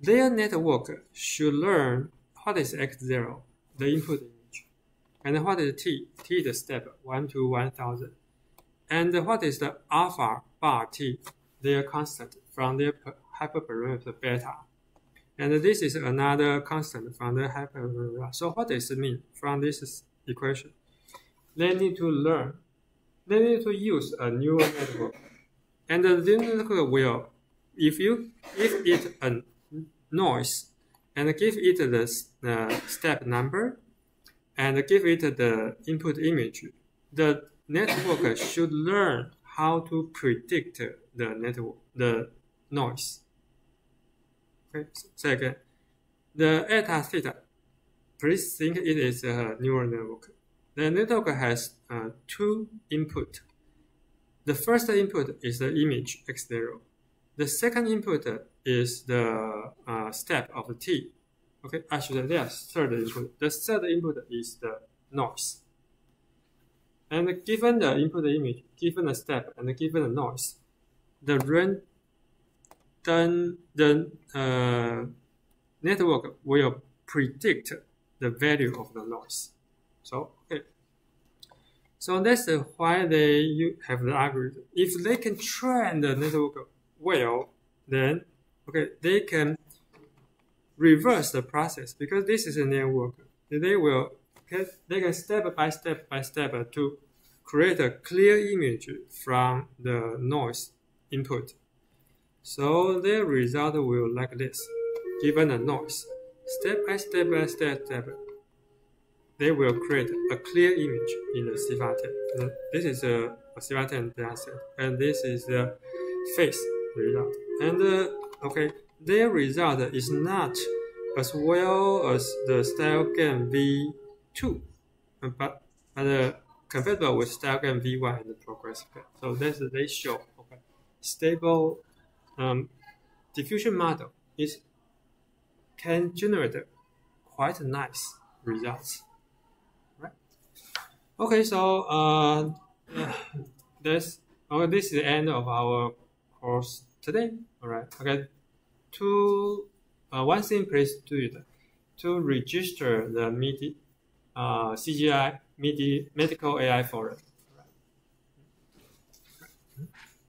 Their network should learn what is x0, the input image, and what is t. T is the step 1 to 1000, and what is the alpha bar t, their constant from their hyperparameter beta. And this is another constant from the hyperparameter. So what does it mean from this equation? They need to learn. They need to use a neural network. And the neural network will, if you give it a noise and give it the step number and give it the input image, the network should learn how to predict the noise. Okay, so again, the eta theta, please think it is a neural network. The network has two input. The first input is the image x0. The second input is the step of the t. Okay, actually there's third input. The third input is the noise. And given the input image, given the step, and given the noise, the network will predict the value of the noise. So, okay. So that's why they have the algorithm. If they can train the network well, then they can reverse the process, because this is a network. They can step by step to create a clear image from the noise input. So their result will like this, given a noise. step by step, they will create a clear image in the C510. This is a C510 dataset, and this is the face result. And okay, their result is not as well as the StyleGAN V2, but compatible with StyleGAN V1 and the progressive GAN. So they show okay, stable diffusion model can generate quite nice results. Right? Okay, so this is the end of our course today. All right. Okay. One thing, please do it to register the MIDI CGI MIDI Medical AI Forum. Right.